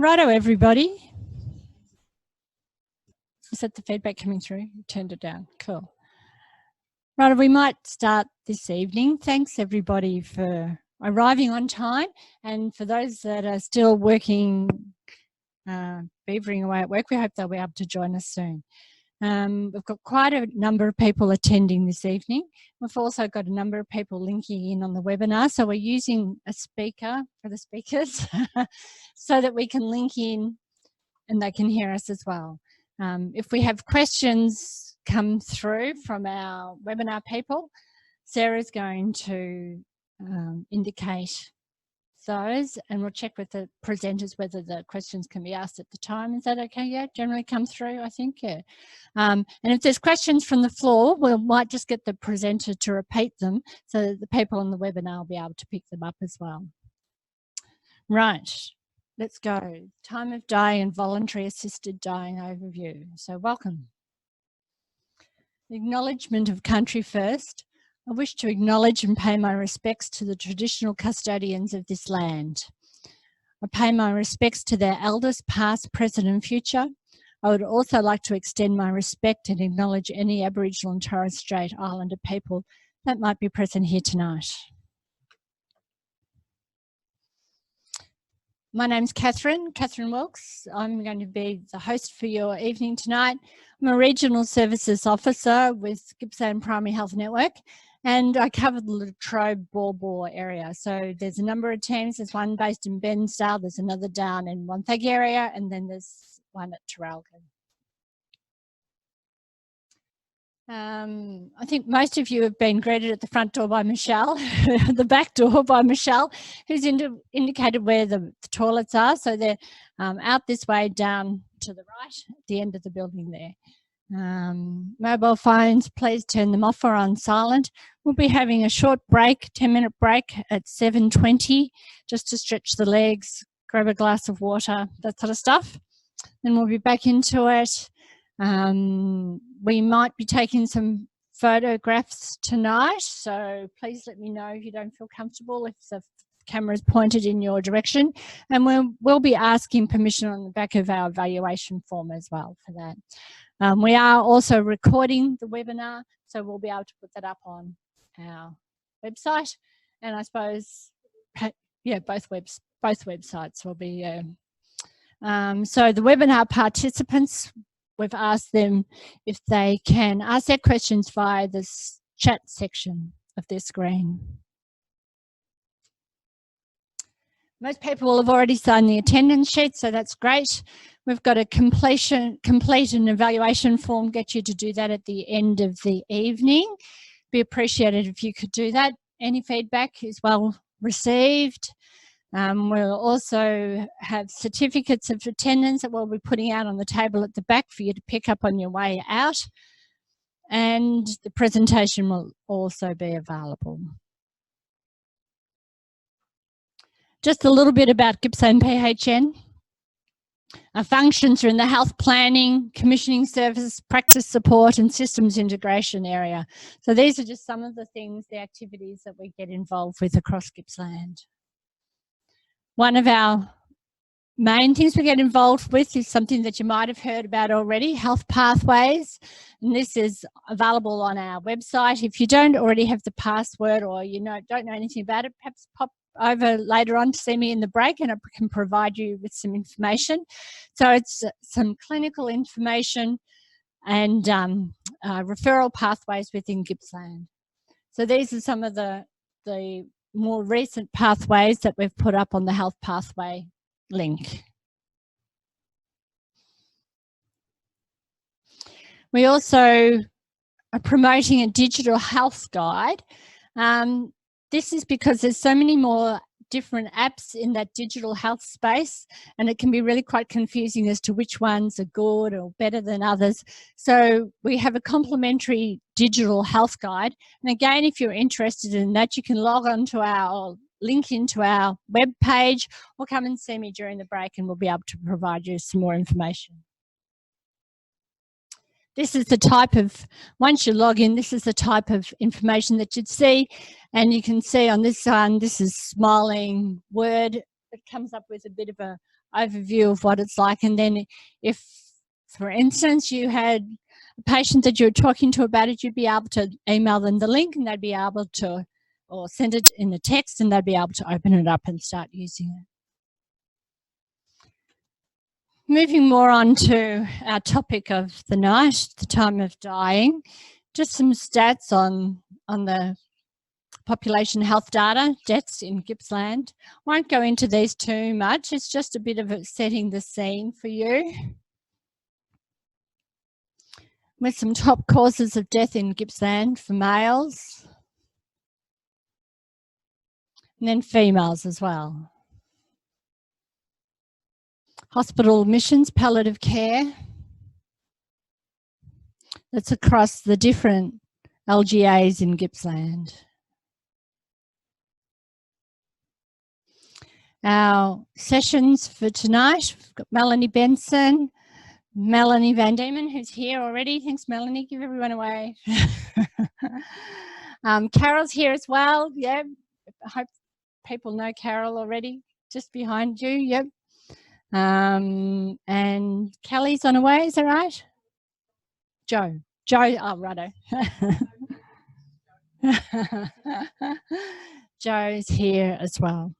Righto, everybody. Is that the feedback coming through? You turned it down. Cool. Righto, we might start this evening. Thanks, everybody, for arriving on time. And for those that are still working, beavering away at work, we hope they'll be able to join us soon. We've got quite a number of people attending this evening. We've also got a number of people linking in on the webinar. So we're using a speaker for the speakers so that we can link in and they can hear us as well. If we have questions come through from our webinar people, Sarah's going to indicate those, and we'll check with the presenters whether the questions can be asked at the time. Is that okay? Yeah, generally come through, I think, yeah. And if there's questions from the floor, we might just get the presenter to repeat them so that the people on the webinar will be able to pick them up as well. Right, let's go. Time of day and voluntary assisted dying overview. So welcome. Acknowledgement of country first. I wish to acknowledge and pay my respects to the traditional custodians of this land. I pay my respects to their elders, past, present and future. I would also like to extend my respect and acknowledge any Aboriginal and Torres Strait Islander people that might be present here tonight. My name's Catherine Wilkes. I'm going to be the host for your evening tonight. I'm a Regional Services Officer with Gippsland Primary Health Network, and I cover the Latrobe Bawbaw area. So there's a number of teams. There's one based in Bensdale, there's another down in Wonthaggi area, and then there's one at Traralgon. I think most of you have been greeted at the front door by Michelle, the back door by Michelle, who's indicated where the toilets are. So they're out this way down to the right at the end of the building there. Mobile phones, please turn them off or on silent. We'll be having a short break, 10-minute break at 7:20, just to stretch the legs, grab a glass of water, that sort of stuff. Then we'll be back into it. We might be taking some photographs tonight, so please let me know if you don't feel comfortable, if the camera is pointed in your direction, and we'll be asking permission on the back of our evaluation form as well for that. We are also recording the webinar, so we'll be able to put that up on our website, and I suppose, yeah, both websites will be. So the webinar participants, we've asked them if they can ask their questions via this chat section of their screen. Most people will have already signed the attendance sheet, so that's great. We've got a complete and evaluation form, get you to do that at the end of the evening. Be appreciated if you could do that. Any feedback is well received. We'll also have certificates of attendance that we'll be putting out on the table at the back for you to pick up on your way out. And the presentation will also be available. Just a little bit about Gippsland PHN. Our functions are in the health planning, commissioning service, practice support and systems integration area. So these are just some of the things, the activities that we get involved with across Gippsland. One of our main things we get involved with is something that you might have heard about already, health pathways. And this is available on our website. If you don't already have the password or you don't know anything about it, perhaps pop over later on to see me in the break and I can provide you with some information. So it's some clinical information and referral pathways within Gippsland. So these are some of the more recent pathways that we've put up on the health pathway link. We also are promoting a digital health guide. This is because there's so many more different apps in that digital health space, and it can be really quite confusing as to which ones are good or better than others. So we have a complimentary digital health guide. And again, if you're interested in that, you can log on to our link into our web page or come and see me during the break and we'll be able to provide you some more information. This is the type of, once you log in, this is the type of information that you'd see. And you can see on this one, this is smiling word. It comes up with a bit of a overview of what it's like. And then if, for instance, you had a patient that you were talking to about it, you'd be able to email them the link and they'd be able to, or send it in the text and they'd be able to open it up and start using it. Moving more on to our topic of the night, the time of dying, just some stats on the population health data, deaths in Gippsland. Won't go into these too much. It's just a bit of setting the scene for you. With some top causes of death in Gippsland for males. And then females as well. Hospital admissions, palliative care. That's across the different LGAs in Gippsland. Our sessions for tonight, we've got Melanie Benson, Melanie Van Diemen, who's here already. Thanks, Melanie. Give everyone a wave. Carol's here as well. Yeah, I hope people know Carol already. Just behind you. Yep. And Kelly's on her way. Is that right? Joe. Oh, righto. Joe's here as well.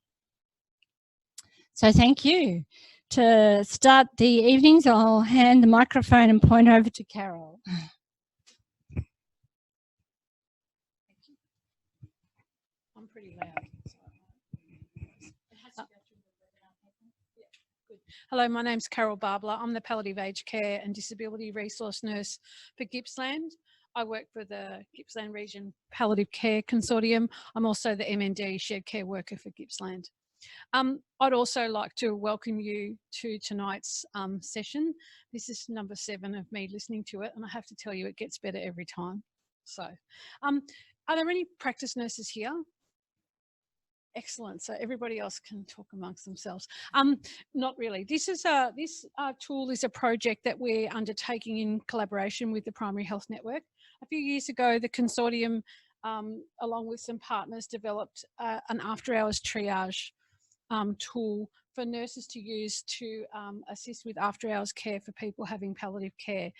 So thank you. To start the evenings, I'll hand the microphone and point over to Carol. I'm pretty loud. Hello, my name's Carol Barbler. I'm the Palliative Aged Care and Disability Resource Nurse for Gippsland. I work for the Gippsland Region Palliative Care Consortium. I'm also the MND Shared Care Worker for Gippsland. I'd also like to welcome you to tonight's session. This is number 7 of me listening to it, and I have to tell you it gets better every time. So, are there any practice nurses here? Excellent. So everybody else can talk amongst themselves. Not really. This tool is a project that we're undertaking in collaboration with the Primary Health Network. A few years ago, the consortium, along with some partners, developed an after-hours triage tool for nurses to use to assist with after-hours care for people having palliative care.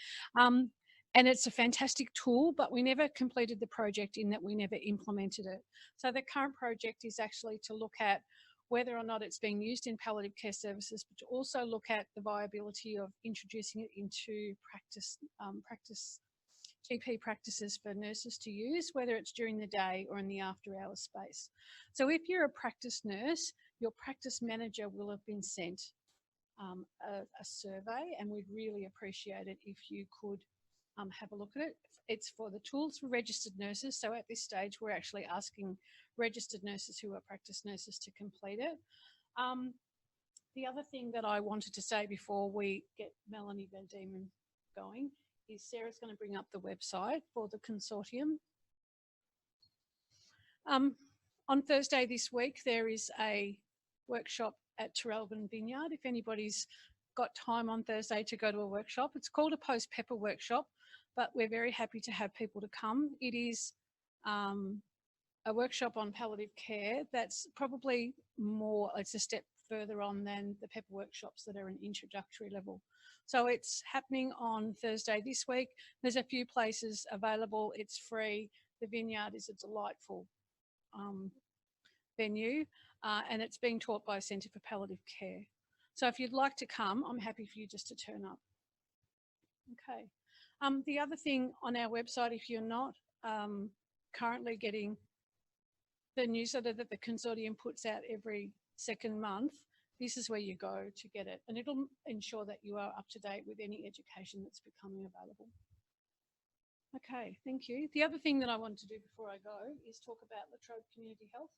And it's a fantastic tool, but we never completed the project in that we never implemented it. So the current project is actually to look at whether or not it's being used in palliative care services, but to also look at the viability of introducing it into GP practices for nurses to use, whether it's during the day or in the after-hours space. So if you're a practice nurse, your practice manager will have been sent a survey, and we'd really appreciate it if you could have a look at it. It's for the tools for registered nurses. So at this stage, we're actually asking registered nurses who are practice nurses to complete it. The other thing that I wanted to say before we get Melanie Van Diemen going is Sarah's going to bring up the website for the consortium. On Thursday this week, there is a workshop at Traralgon Vineyard. If anybody's got time on Thursday to go to a workshop, it's called a post-pepper workshop, but we're very happy to have people to come. It is a workshop on palliative care that's probably more, it's a step further on than the pepper workshops that are an introductory level. So it's happening on Thursday this week. There's a few places available. It's free. The Vineyard is a delightful venue, and it's being taught by a Centre for Palliative Care. So if you'd like to come, I'm happy for you just to turn up. Okay. The other thing on our website, if you're not currently getting the newsletter that the consortium puts out every second month, this is where you go to get it. And it'll ensure that you are up to date with any education that's becoming available. Okay, thank you. The other thing that I want to do before I go is talk about La Trobe Community Health.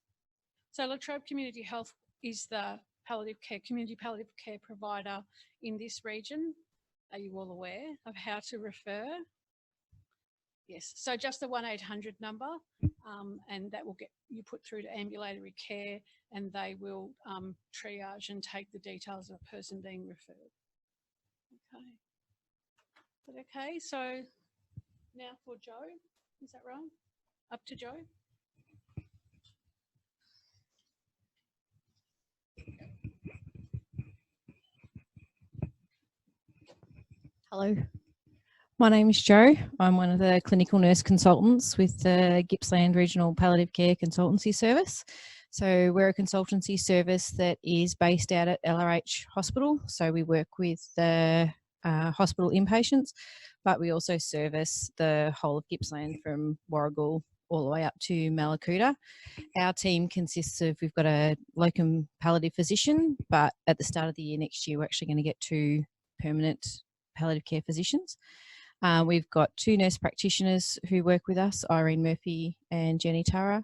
So La Trobe Community Health is the palliative care, community palliative care provider in this region. Are you all aware of how to refer? Yes, so just the 1-800 number, and that will get you put through to ambulatory care, and they will triage and take the details of a person being referred. Okay. But okay, so now for Joe, is that right? Up to Joe. Hello, my name is Jo. I'm one of the clinical nurse consultants with the Gippsland Regional Palliative Care Consultancy Service. So we're a consultancy service that is based out at LRH Hospital. So we work with the hospital inpatients, but we also service the whole of Gippsland from Warragul all the way up to Mallacoota. Our team consists of, we've got a locum palliative physician, but at the start of the year next year, we're actually going to get 2 permanent palliative care physicians. We've got 2 nurse practitioners who work with us, Irene Murphy and Jenny Tara.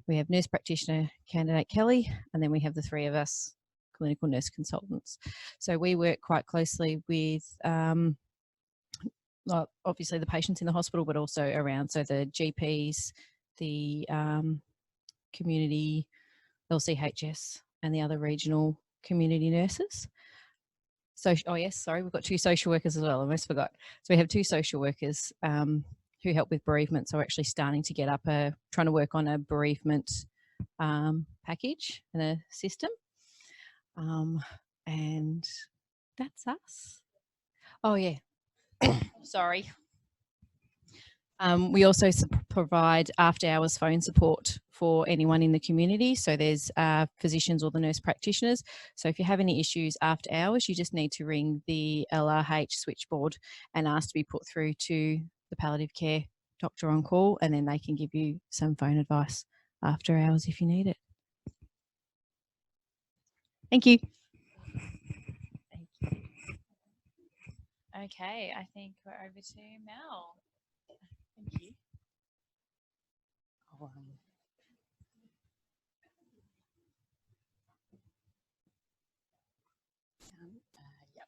We have nurse practitioner candidate Kelly, and then we have the 3 of us clinical nurse consultants. So we work quite closely with obviously the patients in the hospital, but also around, so the GPs, the community LCHS and the other regional community nurses. So, oh yes, sorry, we've got 2 social workers as well, I almost forgot. So we have 2 social workers who help with bereavement. So we're actually starting to get up trying to work on a bereavement package and a system. And that's us. Oh yeah, sorry. We also provide after hours phone support for anyone in the community. So there's physicians or the nurse practitioners. So if you have any issues after hours, you just need to ring the LRH switchboard and ask to be put through to the palliative care doctor on call, and then they can give you some phone advice after hours if you need it. Thank you. Thank you. Okay, I think we're over to Mel. Thank you. Yep.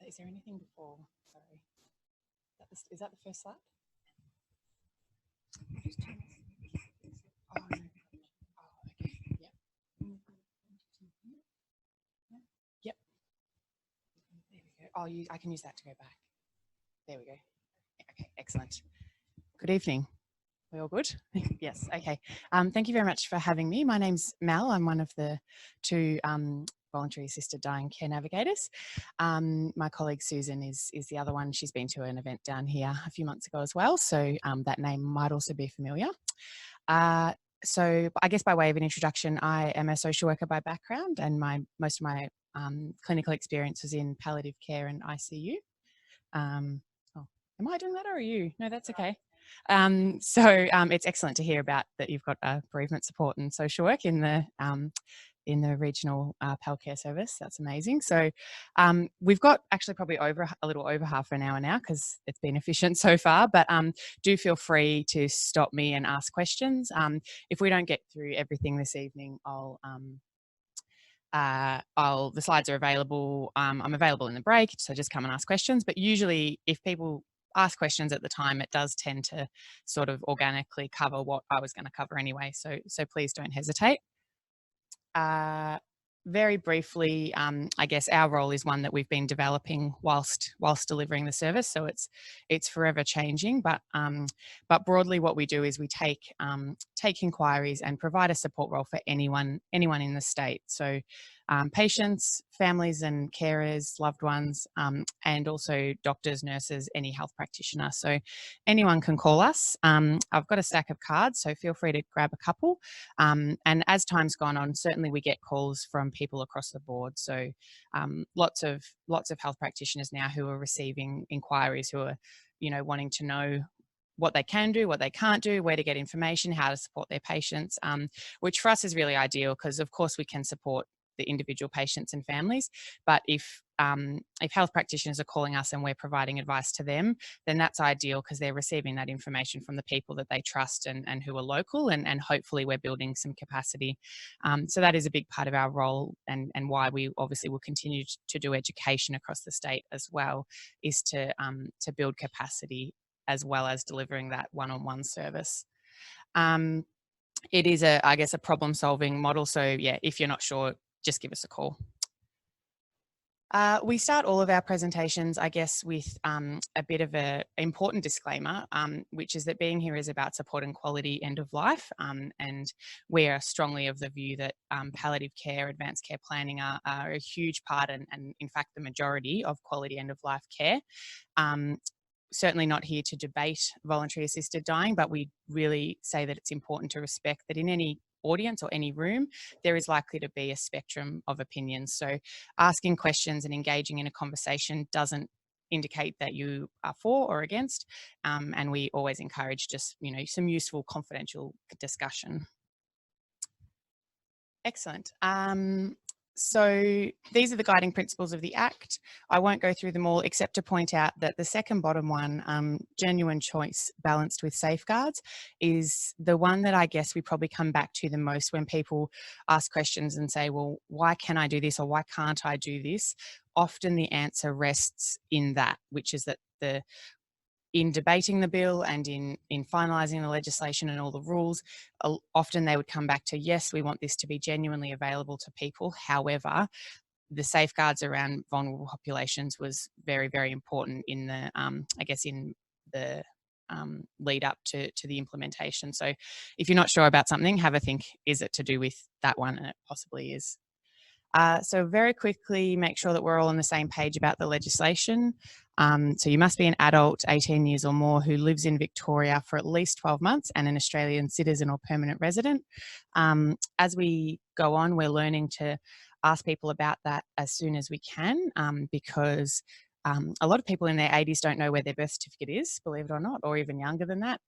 Is there anything before? Sorry. Is that the first slide? Oh, no. Oh, okay. Yep. Yep. There we go. Oh, I can use that to go back. There we go. Okay, excellent. Good evening. We all good? Yes, okay. Thank you very much for having me. My name's Mel. I'm one of the 2 voluntary assisted dying care navigators. My colleague Susan is the other one. She's been to an event down here a few months ago as well, so that name might also be familiar. So I guess by way of an introduction, I am a social worker by background, and most of my clinical experience was in palliative care and ICU. Am I doing that or are you? No, that's okay. So it's excellent to hear about that you've got bereavement support and social work in the regional PAL care service. That's amazing. So we've got actually probably a little over half an hour now because it's been efficient so far, but do feel free to stop me and ask questions. If we don't get through everything this evening, the slides are available. I'm available in the break, so just come and ask questions. But usually if people ask questions at the time, it does tend to sort of organically cover what I was going to cover anyway. So please don't hesitate. Very briefly, I guess our role is one that we've been developing whilst delivering the service. So it's forever changing, but broadly what we do is we take inquiries and provide a support role for anyone in the state. So patients, families and carers, loved ones, and also doctors, nurses, any health practitioner. So anyone can call us. I've got a stack of cards, so feel free to grab a couple. And as time's gone on, certainly we get calls from people across the board. So lots of health practitioners now who are receiving inquiries, who are, wanting to know what they can do, what they can't do, where to get information, how to support their patients, which for us is really ideal because of course we can support the individual patients and families, but if health practitioners are calling us and we're providing advice to them, then that's ideal because they're receiving that information from the people that they trust and who are local, and hopefully we're building some capacity. So that is a big part of our role, and why we obviously will continue to do education across the state as well, is to build capacity as well as delivering that one-on-one service. It is I guess a problem-solving model. So yeah, if you're not sure, just give us a call. We start all of our presentations, I guess, with a bit of an important disclaimer, which is that being here is about supporting quality end of life, and we are strongly of the view that palliative care, advanced care planning are a huge part and in fact the majority of quality end of life care. Certainly not here to debate voluntary assisted dying, but we really say that it's important to respect that in any audience or any room, there is likely to be a spectrum of opinions. So asking questions and engaging in a conversation doesn't indicate that you are for or against. And we always encourage just, some useful confidential discussion. Excellent. So these are the guiding principles of the Act. I won't go through them all except to point out that the second bottom one, genuine choice balanced with safeguards, is the one that I guess we probably come back to the most when people ask questions and say, well, why can I do this or why can't I do this? Often the answer rests in that, which is that in debating the bill and in finalising the legislation and all the rules, often they would come back to, yes, we want this to be genuinely available to people. However, the safeguards around vulnerable populations was very, very important in the, I guess, in the lead up to the implementation. So if you're not sure about something, have a think, is it to do with that one? And it possibly is. So very quickly, make sure that we're all on the same page about the legislation. So you must be an adult, 18 years or more, who lives in Victoria for at least 12 months and an Australian citizen or permanent resident. As we go on, we're learning to ask people about that as soon as we can, because a lot of people in their 80s don't know where their birth certificate is, believe it or not, or even younger than that.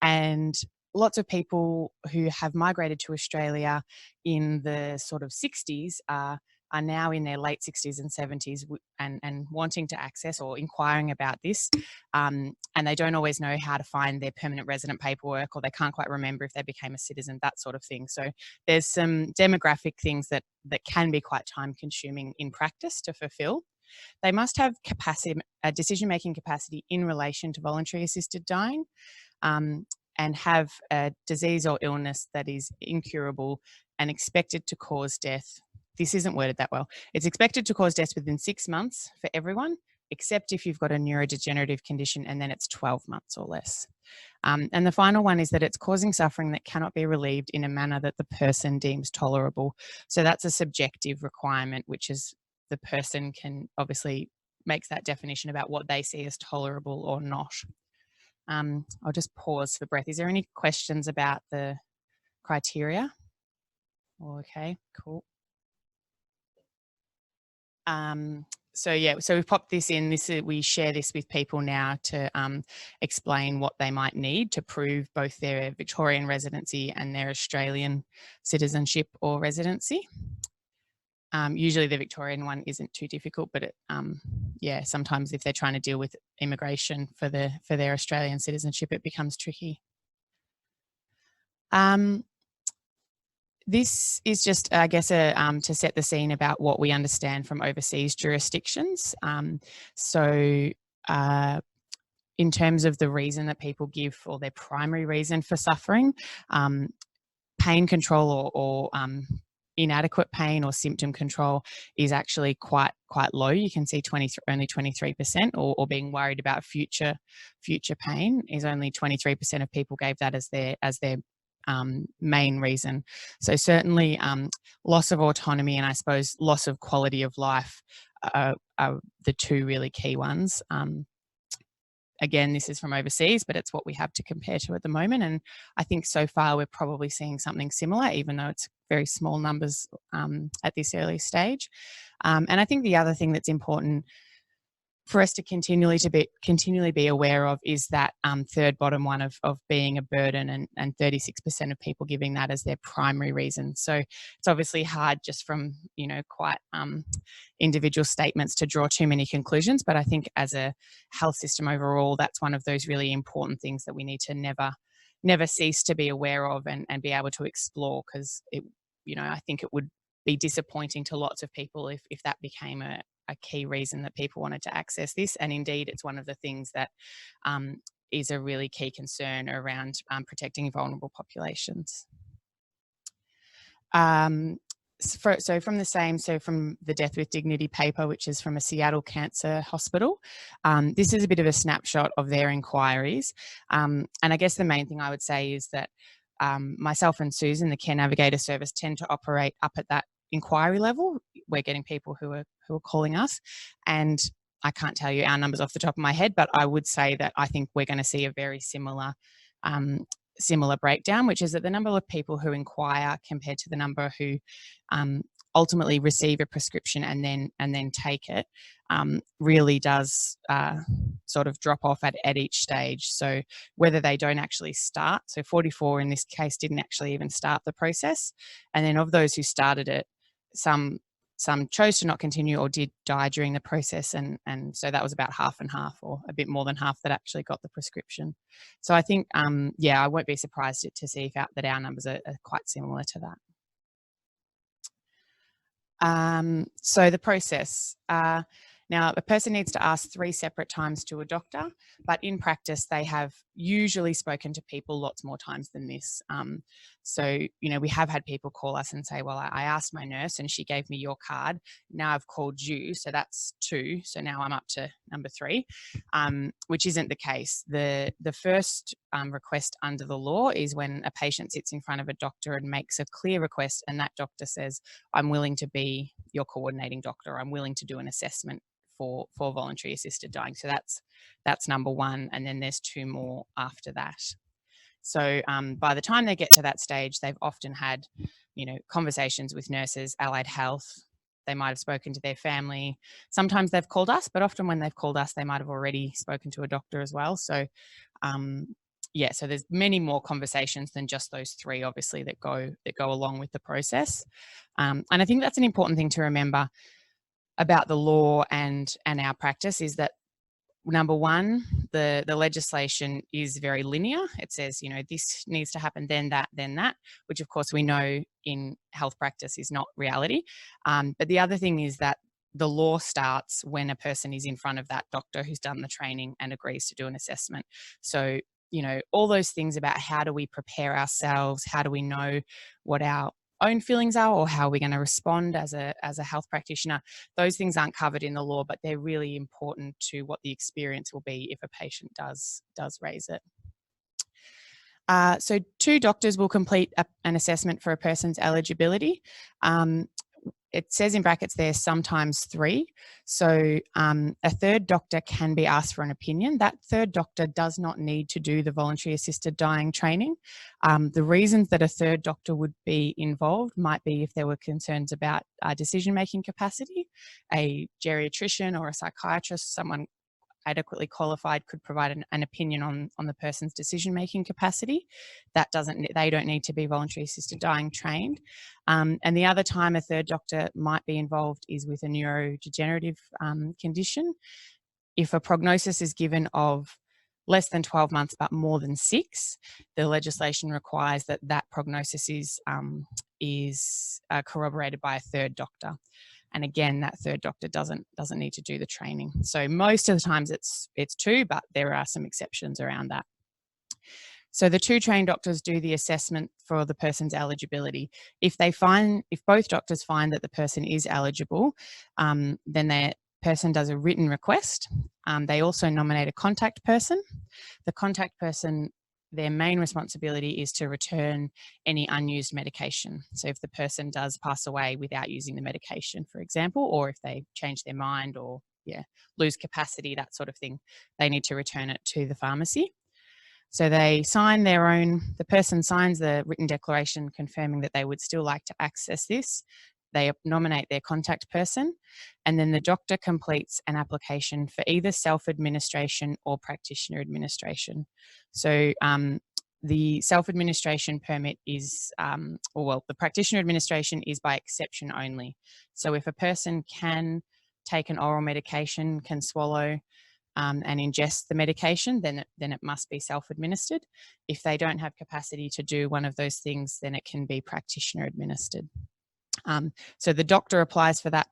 And lots of people who have migrated to Australia in the sort of 60s are now in their late 60s and 70s and wanting to access or inquiring about this. And they don't always know how to find their permanent resident paperwork, or they can't quite remember if they became a citizen, that sort of thing. So there's some demographic things that can be quite time consuming in practice to fulfill. They must have capacity, decision-making capacity in relation to voluntary assisted dying. And have a disease or illness that is incurable and expected to cause death. This isn't worded that well. It's expected to cause death within 6 months for everyone, except if you've got a neurodegenerative condition, and then it's 12 months or less. And the final one is that it's causing suffering that cannot be relieved in a manner that the person deems tolerable. So that's a subjective requirement, which is the person can obviously makes that definition about what they see as tolerable or not. I'll just pause for breath. Is there any questions about the criteria? Okay, cool. So yeah, so we've popped this in. We share this with people now to explain what they might need to prove both their Victorian residency and their Australian citizenship or residency. Usually the Victorian one isn't too difficult, but yeah, sometimes if they're trying to deal with immigration for their Australian citizenship, it becomes tricky. This is just, I guess, to set the scene about what we understand from overseas jurisdictions. So in terms of the reason that people give, or their primary reason for suffering, pain control or inadequate pain or symptom control is actually quite low. You can see only 23%, or being worried about future pain is only 23% of people gave that as their main reason. So certainly loss of autonomy and I suppose loss of quality of life are the two really key ones. Again, this is from overseas, but it's what we have to compare to at the moment. And I think so far we're probably seeing something similar, even though it's very small numbers at this early stage. And I think the other thing that's important for us to continually be aware of is that third bottom one of being a burden, and 36% of people giving that as their primary reason. So it's obviously hard just from quite individual statements to draw too many conclusions, but I think as a health system overall, that's one of those really important things that we need to never cease to be aware of and be able to explore, because I think it would be disappointing to lots of people if that became a key reason that people wanted to access this. And indeed, it's one of the things that is a really key concern around protecting vulnerable populations. So from the Death with Dignity paper, which is from a Seattle Cancer Hospital, this is a bit of a snapshot of their inquiries. And I guess the main thing I would say is that myself and Susan, the Care Navigator service, tend to operate up at that inquiry level. We're getting people who are calling us, and I can't tell you our numbers off the top of my head, but I would say that I think we're going to see a very similar breakdown, which is that the number of people who inquire compared to the number who ultimately receive a prescription and then take it really does sort of drop off at each stage. So whether they don't actually start, so 44 in this case didn't actually even start the process, and then of those who started it, some chose to not continue or did die during the process, and so that was about half and half, or a bit more than half, that actually got the prescription. So I think, yeah, I won't be surprised to see that our numbers are quite similar to that. So the process. Now, a person needs to ask 3 separate times to a doctor, but in practice, they have usually spoken to people lots more times than this. So, you know, we have had people call us and say, well, I asked my nurse and she gave me your card. Now I've called you, so that's 2. So now I'm up to number 3, which isn't the case. The first request under the law is when a patient sits in front of a doctor and makes a clear request, and that doctor says, I'm willing to be your coordinating doctor. I'm willing to do an assessment for voluntary assisted dying. So that's number 1, and then there's 2 more after that. So by the time they get to that stage, they've often had, you know, conversations with nurses, allied health. They might have spoken to their family. Sometimes they've called us, but often when they've called us, they might have already spoken to a doctor as well. So yeah, so there's many more conversations than just those 3, obviously, that go along with the process. And I think that's an important thing to remember about the law and our practice, is that number 1, the legislation is very linear. It says, you know, this needs to happen, then that, which of course we know in health practice is not reality. But the other thing is that the law starts when a person is in front of that doctor who's done the training and agrees to do an assessment. So, you know, all those things about how do we prepare ourselves, how do we know what our own feelings are, or how we're going to respond as a health practitioner, those things aren't covered in the law, but they're really important to what the experience will be if a patient does raise it. So 2 doctors will complete an assessment for a person's eligibility. It says in brackets there, sometimes 3. So a third doctor can be asked for an opinion. That third doctor does not need to do the voluntary assisted dying training. The reasons that a third doctor would be involved might be if there were concerns about decision-making capacity. A geriatrician or a psychiatrist, someone adequately qualified, could provide an opinion on the person's decision-making capacity. They don't need to be voluntary assisted dying trained. And the other time a third doctor might be involved is with a neurodegenerative condition. If a prognosis is given of less than 12 months but more than 6, the legislation requires that prognosis is corroborated by a third doctor. And again, that third doctor doesn't need to do the training. So most of the times it's 2, but there are some exceptions around that. So the 2 trained doctors do the assessment for the person's eligibility. If both doctors find that the person is eligible, then the person does a written request. They also nominate a contact person. The contact person, their main responsibility is to return any unused medication. So if the person does pass away without using the medication, for example, or if they change their mind or lose capacity, that sort of thing, they need to return it to the pharmacy. So they sign the person signs the written declaration confirming that they would still like to access this. They nominate their contact person, and then the doctor completes an application for either self-administration or practitioner administration. So the self-administration permit is, the practitioner administration is by exception only. So if a person can take an oral medication, can swallow and ingest the medication, then it must be self-administered. If they don't have capacity to do one of those things, then it can be practitioner administered. So the doctor applies for that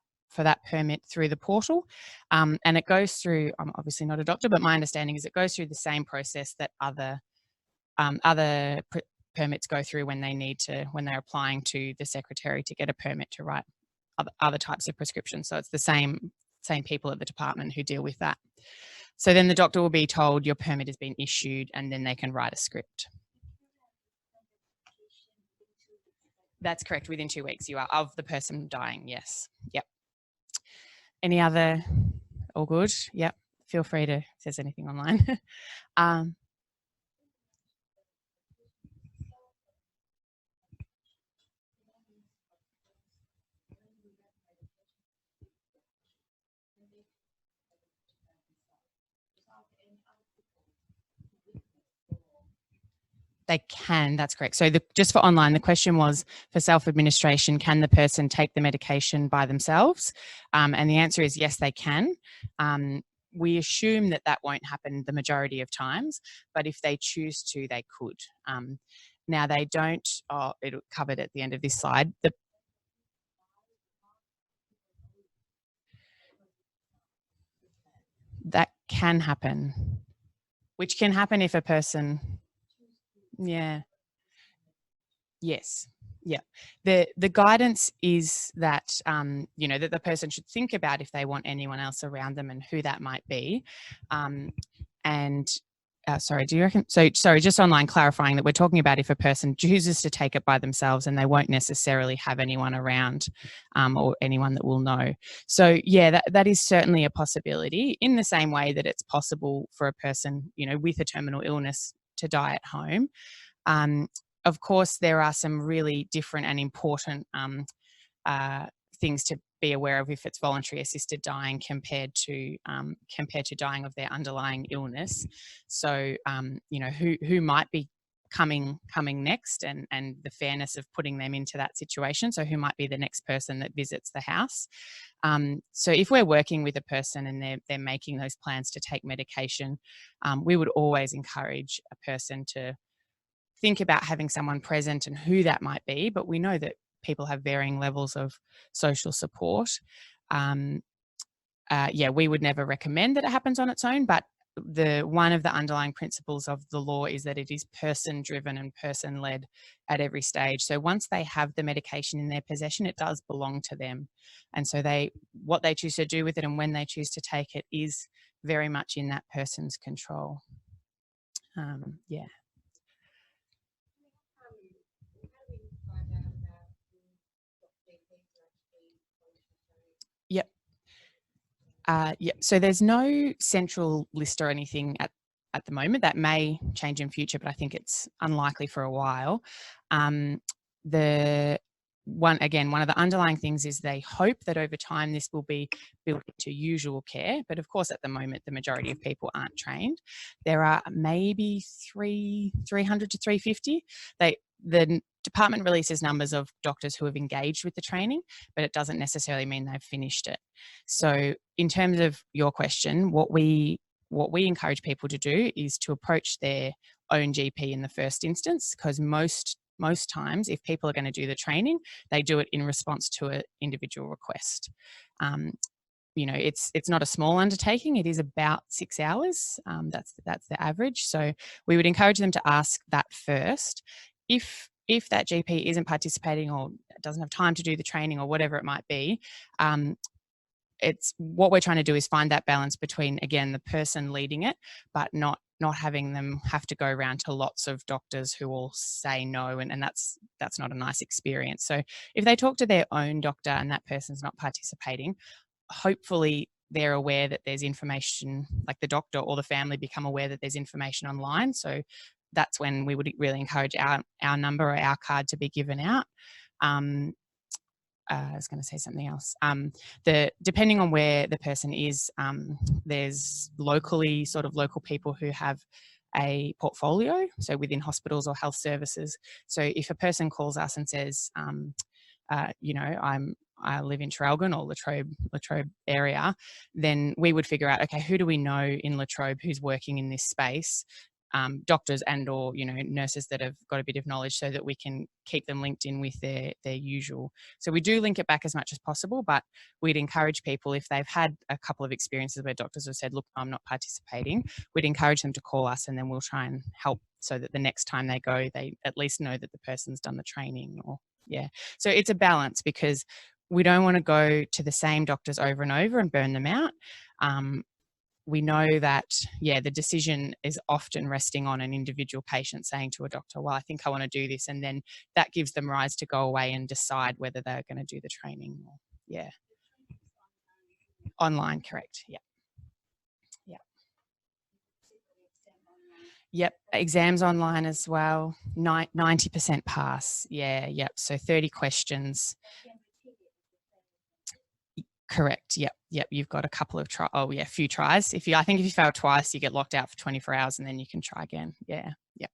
permit through the portal, and it goes through, I'm obviously not a doctor, but my understanding is it goes through the same process that other permits go through when they need to, when they're applying to the secretary to get a permit to write other types of prescriptions. So it's the same people at the department who deal with that. So then the doctor will be told your permit has been issued, and then they can write a script. That's correct. Within 2 weeks, you are of the person dying. Yes. Yep. Any other? All good. Yep. Feel free to, if there's anything online. They can, that's correct. So just for online, the question was for self-administration, can the person take the medication by themselves? And the answer is yes, they can. We assume that that won't happen the majority of times, but if they choose to, they could. Now they don't, it'll covered at the end of this slide. That can happen, which can happen if a person, yeah. Yes. Yeah. The guidance is that, you know, that the person should think about if they want anyone else around them and who that might be. Sorry, do you reckon? So, sorry, just online clarifying that we're talking about if a person chooses to take it by themselves and they won't necessarily have anyone around or anyone that will know. So, yeah, that is certainly a possibility, in the same way that it's possible for a person, you know, with a terminal illness to die at home. Of course, there are some really different and important things to be aware of if it's voluntary assisted dying compared to dying of their underlying illness. So, you know, who might be coming next, and the fairness of putting them into that situation. So who might be the next person that visits the house. So if we're working with a person and they're making those plans to take medication, we would always encourage a person to think about having someone present and who that might be, but we know that people have varying levels of social support. Yeah, we would never recommend that it happens on its own, but one of the underlying principles of the law is that it is person driven and person led at every stage. So once they have the medication in their possession, it does belong to them. And so what they choose to do with it and when they choose to take it is very much in that person's control. Yeah. Yep. Yep. So there's no central list or anything at the moment. That may change in future, but I think it's unlikely for a while. One of the underlying things is they hope that over time this will be built into usual care. But of course, at the moment, the majority of people aren't trained. There are maybe 300 to 350. The department releases numbers of doctors who have engaged with the training, but it doesn't necessarily mean they've finished it. So in terms of your question, what we encourage people to do is to approach their own GP in the first instance, because most times if people are going to do the training, they do it in response to an individual request. You know, it's not a small undertaking. It is about 6 hours. That's the average. So we would encourage them to ask that first. If that GP isn't participating or doesn't have time to do the training or whatever it might be, it's what we're trying to do is find that balance between, again, the person leading it, but not having them have to go around to lots of doctors who all say no, and that's not a nice experience. So if they talk to their own doctor and that person's not participating, hopefully they're aware that there's information, like the doctor or the family become aware that there's information online. So that's when we would really encourage our number or our card to be given out. I was going to say something else. Depending on where the person is, there's local people who have a portfolio, so within hospitals or health services. So if a person calls us and says, you know, I live in Traralgon or Latrobe area, then we would figure out, okay, who do we know in Latrobe who's working in this space? doctors and or, you know, nurses that have got a bit of knowledge so that we can keep them linked in with their usual. So we do link it back as much as possible, but we'd encourage people, if they've had a couple of experiences where doctors have said, look, I'm not participating, we'd encourage them to call us, and then we'll try and help so that the next time they go, they at least know that the person's done the training. Or yeah, so it's a balance, because we don't want to go to the same doctors over and over and burn them out. We know that, yeah, the decision is often resting on an individual patient saying to a doctor, well, I think I want to do this. And then that gives them rise to go away and decide whether they're going to do the training. Or, yeah. Online, correct. Yeah. Yeah. Yep. Exams online as well. 90% pass. Yeah. Yep. So 30 questions. Correct. Yep. Yep. You've got a couple of a few tries. I think if you fail twice, you get locked out for 24 hours and then you can try again. Yeah. Yep.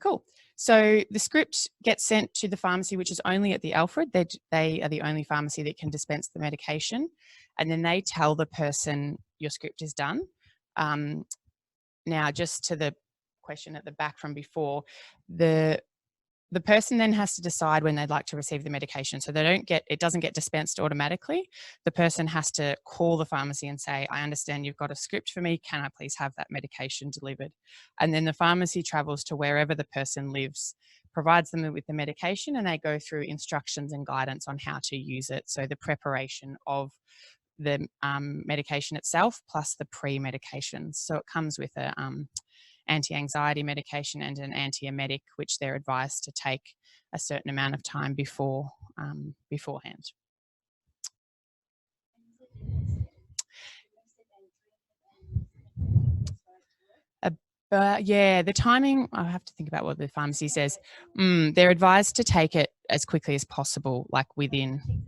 Cool. So the script gets sent to the pharmacy, which is only at the Alfred. They are the only pharmacy that can dispense the medication. And then they tell the person your script is done. Now, just to the question at the back from before, the person then has to decide when they'd like to receive the medication. So it doesn't get dispensed automatically. The person has to call the pharmacy and say, I understand you've got a script for me. Can I please have that medication delivered? And then the pharmacy travels to wherever the person lives, provides them with the medication, and they go through instructions and guidance on how to use it. So the preparation of the medication itself plus the pre-medication. So it comes with a anti-anxiety medication and an antiemetic, which they're advised to take a certain amount of time beforehand. Yeah, the timing, I have to think about what the pharmacy says. They're advised to take it as quickly as possible, like within.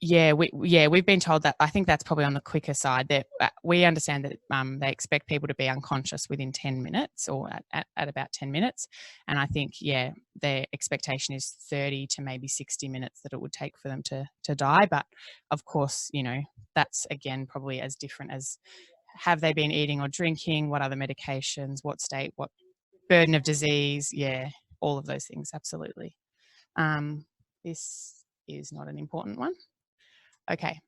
Yeah, we've been told that. I think that's probably on the quicker side. That we understand that they expect people to be unconscious within 10 minutes or at about 10 minutes. And I think, yeah, their expectation is 30 to maybe 60 minutes that it would take for them to die. But of course, you know, that's again probably as different as have they been eating or drinking, what other medications, what state, what burden of disease. Yeah, all of those things. Absolutely. This is not an important one. Okay,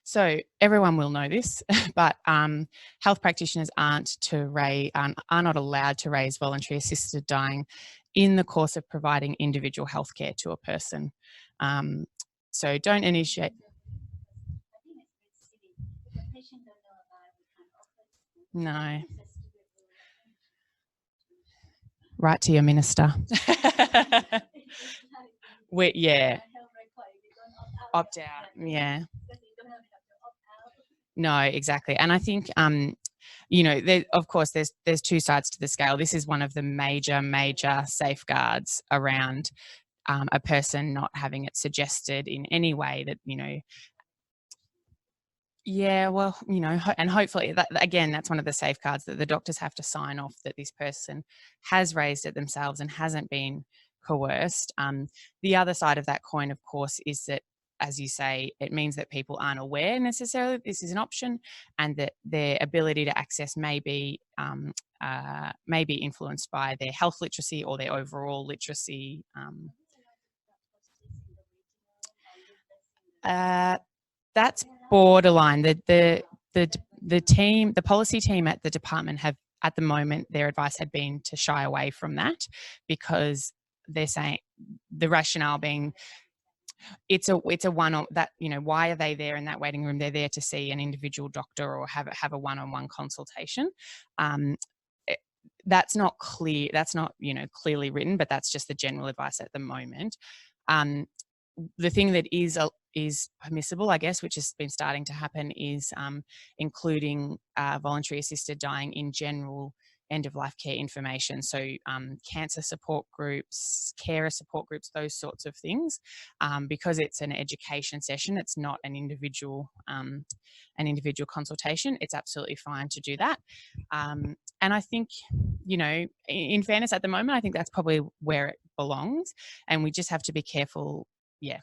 so everyone will know this, but health practitioners are not allowed to raise voluntary assisted dying in the course of providing individual healthcare to a person. So don't initiate. No. Write to your minister. Yeah. Opt out. Yeah. No, exactly. And I think, you know, of course, there's two sides to the scale. This is one of the major safeguards around a person not having it suggested in any way that, you know, yeah, well, you know, and hopefully that's one of the safeguards that the doctors have to sign off that this person has raised it themselves and hasn't been coerced. The other side of that coin, of course, is that, as you say, it means that people aren't aware necessarily that this is an option, and that their ability to access may be influenced by their health literacy or their overall literacy. That's borderline. The policy team at the department have, at the moment, their advice had been to shy away from that, because they're saying the rationale being it's a one-on that, you know, why are they there in that waiting room? They're there to see an individual doctor or have a one-on-one consultation. That's not clear. That's not, you know, clearly written, but that's just the general advice at the moment. The thing that is permissible, I guess, which has been starting to happen, is including voluntary assisted dying in general end-of-life care information. So cancer support groups, carer support groups, those sorts of things. Because it's an education session, it's not an individual consultation. It's absolutely fine to do that. And I think, you know, in fairness, at the moment, I think that's probably where it belongs. And we just have to be careful yeah,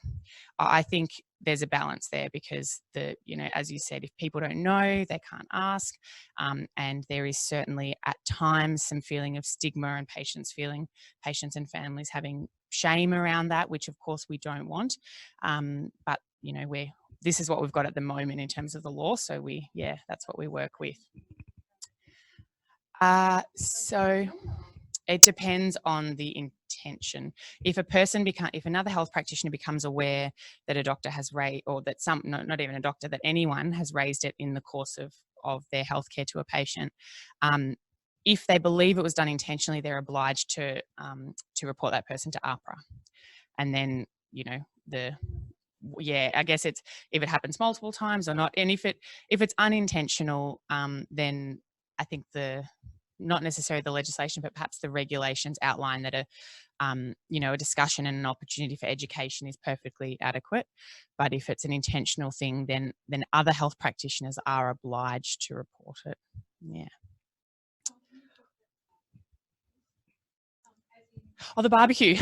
I think there's a balance there, because as you said, if people don't know, they can't ask. And there is certainly at times some feeling of stigma, and patients and families having shame around that, which of course we don't want. But, this is what we've got at the moment in terms of the law. So that's what we work with. So it depends on the intention. If another health practitioner becomes aware that a doctor has raised, or that not even a doctor, that anyone has raised it in the course of their healthcare to a patient, if they believe it was done intentionally, they're obliged to report that person to AHPRA. And then, I guess it's if it happens multiple times or not. And if it's unintentional, then I think not necessarily the legislation, but perhaps the regulations outline that a discussion and an opportunity for education is perfectly adequate. But if it's an intentional thing, then other health practitioners are obliged to report it. Yeah. Oh, the barbecue.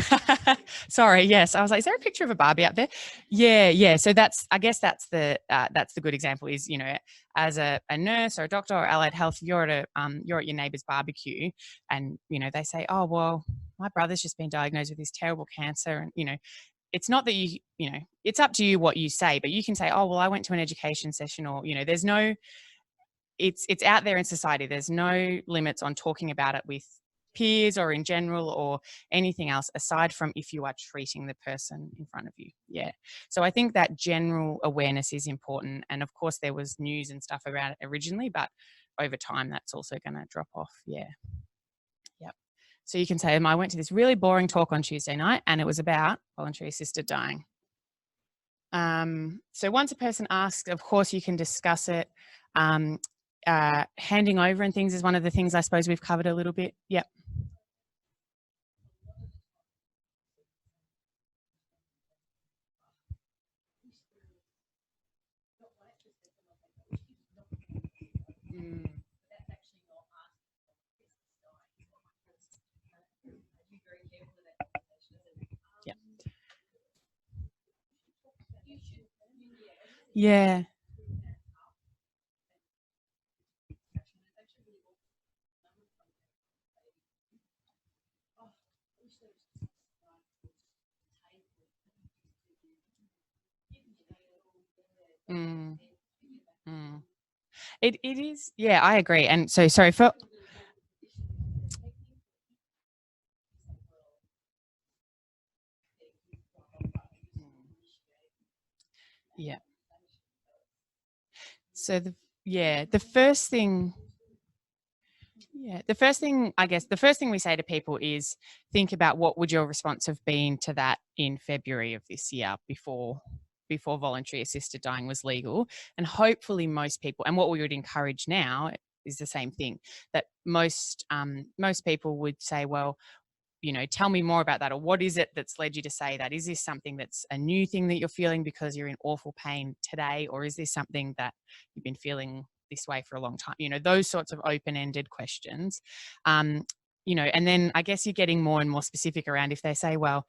Sorry. Yes. I was like, is there a picture of a barbie out there? Yeah. So I guess that's the good example is, as a nurse or a doctor or allied health, you're at your neighbour's barbecue, and, they say, oh, well, my brother's just been diagnosed with this terrible cancer. And, it's not that it's up to you what you say, but you can say, oh, well, I went to an education session, or, there's no, it's out there in society. There's no limits on talking about it with peers or in general or anything else, aside from if you are treating the person in front of you. Yeah. So I think that general awareness is important. And of course there was news and stuff about it originally, but over time that's also going to drop off. Yeah. Yep. So you can say, I went to this really boring talk on Tuesday night and it was about voluntary assisted dying. So once a person asks, of course you can discuss it. Handing over and things is one of the things I suppose we've covered a little bit. Yep. Yeah. It is. Yeah, I agree. And so, sorry for. Yeah. So the first thing I guess the first thing we say to people is think about what would your response have been to that in February of this year before voluntary assisted dying was legal. And hopefully most people, and what we would encourage now is the same thing, that most people would say, well, tell me more about that, or what is it that's led you to say that? Is this something that's a new thing that you're feeling because you're in awful pain today, or is this something that you've been feeling this way for a long time? Those sorts of open-ended questions. And then I guess you're getting more and more specific around if they say, well,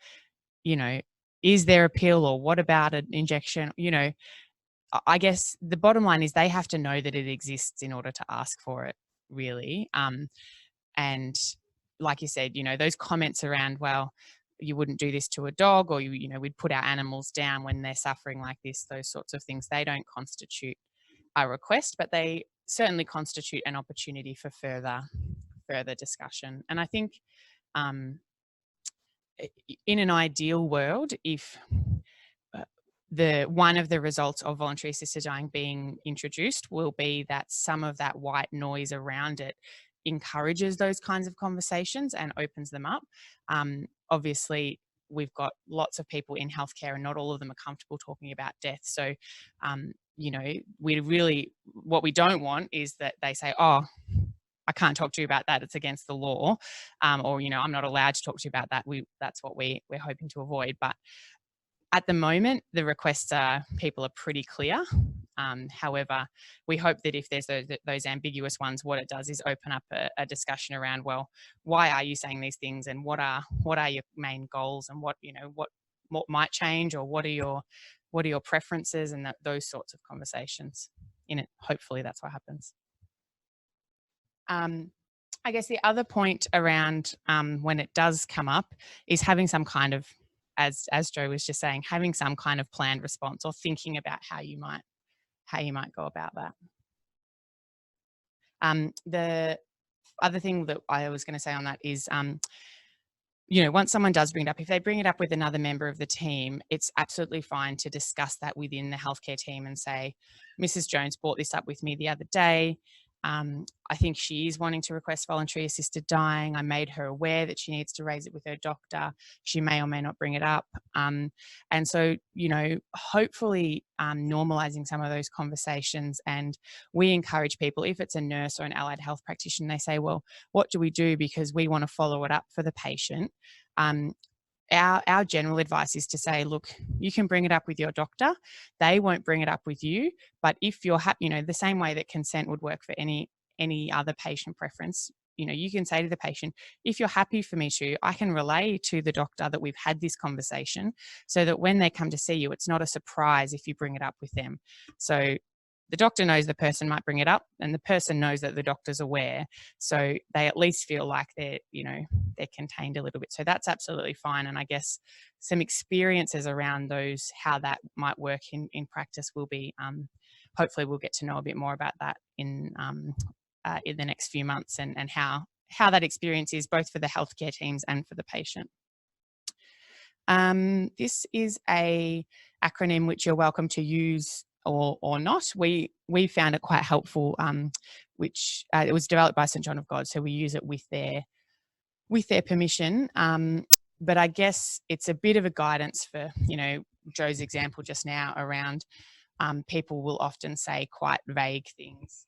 is there a pill, or what about an injection? I guess the bottom line is they have to know that it exists in order to ask for it, really. And like you said, those comments around, well, you wouldn't do this to a dog, or we'd put our animals down when they're suffering like this, those sorts of things, they don't constitute a request, but they certainly constitute an opportunity for further discussion. And I think in an ideal world, if one of the results of voluntary assisted dying being introduced will be that some of that white noise around it encourages those kinds of conversations and opens them up. Obviously, we've got lots of people in healthcare and not all of them are comfortable talking about death. So, what we don't want is that they say, oh, I can't talk to you about that, it's against the law, or, I'm not allowed to talk to you about that. That's what we're hoping to avoid. But at the moment, the requests people are pretty clear. However, we hope that if there's those ambiguous ones, what it does is open up a discussion around, well, why are you saying these things, and what are your main goals, and what what might change, or what are your preferences, and those sorts of conversations in it. Hopefully that's what happens. I guess the other point around when it does come up is having some kind of, as Jo was just saying, having some kind of planned response, or thinking about how you might go about that. The other thing that I was going to say on that is, you know, once someone does bring it up, if they bring it up with another member of the team, it's absolutely fine to discuss that within the healthcare team and say, Mrs. Jones brought this up with me the other day. I think she is wanting to request voluntary assisted dying. I made her aware that she needs to raise it with her doctor. She may or may not bring it up. And so, you know, hopefully normalising some of those conversations. And we encourage people, if it's a nurse or an allied health practitioner, they say, well, what do we do? Because we want to follow it up for the patient. Our general advice is to say, look, you can bring it up with your doctor. They won't bring it up with you. But if you're happy, you know, the same way that consent would work for any other patient preference, you know, you can say to the patient, if you're happy for me to, I can relay to the doctor that we've had this conversation, so that when they come to see you, it's not a surprise if you bring it up with them. So the doctor knows the person might bring it up, and the person knows that the doctor's aware. So they at least feel like they're, you know, they're contained a little bit. So that's absolutely fine. And I guess some experiences around those, how that might work in practice, will be, hopefully we'll get to know a bit more about that in the next few months, and how that experience is both for the healthcare teams and for the patient. This is a acronym which you're welcome to use or not. We found it quite helpful, which it was developed by St John of God, so we use it with their permission. But I guess it's a bit of a guidance for, you know, Jo's example just now around people will often say quite vague things.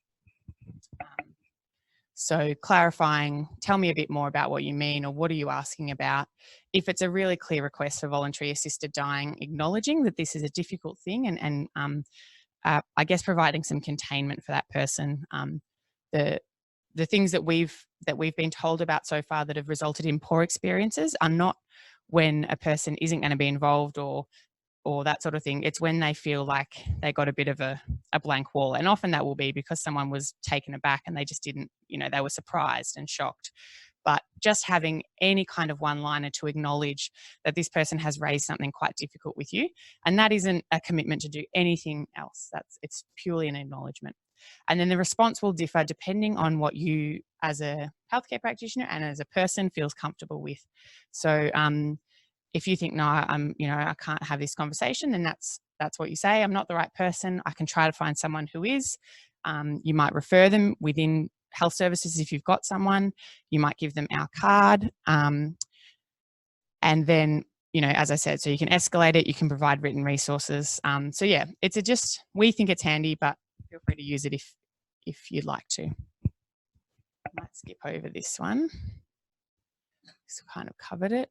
So clarifying, tell me a bit more about what you mean, or what are you asking about? If it's a really clear request for voluntary assisted dying, acknowledging that this is a difficult thing, and I guess providing some containment for that person. The things that we've been told about so far that have resulted in poor experiences are not when a person isn't going to be involved or that sort of thing. It's when they feel like they got a bit of a blank wall. And often that will be because someone was taken aback and they just didn't, you know, they were surprised and shocked. But just having any kind of one-liner to acknowledge that this person has raised something quite difficult with you. And that isn't a commitment to do anything else. It's purely an acknowledgement. And then the response will differ depending on what you as a healthcare practitioner and as a person feels comfortable with. So if you think, no, I can't have this conversation, then that's what you say. I'm not the right person. I can try to find someone who is. You might refer them within health services if you've got someone. You might give them our card. And then, you know, as I said, so you can escalate it, you can provide written resources. So yeah, we think it's handy, but feel free to use it if you'd like to. I might skip over this one. Just kind of covered it.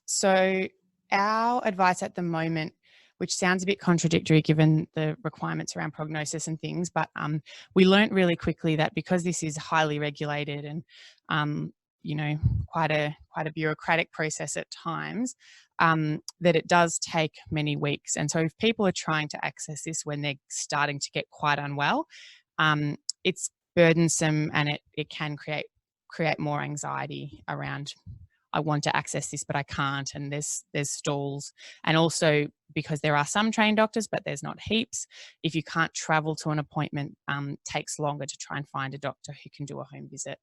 So our advice at the moment, which sounds a bit contradictory given the requirements around prognosis and things, but we learnt really quickly that because this is highly regulated and you know, quite a bureaucratic process at times, that it does take many weeks. And so if people are trying to access this when they're starting to get quite unwell, it's burdensome, and it can create more anxiety around, I want to access this, but I can't, and there's stalls. And also because there are some trained doctors, but there's not heaps. If you can't travel to an appointment, takes longer to try and find a doctor who can do a home visit.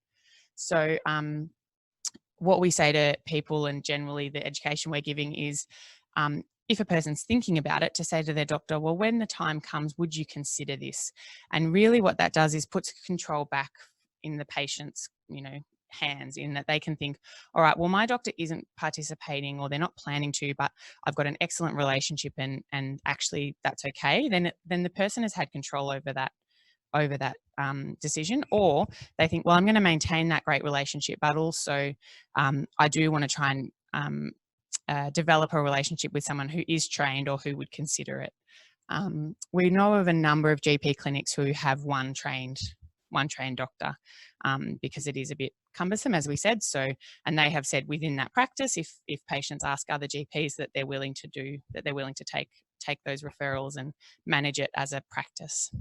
So what we say to people, and generally the education we're giving, is if a person's thinking about it, to say to their doctor, well, when the time comes, would you consider this? And really what that does is puts control back in the patient's, you know, hands, in that they can think, all right, well, my doctor isn't participating or they're not planning to, but I've got an excellent relationship and actually that's okay. Then the person has had control over that decision. Or they think, well, I'm going to maintain that great relationship, but also I do want to try and develop a relationship with someone who is trained or who would consider it. We know of a number of GP clinics who have one trained doctor, because it is a bit cumbersome, as we said. So, and they have said within that practice, if patients ask other GPs, that they're willing to take those referrals and manage it as a practice.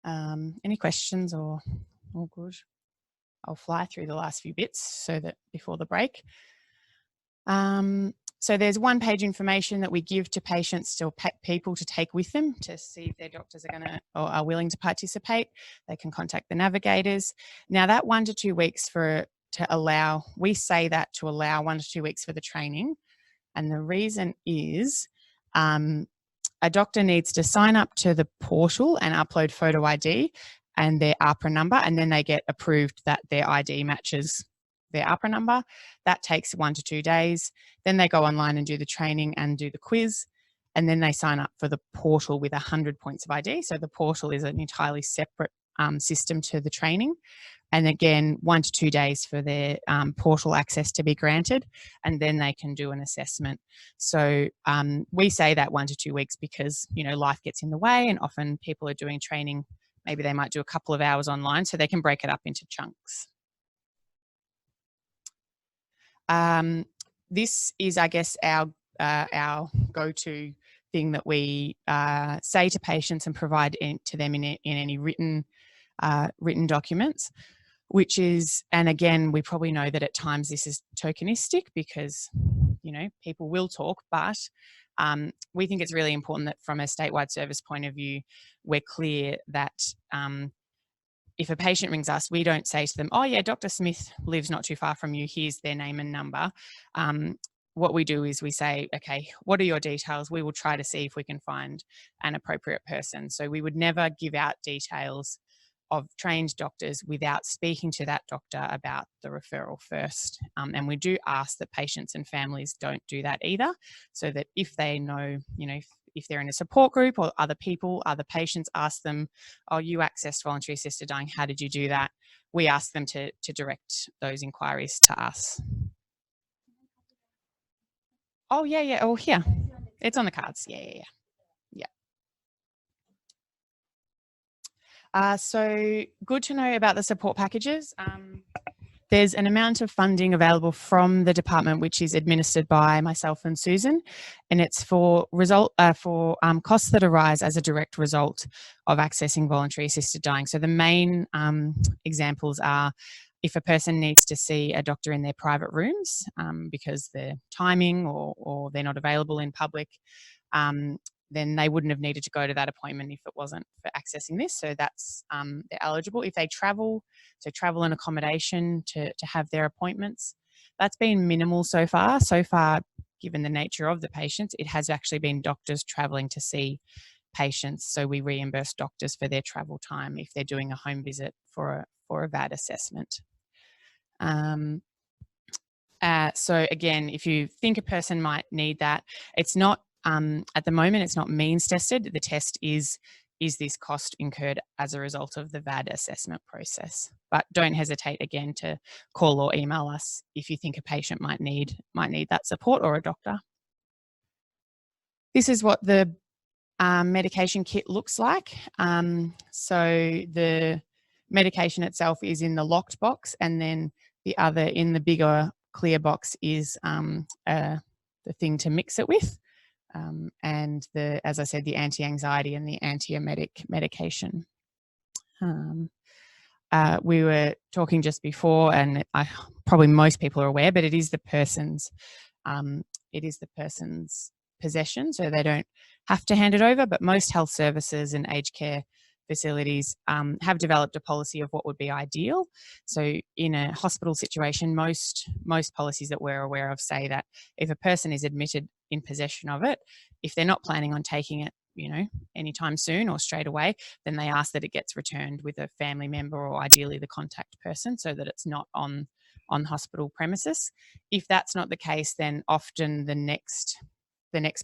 Any questions or all good? I'll fly through the last few bits so that before the break. So there's one-page information that we give to patients or people to take with them to see if their doctors are willing to participate. They can contact the navigators. Now that 1 to 2 weeks we say that to allow 1 to 2 weeks for the training. And the reason is a doctor needs to sign up to the portal and upload photo ID and their APRA number, and then they get approved that their ID matches their APRA number. That takes 1 to 2 days. Then they go online and do the training and do the quiz, and then they sign up for the portal with 100 points of ID. So the portal is an entirely separate system to the training. And again, 1 to 2 days for their portal access to be granted, and then they can do an assessment. So we say that 1 to 2 weeks because, you know, life gets in the way, and often people are doing training. Maybe they might do a couple of hours online, so they can break it up into chunks. This is, I guess, our go-to thing that we say to patients and provide to them in any written documents, which is, and again, we probably know that at times this is tokenistic because, you know, people will talk, but we think it's really important that from a statewide service point of view, we're clear that if a patient rings us, we don't say to them, oh yeah, Dr. Smith lives not too far from you, here's their name and number. What we do is we say, okay, what are your details? We will try to see if we can find an appropriate person. So we would never give out details of trained doctors without speaking to that doctor about the referral first. And we do ask that patients and families don't do that either, so that if they know, you know, if they're in a support group or other patients ask them, oh, you accessed voluntary assisted dying, how did you do that? We ask them to direct those inquiries to us. Oh, yeah. Oh, here. It's on the cards. Yeah. So good to know about the support packages. There's an amount of funding available from the department, which is administered by myself and Susan, and it's for costs that arise as a direct result of accessing voluntary assisted dying. So the main examples are if a person needs to see a doctor in their private rooms because they're timing or they're not available in public, then they wouldn't have needed to go to that appointment if it wasn't for accessing this. So that's, they're eligible. If they travel, so travel and accommodation to have their appointments, that's been minimal so far. So far, given the nature of the patients, it has actually been doctors traveling to see patients. So we reimburse doctors for their travel time if they're doing a home visit for a VAD assessment. So again, if you think a person might need that, it's not, at the moment, it's not means tested. The test is this cost incurred as a result of the VAD assessment process? But don't hesitate again to call or email us if you think a patient might need that support, or a doctor. This is what the medication kit looks like. So the medication itself is in the locked box, and then the other in the bigger clear box is the thing to mix it with. And as I said, the anti-anxiety and the antiemetic medication. We were talking just before, and probably most people are aware, but it is the person's possession, so they don't have to hand it over. But most health services and aged care facilities have developed a policy of what would be ideal. So in a hospital situation, most policies that we're aware of say that if a person is admitted in possession of it, if they're not planning on taking it, you know, anytime soon or straight away, then they ask that it gets returned with a family member or ideally the contact person, so that it's not on hospital premises. If that's not the case, then often the next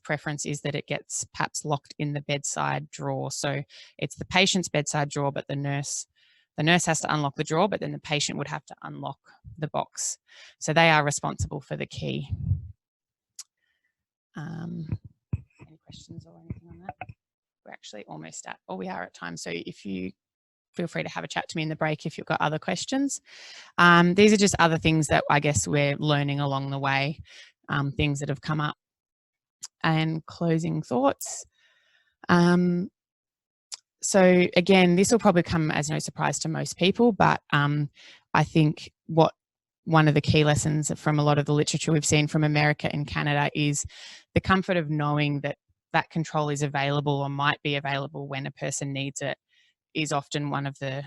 preference is that it gets perhaps locked in the bedside drawer. So it's the patient's bedside drawer, but the nurse has to unlock the drawer, but then the patient would have to unlock the box. So they are responsible for the key. Any questions or anything on that? We're actually almost we are at time. So if you feel free to have a chat to me in the break if you've got other questions. These are just other things that I guess we're learning along the way, things that have come up. And closing thoughts. So again, this will probably come as no surprise to most people, but I think one of the key lessons from a lot of the literature we've seen from America and Canada is the comfort of knowing that that control is available or might be available when a person needs it is often one of the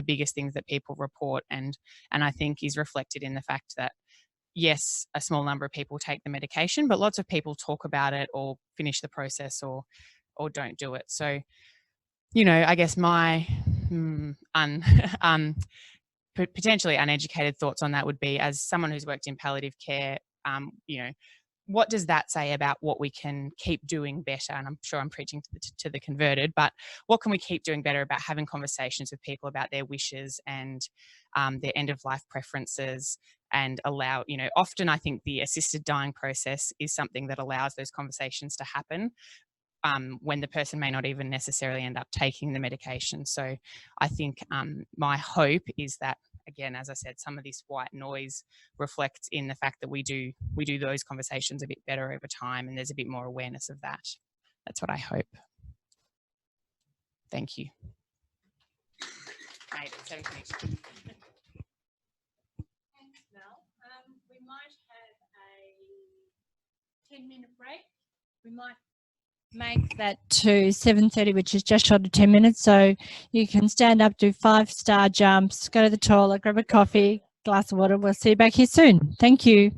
biggest things that people report, and I think is reflected in the fact that yes, a small number of people take the medication, but lots of people talk about it or finish the process or don't do it. So, you know, I guess my potentially uneducated thoughts on that would be, as someone who's worked in palliative care, you know, what does that say about what we can keep doing better? And I'm sure I'm preaching to the converted, but what can we keep doing better about having conversations with people about their wishes and their end of life preferences, and allow, you know, often I think the assisted dying process is something that allows those conversations to happen when the person may not even necessarily end up taking the medication. So I think my hope is that, again, as I said, some of this white noise reflects in the fact that we do those conversations a bit better over time, and there's a bit more awareness of that. That's what I hope. Thank you. Thanks, Mel. We might have a 10-minute break. We might make that to 7:30, which is just short of 10 minutes. So you can stand up, do 5-star jumps, go to the toilet, grab a coffee, glass of water. We'll see you back here soon. Thank you.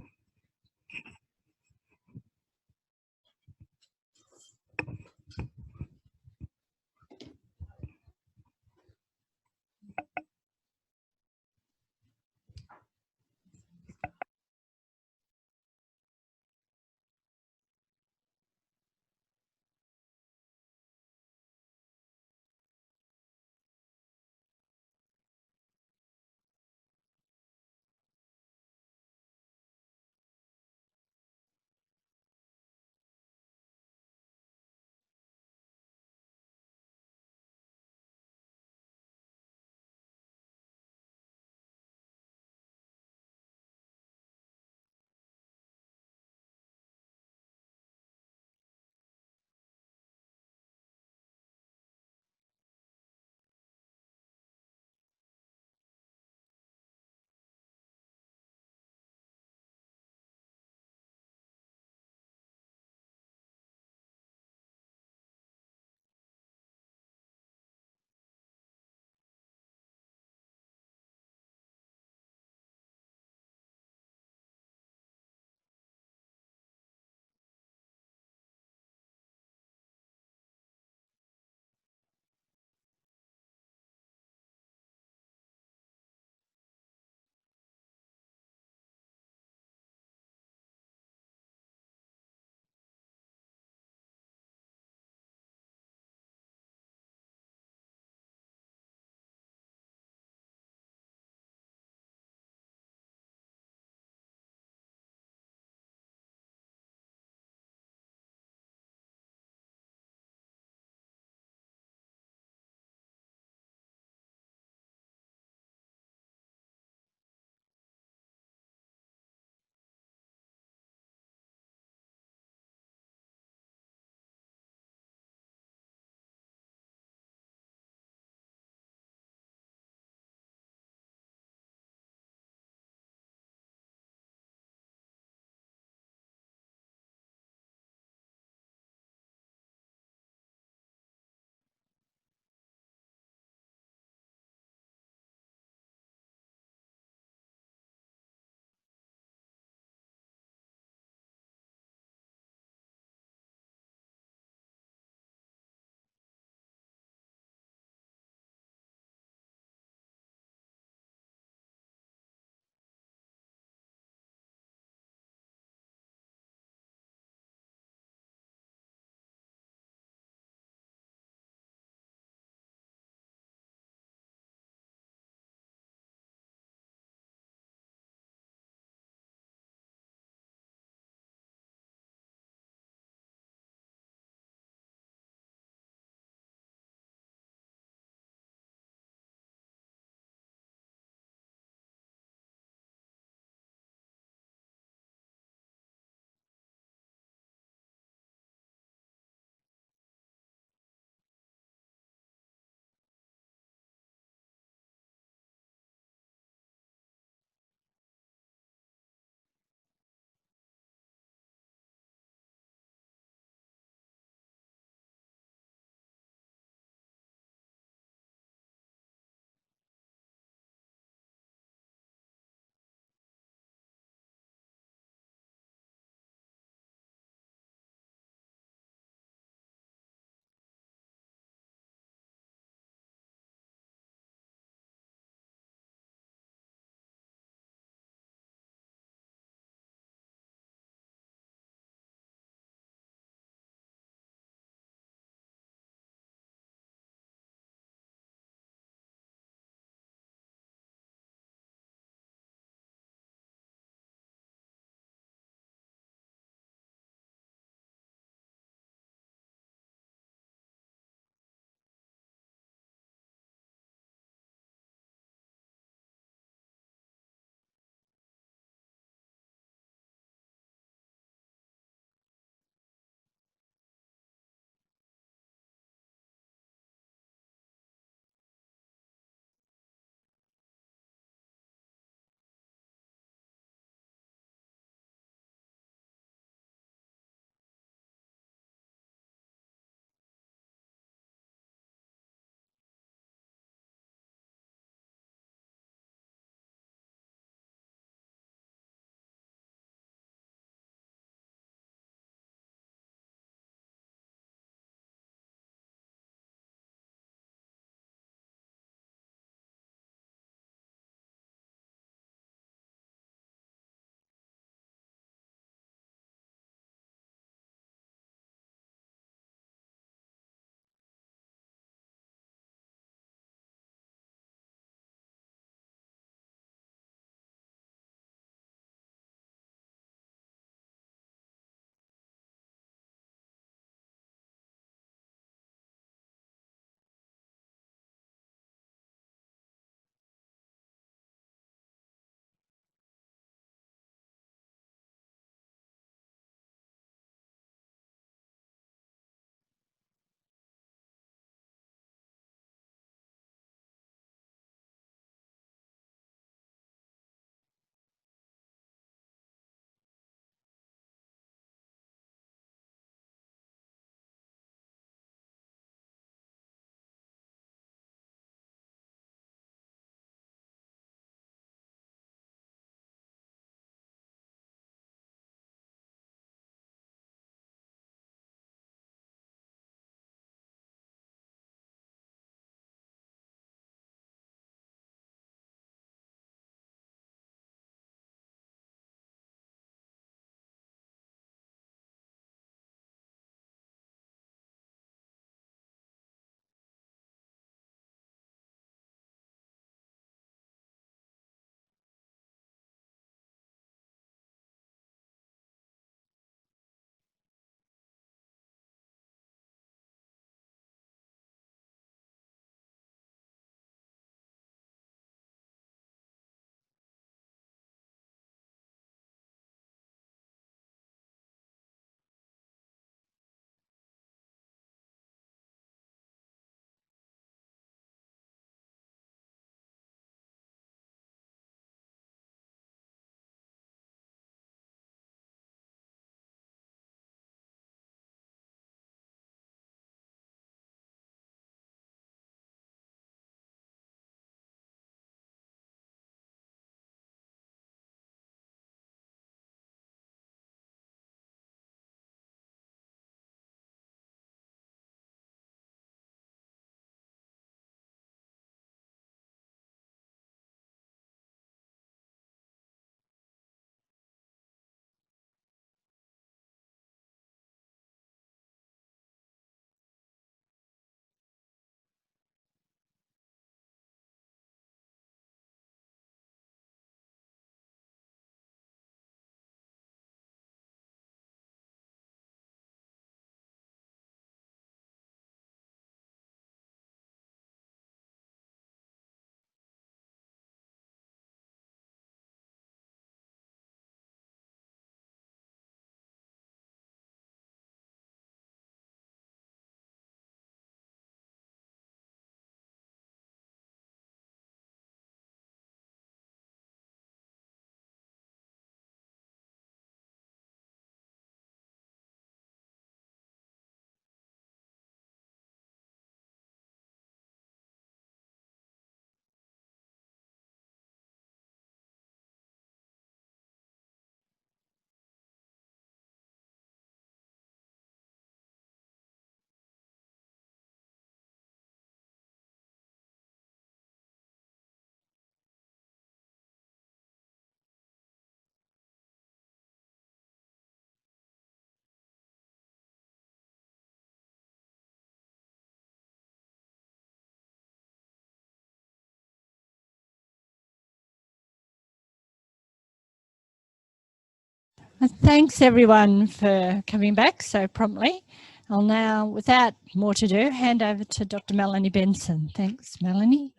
Thanks everyone for coming back so promptly. I'll now, without more to do, hand over to Dr. Melanie Benson. Thanks, Melanie.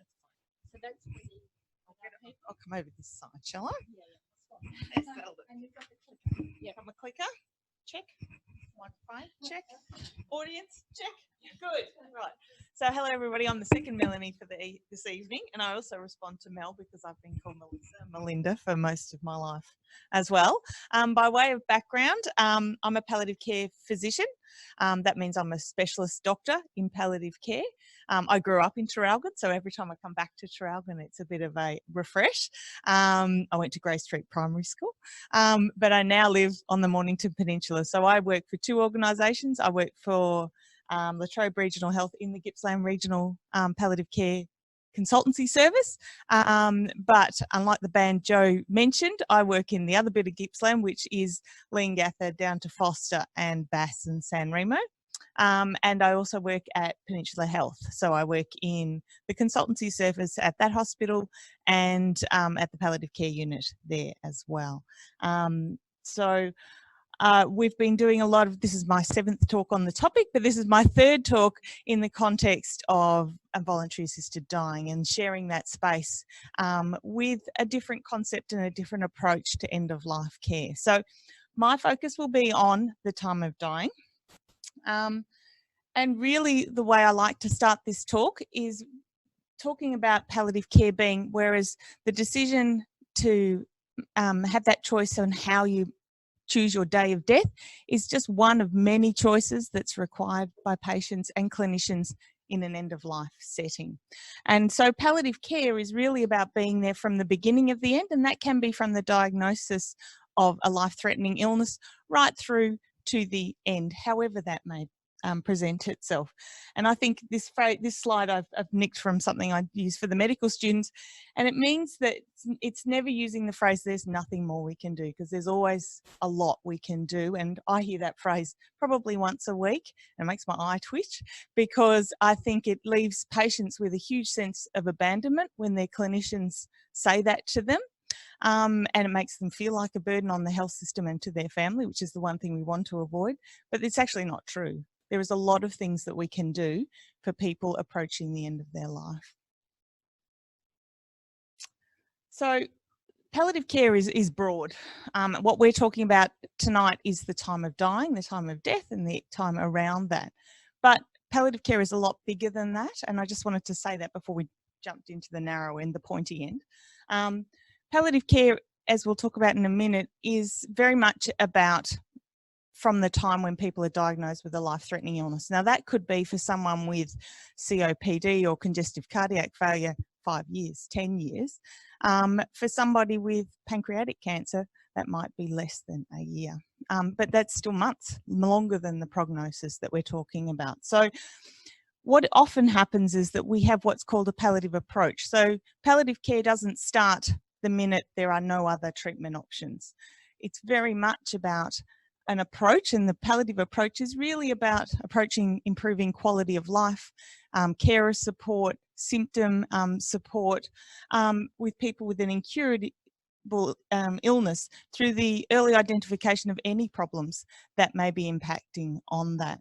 I'll come over this side, shall I? Yeah, I'm a clicker. Check. Microphone. Check. Audience. Check. Good. Right. So hello everybody. I'm the second Melanie for this evening, and I also respond to Mel because I've been called Melinda for most of my life as well. By way of background, I'm a palliative care physician. That means I'm a specialist doctor in palliative care. I grew up in Traralgon, so every time I come back to Traralgon, it's a bit of a refresh. I went to Grey Street Primary School, but I now live on the Mornington Peninsula. So I work for two organisations. I work for Latrobe Regional Health in the Gippsland Regional Palliative Care Consultancy Service. But unlike the band Joe mentioned, I work in the other bit of Gippsland, which is Leongatha down to Foster and Bass and San Remo. And I also work at Peninsula Health. So I work in the consultancy service at that hospital and at the palliative care unit there as well. We've been doing a lot of, this is my 7th talk on the topic, but this is my 3rd talk in the context of voluntary assisted dying and sharing that space with a different concept and a different approach to end of life care. So my focus will be on the time of dying. And really the way I like to start this talk is talking about palliative care being, whereas the decision to have that choice on how you choose your day of death is just one of many choices that's required by patients and clinicians in an end-of-life setting. And so palliative care is really about being there from the beginning of the end, and that can be from the diagnosis of a life-threatening illness right through to the end, however that may present itself. And I think this slide I've nicked from something I use for the medical students, and it means that it's never using the phrase there's nothing more we can do, because there's always a lot we can do. And I hear that phrase probably once a week, and it makes my eye twitch, because I think it leaves patients with a huge sense of abandonment when their clinicians say that to them. And it makes them feel like a burden on the health system and to their family, which is the one thing we want to avoid. But it's actually not true. There is a lot of things that we can do for people approaching the end of their life. So palliative care is broad. What we're talking about tonight is the time of dying, the time of death, and the time around that. But palliative care is a lot bigger than that, and I just wanted to say that before we jumped into the narrow end, the pointy end. Palliative care, as we'll talk about in a minute, is very much about from the time when people are diagnosed with a life-threatening illness. Now that could be for someone with COPD or congestive cardiac failure 5 years, 10 years. For somebody with pancreatic cancer, that might be less than a year. But that's still months, longer than the prognosis that we're talking about. So what often happens is that we have what's called a palliative approach. So palliative care doesn't start the minute there are no other treatment options. It's very much about an approach, and the palliative approach is really about improving quality of life, carer support, symptom support with people with an incurable illness through the early identification of any problems that may be impacting on that.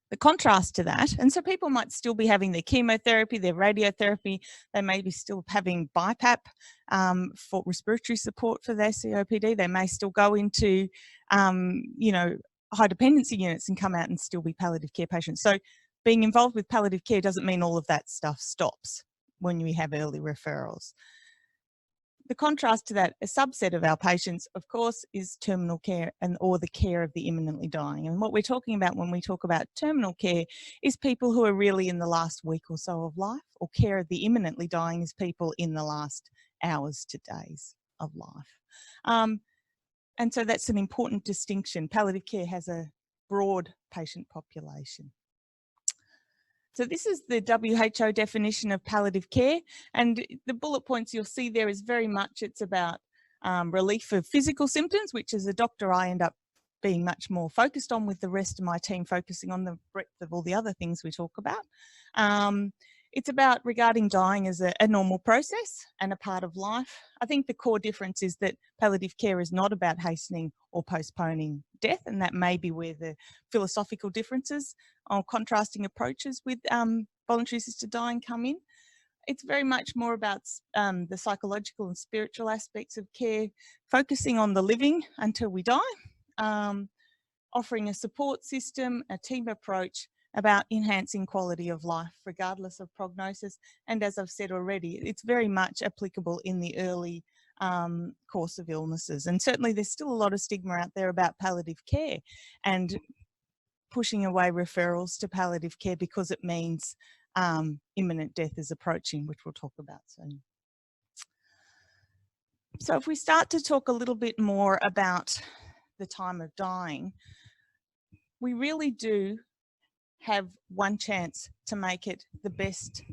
The contrast to that, and so people might still be having their chemotherapy, their radiotherapy, they may be still having BiPAP for respiratory support for their COPD, they may still go into, you know, high dependency units and come out and still be palliative care patients. So being involved with palliative care doesn't mean all of that stuff stops when we have early referrals. The contrast to that, a subset of our patients, of course, is terminal care or the care of the imminently dying. And what we're talking about when we talk about terminal care is people who are really in the last week or so of life, or care of the imminently dying is people in the last hours to days of life. And so that's an important distinction. Palliative care has a broad patient population. So this is the WHO definition of palliative care, and the bullet points you'll see there is very much, it's about relief of physical symptoms, which as a doctor I end up being much more focused on, with the rest of my team focusing on the breadth of all the other things we talk about. It's about regarding dying as a normal process and a part of life. I think the core difference is that palliative care is not about hastening or postponing death, and that may be where the philosophical differences or contrasting approaches with voluntary assisted dying come in. It's very much more about the psychological and spiritual aspects of care, focusing on the living until we die, offering a support system, a team approach, about enhancing quality of life regardless of prognosis. And as I've said already, it's very much applicable in the early course of illnesses. And certainly there's still a lot of stigma out there about palliative care and pushing away referrals to palliative care because it means imminent death is approaching, which we'll talk about soon. So if we start to talk a little bit more about the time of dying, we really do have one chance to make it the best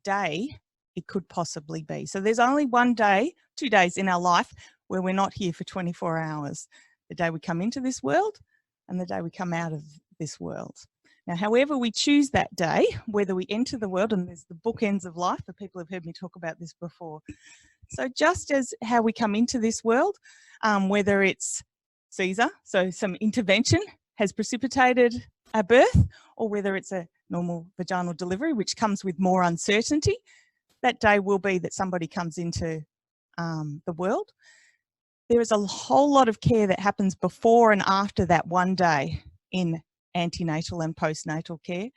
day it could possibly be. So there's only one day, 2 days in our life where we're not here for 24 hours. The day we come into this world and the day we come out of this world. Now, however we choose that day, whether we enter the world, and there's the bookends of life, the people have heard me talk about this before. So just as how we come into this world, whether it's Caesar, so some intervention has precipitated a birth, or whether it's a normal vaginal delivery, which comes with more uncertainty, that day will be that somebody comes into the world. There is a whole lot of care that happens before and after that one day in antenatal and postnatal care.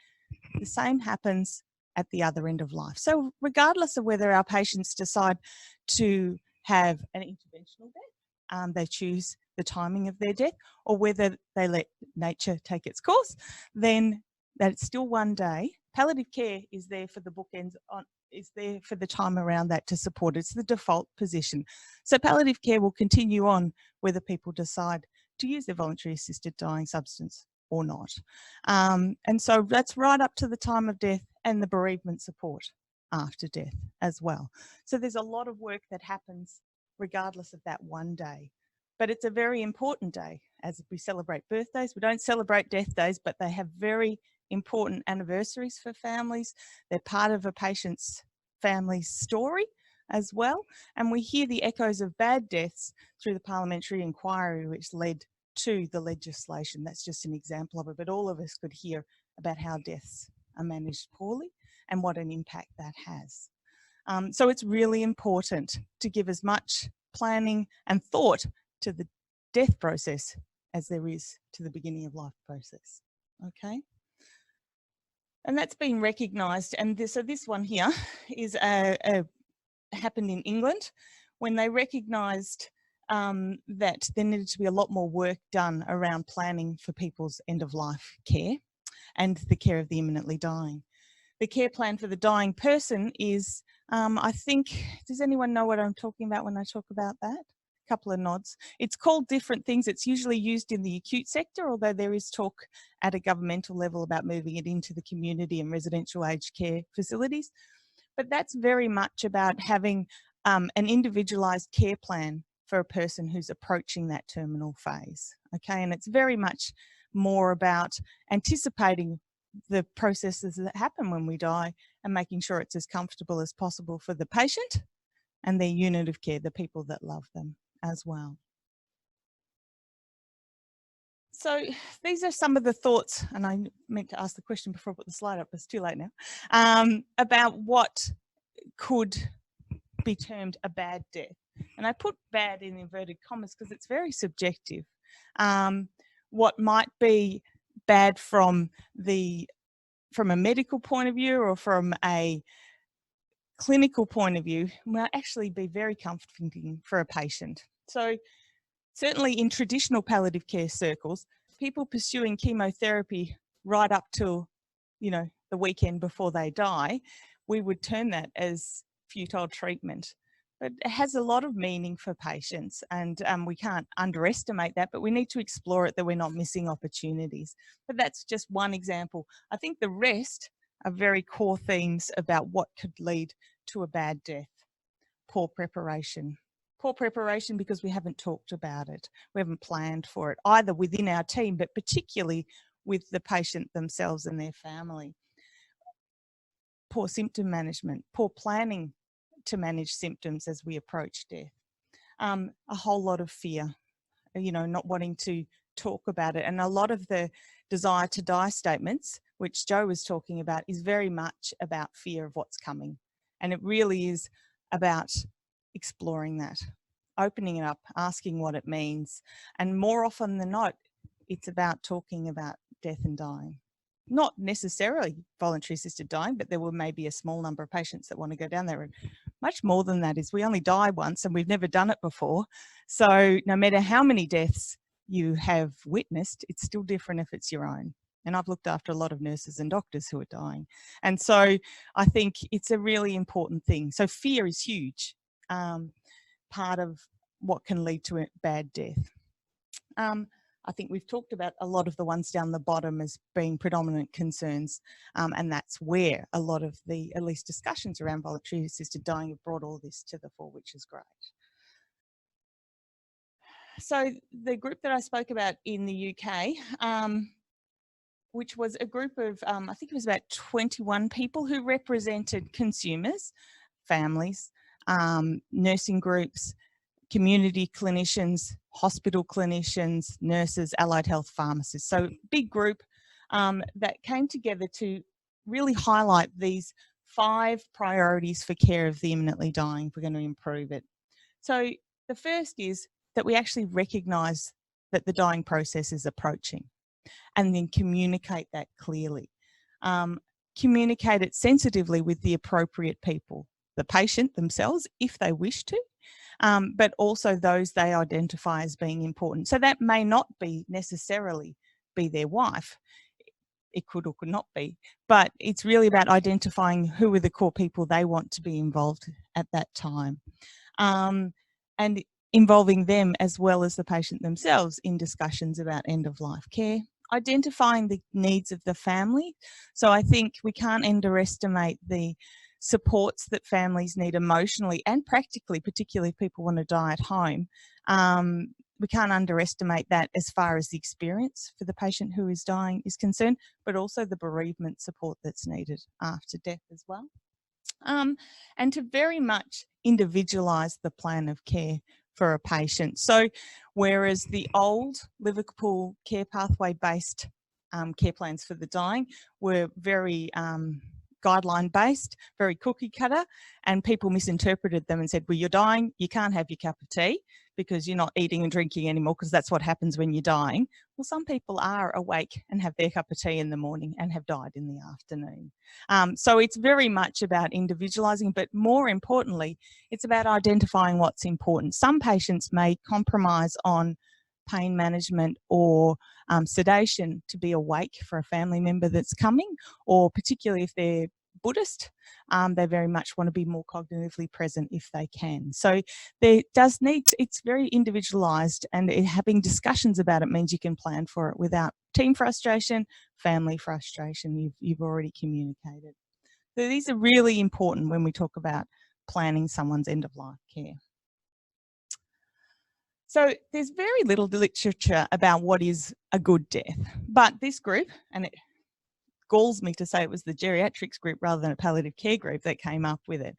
The same happens at the other end of life. So regardless of whether our patients decide to have an interventional death, they choose the timing of their death, or whether they let nature take its course, then that's still one day. Palliative care is there for the bookends, is there for the time around that to support. It's the default position. So palliative care will continue on whether people decide to use their voluntary assisted dying substance or not. And so that's right up to the time of death and the bereavement support after death as well. So there's a lot of work that happens regardless of that one day. But it's a very important day as we celebrate birthdays. We don't celebrate death days, but they have very important anniversaries for families. They're part of a patient's family story as well. And we hear the echoes of bad deaths through the parliamentary inquiry, which led to the legislation. That's just an example of it, but all of us could hear about how deaths are managed poorly and what an impact that has. So it's really important to give as much planning and thought to the death process as there is to the beginning of life process. Okay, and that's been recognised. And so this one here is happened in England when they recognised that there needed to be a lot more work done around planning for people's end of life care and the care of the imminently dying. The care plan for the dying person is, I think, does anyone know what I'm talking about when I talk about that? Couple of nods. It's called different things. It's usually used in the acute sector, although there is talk at a governmental level about moving it into the community and residential aged care facilities. But that's very much about having an individualised care plan for a person who's approaching that terminal phase. Okay, and it's very much more about anticipating the processes that happen when we die and making sure it's as comfortable as possible for the patient and their unit of care, the people that love them as well. So these are some of the thoughts, and I meant to ask the question before I put the slide up, but it's too late now, about what could be termed a bad death. And I put bad in inverted commas because it's very subjective. What might be bad from a medical point of view or from a clinical point of view might actually be very comforting for a patient. So certainly in traditional palliative care circles, people pursuing chemotherapy right up till, the weekend before they die, we would term that as futile treatment. But it has a lot of meaning for patients, and we can't underestimate that, but we need to explore it that we're not missing opportunities. But that's just one example. I think the rest are very core themes about what could lead to a bad death. Poor preparation. Poor preparation because we haven't talked about it. We haven't planned for it, either within our team, but particularly with the patient themselves and their family. poor symptom management, poor planning to manage symptoms as we approach death. A whole lot of fear, you know, not wanting to talk about it. And a lot of the desire to die statements, which Joe was talking about, is very much about fear of what's coming. And it really is about exploring that, opening it up, asking what it means. And more often than not, it's about talking about death and dying. Not necessarily voluntary assisted dying, but there will maybe a small number of patients that want to go down there. And much more than that is we only die once and we've never done it before. So no matter how many deaths you have witnessed, it's still different if it's your own. And I've looked after a lot of nurses and doctors who are dying. And so I think it's a really important thing. So fear is huge, part of what can lead to a bad death. I think we've talked about a lot of the ones down the bottom as being predominant concerns, and that's where a lot of the, at least discussions around voluntary assisted dying have brought all this to the fore, which is great. So the group that I spoke about in the UK, which was a group of, I think it was about 21 people who represented consumers, families, nursing groups, community clinicians, hospital clinicians, nurses, allied health pharmacists. So big group that came together to really highlight these 5 priorities for care of the imminently dying if we're going to improve it. So the first is that we actually recognise that the dying process is approaching and then communicate that clearly. Communicate it sensitively with the appropriate people, the patient themselves if they wish to, but also those they identify as being important. So that may not be necessarily be their wife. It could or could not be, but it's really about identifying who are the core people they want to be involved at that time. And involving them as well as the patient themselves in discussions about end-of-life care. Identifying the needs of the family. So I think we can't underestimate the supports that families need emotionally and practically, particularly if people want to die at home. We can't underestimate that as far as the experience for the patient who is dying is concerned, but also the bereavement support that's needed after death as well. And to very much individualise the plan of care for a patient. So whereas the old Liverpool care pathway based care plans for the dying were very guideline based, very cookie cutter, and people misinterpreted them and said, well, you're dying, you can't have your cup of tea because you're not eating and drinking anymore because that's what happens when you're dying. Well, some people are awake and have their cup of tea in the morning and have died in the afternoon. So it's very much about individualising, but more importantly, it's about identifying what's important. Some patients may compromise on pain management or sedation to be awake for a family member that's coming, or particularly if they're Buddhist, they very much want to be more cognitively present if they can. So there does need, it's very individualised, and having discussions about it means you can plan for it without team frustration, family frustration. You've already communicated. So these are really important when we talk about planning someone's end-of-life care. So there's very little literature about what is a good death, but this group, and it galls me to say it was the geriatrics group rather than a palliative care group that came up with it,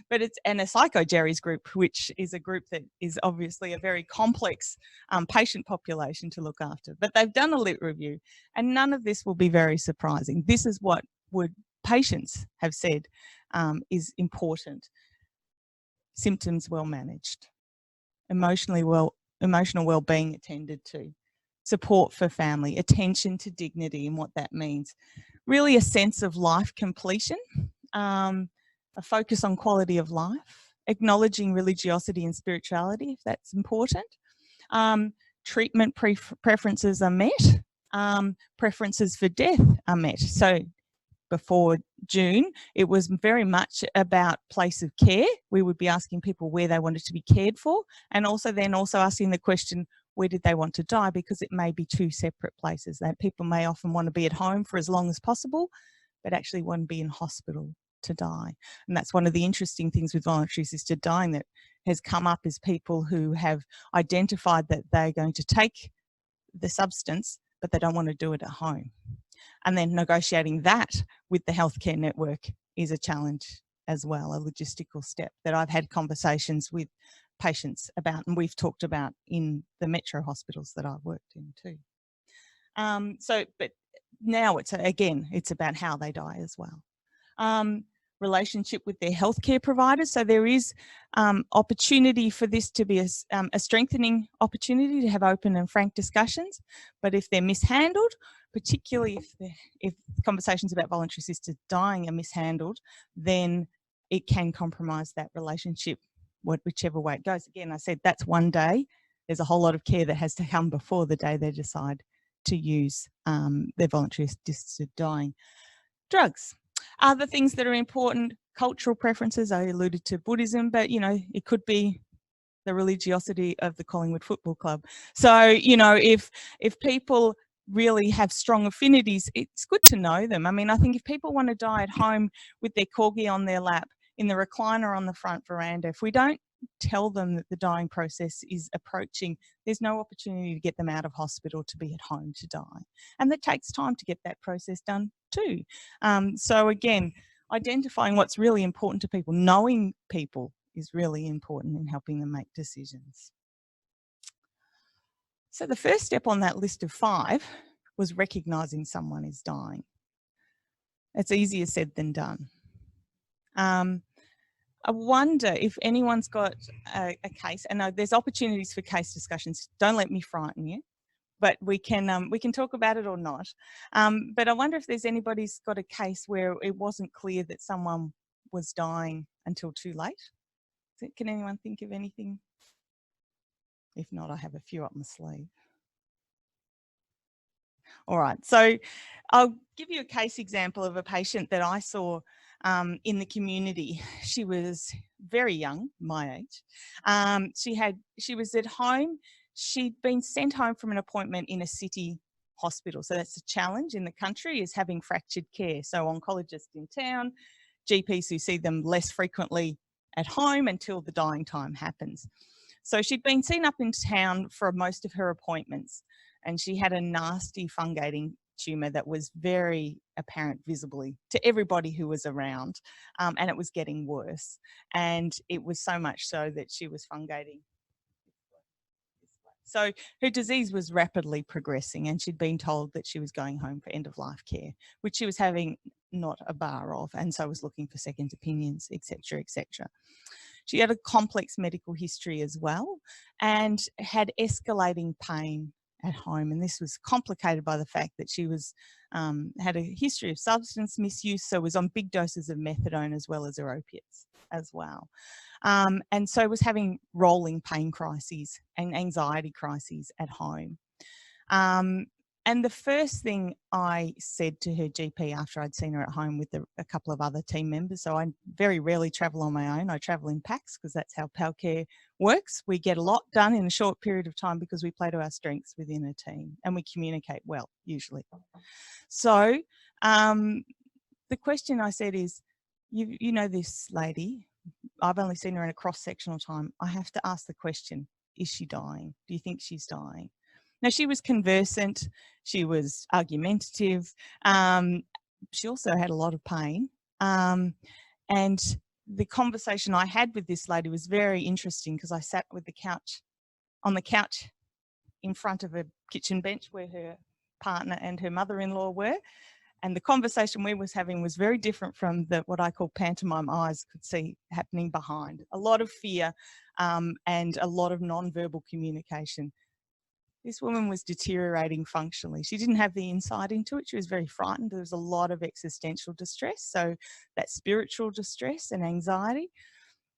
but it's and a psychogeries group, which is a group that is obviously a very complex patient population to look after. But they've done a lit review, and none of this will be very surprising. This is what patients have said is important: symptoms well managed, emotional well-being attended to, support for family, attention to dignity and what that means, really a sense of life completion, a focus on quality of life, acknowledging religiosity and spirituality if that's important, treatment preferences are met, preferences for death are met. So before June, it was very much about place of care. We would be asking people where they wanted to be cared for, and also asking the question, where did they want to die? Because it may be 2 separate places. That people may often want to be at home for as long as possible, but actually want to be in hospital to die. And that's one of the interesting things with voluntary assisted dying that has come up, is people who have identified that they're going to take the substance, but they don't want to do it at home. And then negotiating that with the healthcare network is a challenge as well, a logistical step that I've had conversations with patients about, and we've talked about in the metro hospitals that I've worked in too. But now it's about how they die as well. Relationship with their healthcare providers. So there is opportunity for this to be a strengthening opportunity to have open and frank discussions. But if they're mishandled, particularly if conversations about voluntary assisted dying are mishandled, then it can compromise that relationship, whichever way it goes. Again, I said that's one day. There's a whole lot of care that has to come before the day they decide to use their voluntary assisted dying. Drugs. Other things that are important, cultural preferences. I alluded to Buddhism, but it could be the religiosity of the Collingwood Football Club. So, if people really have strong affinities, it's good to know them. I mean, I think if people want to die at home with their corgi on their lap, in the recliner on the front veranda, if we don't tell them that the dying process is approaching, there's no opportunity to get them out of hospital to be at home to die. And that takes time to get that process done too. So again, identifying what's really important to people, knowing people is really important in helping them make decisions. So the first step on that list of 5 was recognising someone is dying. It's easier said than done. I wonder if anyone's got a case, and there's opportunities for case discussions. Don't let me frighten you, but we can talk about it or not. But I wonder if there's anybody's got a case where it wasn't clear that someone was dying until too late. Can anyone think of anything? If not, I have a few up my sleeve. All right, so I'll give you a case example of a patient that I saw in the community. She was very young, my age. She was at home. She'd been sent home from an appointment in a city hospital. So that's a challenge in the country, is having fractured care. So oncologists in town, GPs who see them less frequently at home until the dying time happens. So she'd been seen up in town for most of her appointments, and she had a nasty fungating tumour that was very apparent visibly to everybody who was around, and it was getting worse. And it was so much so that she was fungating. So her disease was rapidly progressing, and she'd been told that she was going home for end-of-life care, which she was having not a bar of, and so was looking for second opinions, etc., etc. She had a complex medical history as well, and had escalating pain at home, and this was complicated by the fact that she was had a history of substance misuse, so was on big doses of methadone as well as her opiates as well, and so was having rolling pain crises and anxiety crises at home. And the first thing I said to her GP after I'd seen her at home with a couple of other team members, so I very rarely travel on my own, I travel in packs because that's how PALCare works. We get a lot done in a short period of time because we play to our strengths within a team, and we communicate well, usually. So the question I said is, you know this lady, I've only seen her in a cross-sectional time. I have to ask the question, is she dying? Do you think she's dying? Now, she was conversant, she was argumentative, she also had a lot of pain, and the conversation I had with this lady was very interesting because I sat with on the couch in front of a kitchen bench where her partner and her mother-in-law were, and the conversation we was having was very different from what I call pantomime eyes could see happening behind. A lot of fear and a lot of non-verbal communication. This woman was deteriorating functionally. She didn't have the insight into it. She was very frightened. There was a lot of existential distress, so that spiritual distress and anxiety.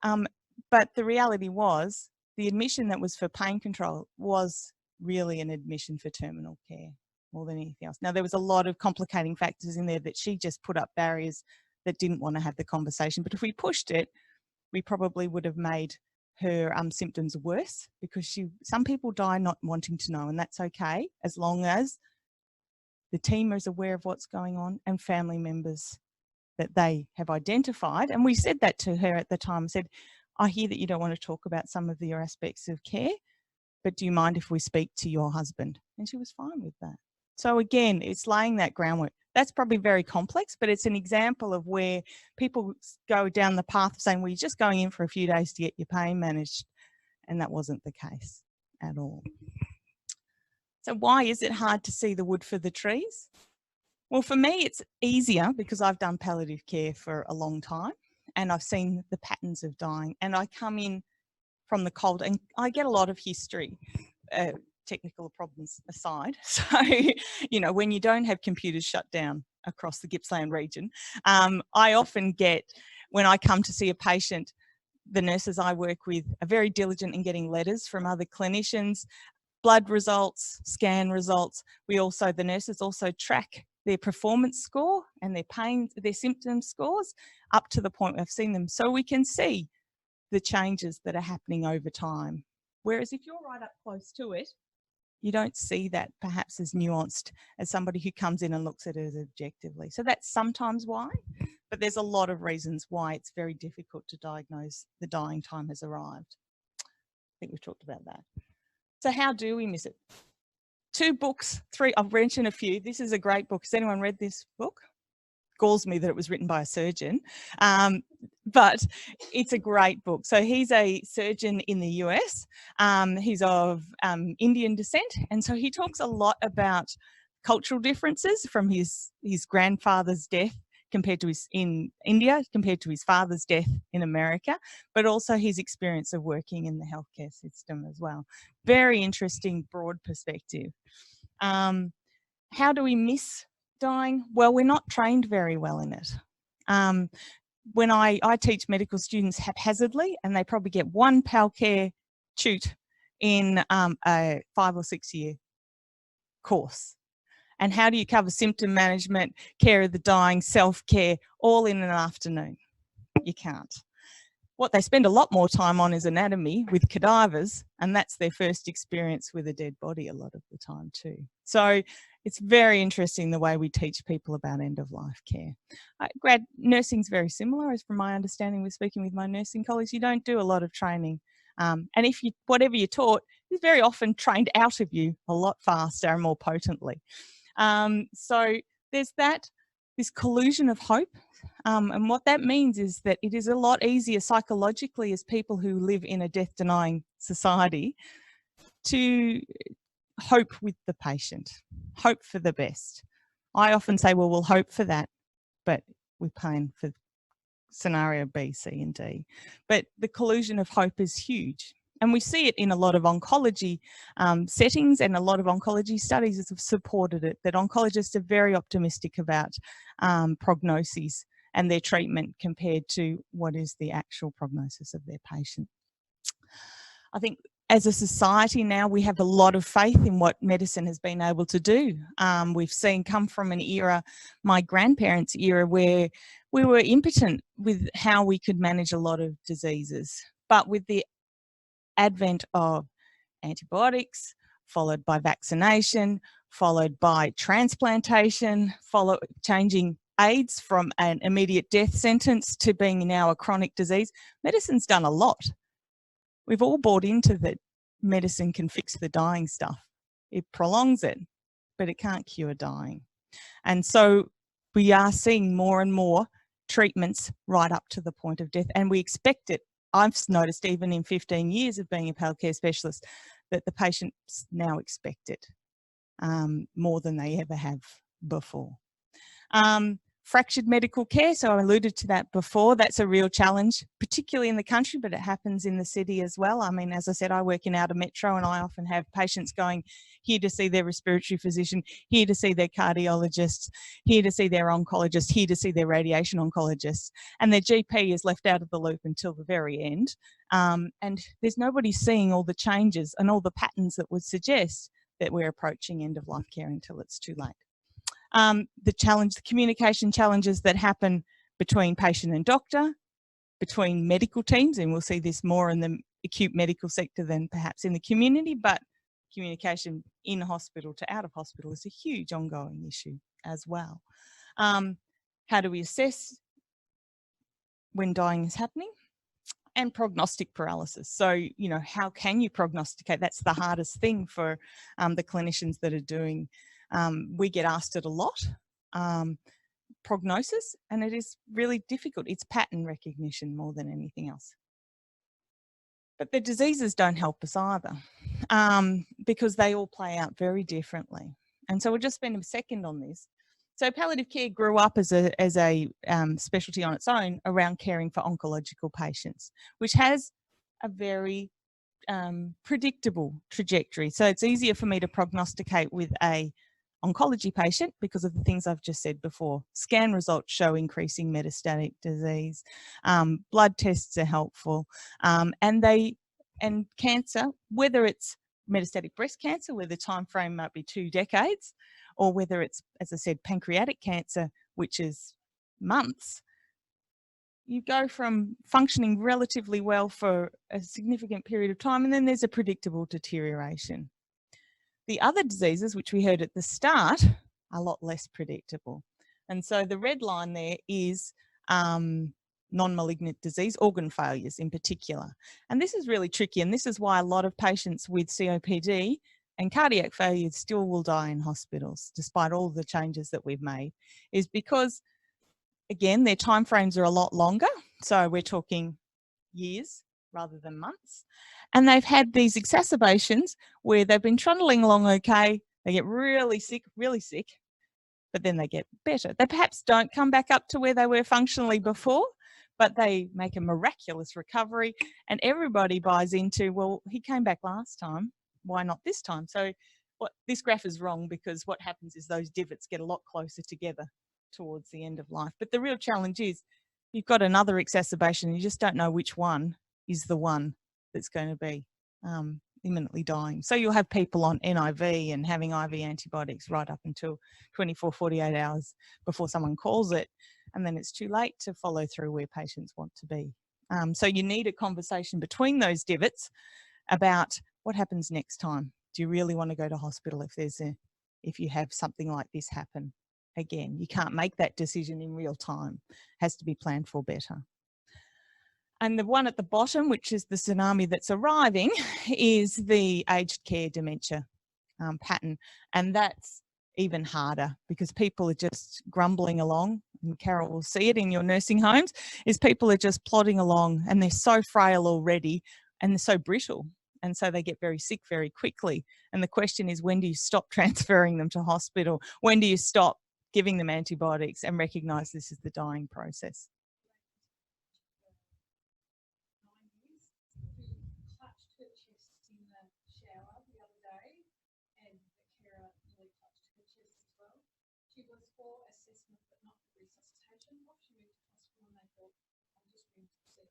But the reality was the admission that was for pain control was really an admission for terminal care more than anything else. Now, there was a lot of complicating factors in there that she just put up barriers that didn't want to have the conversation. But if we pushed it, we probably would have made her symptoms worse, because some people die not wanting to know, and that's okay as long as the team is aware of what's going on and family members that they have identified. And we said that to her at the time, said, I hear that you don't want to talk about some of your aspects of care, but do you mind if we speak to your husband? And she was fine with that. So again, it's laying that groundwork. That's probably very complex, but it's an example of where people go down the path of saying, well, you're just going in for a few days to get your pain managed. And that wasn't the case at all. So why is it hard to see the wood for the trees? Well, for me, it's easier because I've done palliative care for a long time and I've seen the patterns of dying, and I come in from the cold and I get a lot of history, technical problems aside. So, you know, when you don't have computers shut down across the Gippsland region, I often get, when I come to see a patient, the nurses I work with are very diligent in getting letters from other clinicians, blood results, scan results. The nurses also track their performance score and their pain, their symptom scores up to the point where I've seen them. So we can see the changes that are happening over time. Whereas if you're right up close to it, you don't see that perhaps as nuanced as somebody who comes in and looks at it objectively. So that's sometimes why, but there's a lot of reasons why it's very difficult to diagnose the dying time has arrived. I think we've talked about that. So how do we miss it? 2 books, 3, I've mentioned a few. This is a great book. Has anyone read this book? Galls me that it was written by a surgeon, but it's a great book. So he's a surgeon in the US. He's of Indian descent, and so he talks a lot about cultural differences from his grandfather's death compared to in India, compared to his father's death in America, but also his experience of working in the healthcare system as well. Very interesting, broad perspective. How do we miss dying? Well, we're not trained very well in it. When I teach medical students haphazardly, and they probably get 1 PALCare tute in a 5 or 6 year course. And how do you cover symptom management, care of the dying, self-care, all in an afternoon? You can't. What they spend a lot more time on is anatomy with cadavers, and that's their first experience with a dead body a lot of the time too. So it's very interesting the way we teach people about end-of-life care. Nursing's very similar, as from my understanding with speaking with my nursing colleagues. You don't do a lot of training. And if whatever you're taught is very often trained out of you a lot faster and more potently. So there's this collusion of hope. And what that means is that it is a lot easier psychologically as people who live in a death-denying society to hope with the patient, hope for the best. I often say, well, we'll hope for that, but we're paying for scenario B, C and D. But the collusion of hope is huge. And we see it in a lot of oncology settings, and a lot of oncology studies have supported it, that oncologists are very optimistic about prognoses and their treatment compared to what is the actual prognosis of their patient. I think as a society now, we have a lot of faith in what medicine has been able to do. We've seen come from an era, my grandparents' era, where we were impotent with how we could manage a lot of diseases. But with the advent of antibiotics, followed by vaccination, followed by transplantation, changing AIDS from an immediate death sentence to being now a chronic disease, medicine's done a lot. We've all bought into that medicine can fix the dying stuff. It prolongs it, but it can't cure dying. And so we are seeing more and more treatments right up to the point of death, and we expect it. I've noticed even in 15 years of being a palliative specialist that the patients now expect it more than they ever have before. Fractured medical care, so I alluded to that before. That's a real challenge, particularly in the country, but it happens in the city as well. I mean, as I said, I work in outer metro, and I often have patients going here to see their respiratory physician, here to see their cardiologist, here to see their oncologist, here to see their radiation oncologist, and their GP is left out of the loop until the very end. And there's nobody seeing all the changes and all the patterns that would suggest that we're approaching end-of-life care until it's too late. The communication challenges that happen between patient and doctor, between medical teams, and we'll see this more in the acute medical sector than perhaps in the community, but communication in hospital to out of hospital is a huge ongoing issue as well. How do we assess when dying is happening? And prognostic paralysis. So, you know, how can you prognosticate? That's the hardest thing for the clinicians that are doing We get asked it a lot. Prognosis, and it is really difficult. It's pattern recognition more than anything else. But the diseases don't help us either, because they all play out very differently. And so we'll just spend a second on this. So palliative care grew up as a specialty on its own around caring for oncological patients, which has a very predictable trajectory. So it's easier for me to prognosticate with a oncology patient because of the things I've just said before. Scan results show increasing metastatic disease. Blood tests are helpful. And cancer, whether it's metastatic breast cancer, where the time frame might be 2 decades, or whether it's, as I said, pancreatic cancer, which is months, you go from functioning relatively well for a significant period of time, and then there's a predictable deterioration. The other diseases, which we heard at the start, are a lot less predictable. And so the red line there is non-malignant disease, organ failures in particular. And this is really tricky, and this is why a lot of patients with COPD and cardiac failure still will die in hospitals, despite all the changes that we've made, is because, again, their timeframes are a lot longer. So we're talking years rather than months. And they've had these exacerbations where they've been trundling along okay, they get really sick, but then they get better. They perhaps don't come back up to where they were functionally before, but they make a miraculous recovery, and everybody buys into, well, he came back last time, why not this time? So this graph is wrong, because what happens is those divots get a lot closer together towards the end of life. But the real challenge is you've got another exacerbation and you just don't know which one is the one that's going to be imminently dying. So you'll have people on NIV and having IV antibiotics right up until 24, 48 hours before someone calls it, and then it's too late to follow through where patients want to be. So you need a conversation between those divots about what happens next time. Do you really want to go to hospital if you have something like this happen again? You can't make that decision in real time. It has to be planned for better. And the one at the bottom, which is the tsunami that's arriving, is the aged care dementia pattern. And that's even harder because people are just grumbling along, and Carol will see it in your nursing homes, is people are just plodding along and they're so frail already and they're so brittle. And so they get very sick very quickly. And the question is, when do you stop transferring them to hospital? When do you stop giving them antibiotics and recognise this is the dying process? She was for assessment, but not for resuscitation. What she moved to hospital, and they thought, I'm just going to see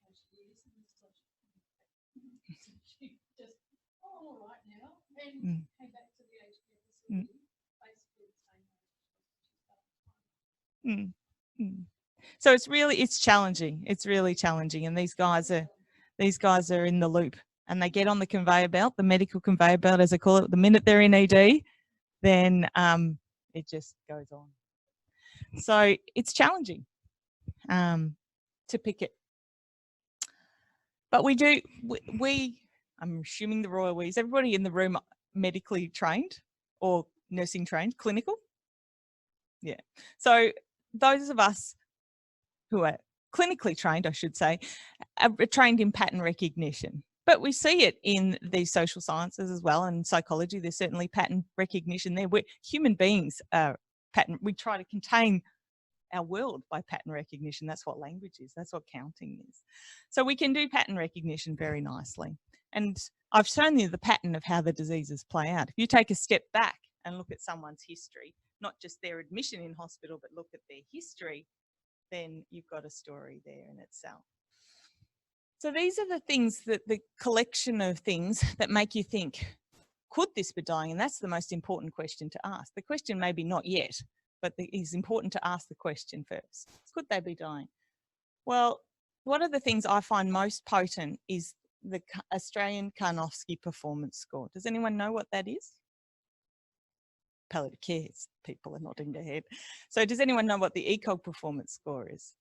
how she is. And this is she just, all right now, and came back to the aged care facility, basically the same age. So it's challenging. It's really challenging, and these guys are in the loop, and they get on the conveyor belt, the medical conveyor belt, as I call it. The minute they're in ED, then it just goes on. So it's challenging to pick it. But I'm assuming the royal we, is everybody in the room medically trained or nursing trained, clinical? Yeah. So those of us who are clinically trained, I should say, are trained in pattern recognition. But we see it in the social sciences as well, and psychology. There's certainly pattern recognition there. We're human beings are pattern. We try to contain our world by pattern recognition. That's what language is. That's what counting is. So we can do pattern recognition very nicely. And I've shown you the pattern of how the diseases play out. If you take a step back and look at someone's history, not just their admission in hospital, but look at their history, then you've got a story there in itself. So these are the things the collection of things that make you think, could this be dying? And that's the most important question to ask. The question may be not yet, but it is important to ask the question first. Could they be dying? Well, one of the things I find most potent is the Australian Karnofsky Performance Score. Does anyone know what that is? Palliative care people are nodding their head. So does anyone know what the ECOG performance score is?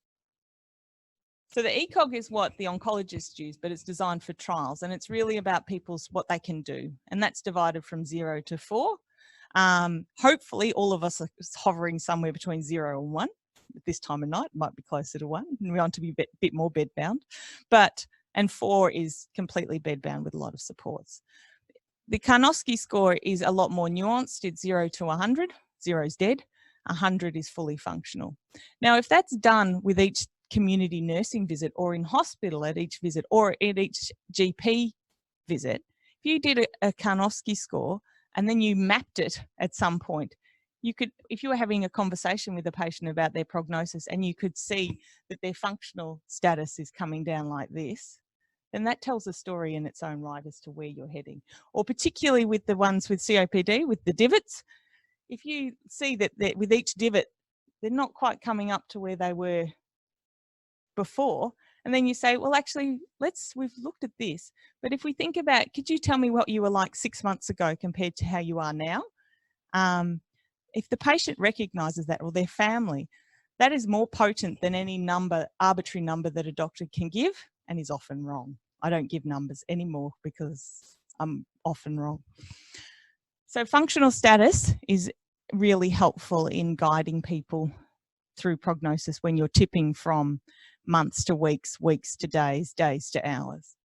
So the ECOG is what the oncologists use, but it's designed for trials, and it's really about what they can do. And that's divided from 0 to 4. Hopefully all of us are hovering somewhere between 0 and 1 at this time of night. Might be closer to 1, and we want to be a bit more bedbound. And 4 is completely bedbound with a lot of supports. The Karnofsky score is a lot more nuanced. It's 0 to 100. 0 is dead. 100 is fully functional. Now, if that's done with each community nursing visit, or in hospital at each visit, or at each GP visit, if you did a Karnofsky score and then you mapped it at some point, you could, if you were having a conversation with a patient about their prognosis and you could see that their functional status is coming down like this, then that tells a story in its own right as to where you're heading. Or particularly with the ones with COPD, with the divots, if you see that with each divot, they're not quite coming up to where they were before, and then you say, well, actually, we've looked at this, but if we think about, could you tell me what you were like 6 months ago compared to how you are now? If the patient recognises that, or their family, that is more potent than any number, arbitrary number that a doctor can give, and is often wrong. I don't give numbers anymore because I'm often wrong. So functional status is really helpful in guiding people through prognosis when you're tipping from months to weeks, weeks to days, days to hours.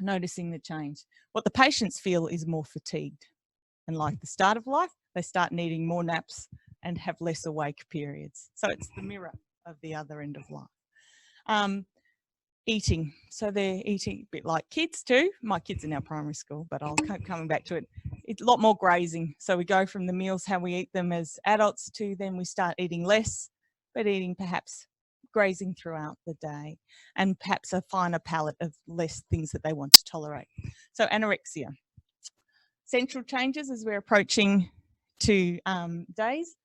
Noticing the change. What the patients feel is more fatigued. And like the start of life, they start needing more naps and have less awake periods. So it's the mirror of the other end of life. Eating. So they're eating a bit like kids too. My kids are now primary school, but I'll keep coming back to it. It's a lot more grazing. So we go from the meals, how we eat them as adults, to then we start eating less, but eating perhaps grazing throughout the day, and perhaps a finer palette of less things that they want to tolerate. So anorexia. Central changes as we're approaching to days.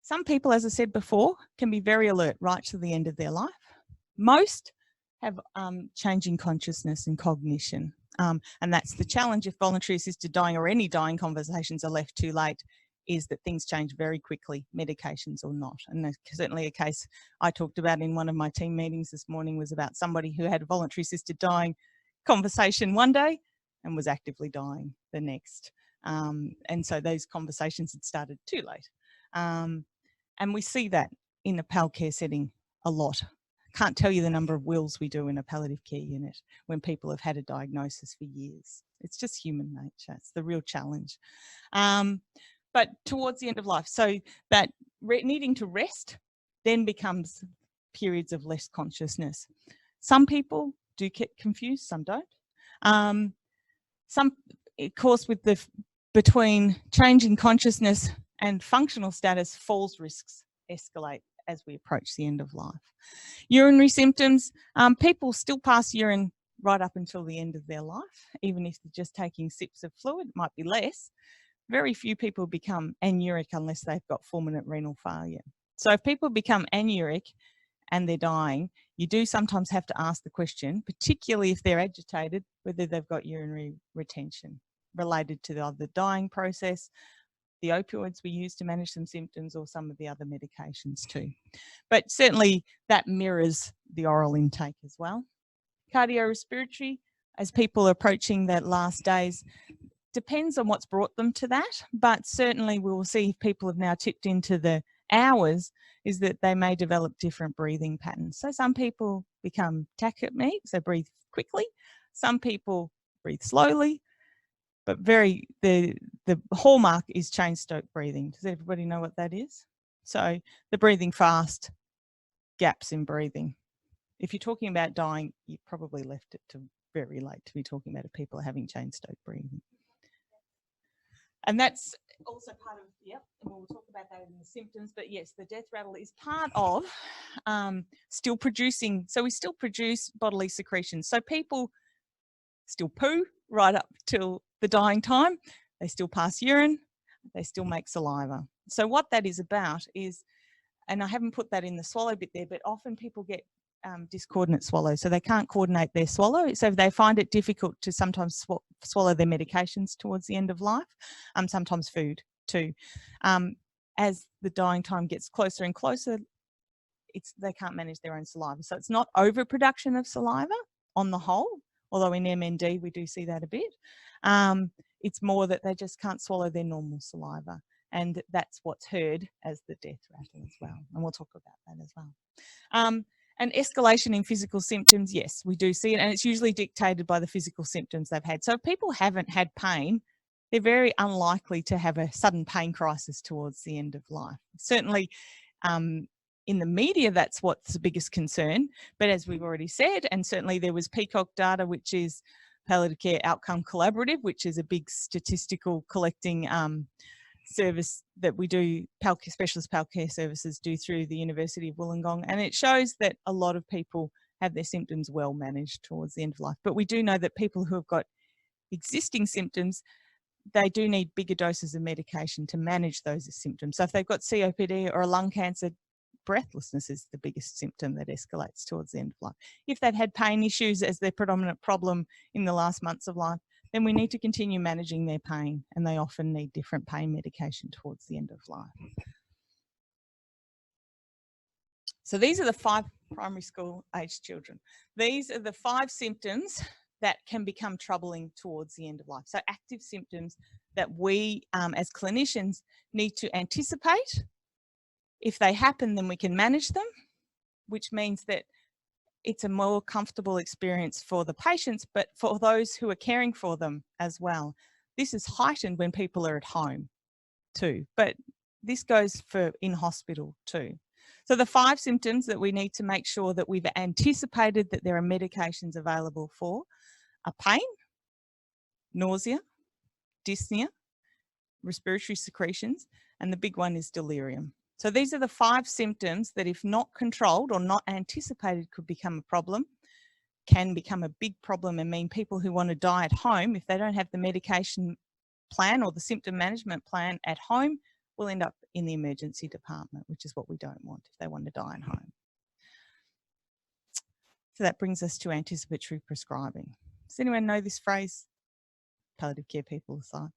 Some people, as I said before, can be very alert right to the end of their life. Most have changing consciousness and cognition. And that's the challenge if voluntary assisted dying or any dying conversations are left too late, is that things change very quickly, medications or not. And there's certainly a case I talked about in one of my team meetings this morning was about somebody who had a voluntary assisted dying conversation one day and was actively dying the next. And so those conversations had started too late. And we see that in a PAL care setting a lot. Can't tell you the number of wills we do in a palliative care unit when people have had a diagnosis for years. It's just human nature. It's the real challenge. But towards the end of life, so that needing to rest then becomes periods of less consciousness. Some people do get confused, some don't. Some, of course, with between changing consciousness and functional status, falls risks escalate as we approach the end of life. Urinary symptoms, people still pass urine right up until the end of their life, even if they're just taking sips of fluid, it might be less. Very few people become anuric unless they've got fulminant renal failure. So if people become anuric and they're dying, you do sometimes have to ask the question, particularly if they're agitated, whether they've got urinary retention related to the dying process, the opioids we use to manage some symptoms, or some of the other medications too. But certainly that mirrors the oral intake as well. Cardiorespiratory, as people are approaching that last days, depends on what's brought them to that, but certainly we will see if people have now tipped into the hours, is that they may develop different breathing patterns. So some people become tachypneic, so breathe quickly. Some people breathe slowly, but the hallmark is chain stroke breathing. Does everybody know what that is? So the breathing fast, gaps in breathing. If you're talking about dying, you probably left it to very late to be talking about if people are having chain stroke breathing. And that's also part of, yep, and we'll talk about that in the symptoms, but yes, the death rattle is part of still producing, so we still produce bodily secretions. So people still poo right up till the dying time, they still pass urine, they still make saliva. So what that is about is, and I haven't put that in the swallow bit there, but often people get discordant swallow, so they can't coordinate their swallow, so they find it difficult to sometimes swallow their medications towards the end of life, sometimes food too. As the dying time gets closer and closer, they can't manage their own saliva, so it's not overproduction of saliva on the whole, although in MND we do see that a bit. It's more that they just can't swallow their normal saliva. And that's what's heard as the death rattle as well. And we'll talk about that as well. And escalation in physical symptoms, yes, we do see it. And it's usually dictated by the physical symptoms they've had. So if people haven't had pain, they're very unlikely to have a sudden pain crisis towards the end of life. Certainly in the media, that's what's the biggest concern. But as we've already said, and certainly there was Peacock data, which is Palliative Care Outcome Collaborative, which is a big statistical collecting service that we do, specialist palliative care services do through the University of Wollongong. And it shows that a lot of people have their symptoms well managed towards the end of life. But we do know that people who have got existing symptoms, they do need bigger doses of medication to manage those symptoms. So if they've got COPD or a lung cancer, breathlessness is the biggest symptom that escalates towards the end of life. If they've had pain issues as their predominant problem in the last months of life, then we need to continue managing their pain, and they often need different pain medication towards the end of life. So these are the 5 primary school aged children. These are the 5 symptoms that can become troubling towards the end of life. So active symptoms that we as clinicians need to anticipate. If they happen, then we can manage them, which means that it's a more comfortable experience for the patients, but for those who are caring for them as well. This is heightened when people are at home too, but this goes for in hospital too. So the 5 symptoms that we need to make sure that we've anticipated that there are medications available for are pain, nausea, dyspnea, respiratory secretions, and the big one is delirium. So these are the 5 symptoms that, if not controlled or not anticipated, could become a problem, can become a big problem, and mean people who want to die at home, if they don't have the medication plan or the symptom management plan at home, will end up in the emergency department, which is what we don't want if they want to die at home. So that brings us to anticipatory prescribing. Does anyone know this phrase? Palliative care people aside.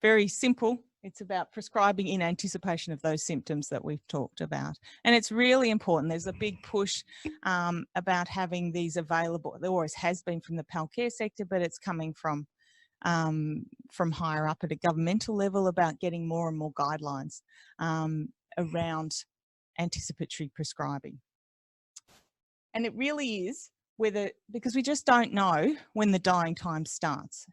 Very simple. It's about prescribing in anticipation of those symptoms that we've talked about. And it's really important. There's a big push about having these available. There always has been from the PAL care sector, but it's coming from higher up at a governmental level about getting more and more guidelines around anticipatory prescribing. And it really is because we just don't know when the dying time starts.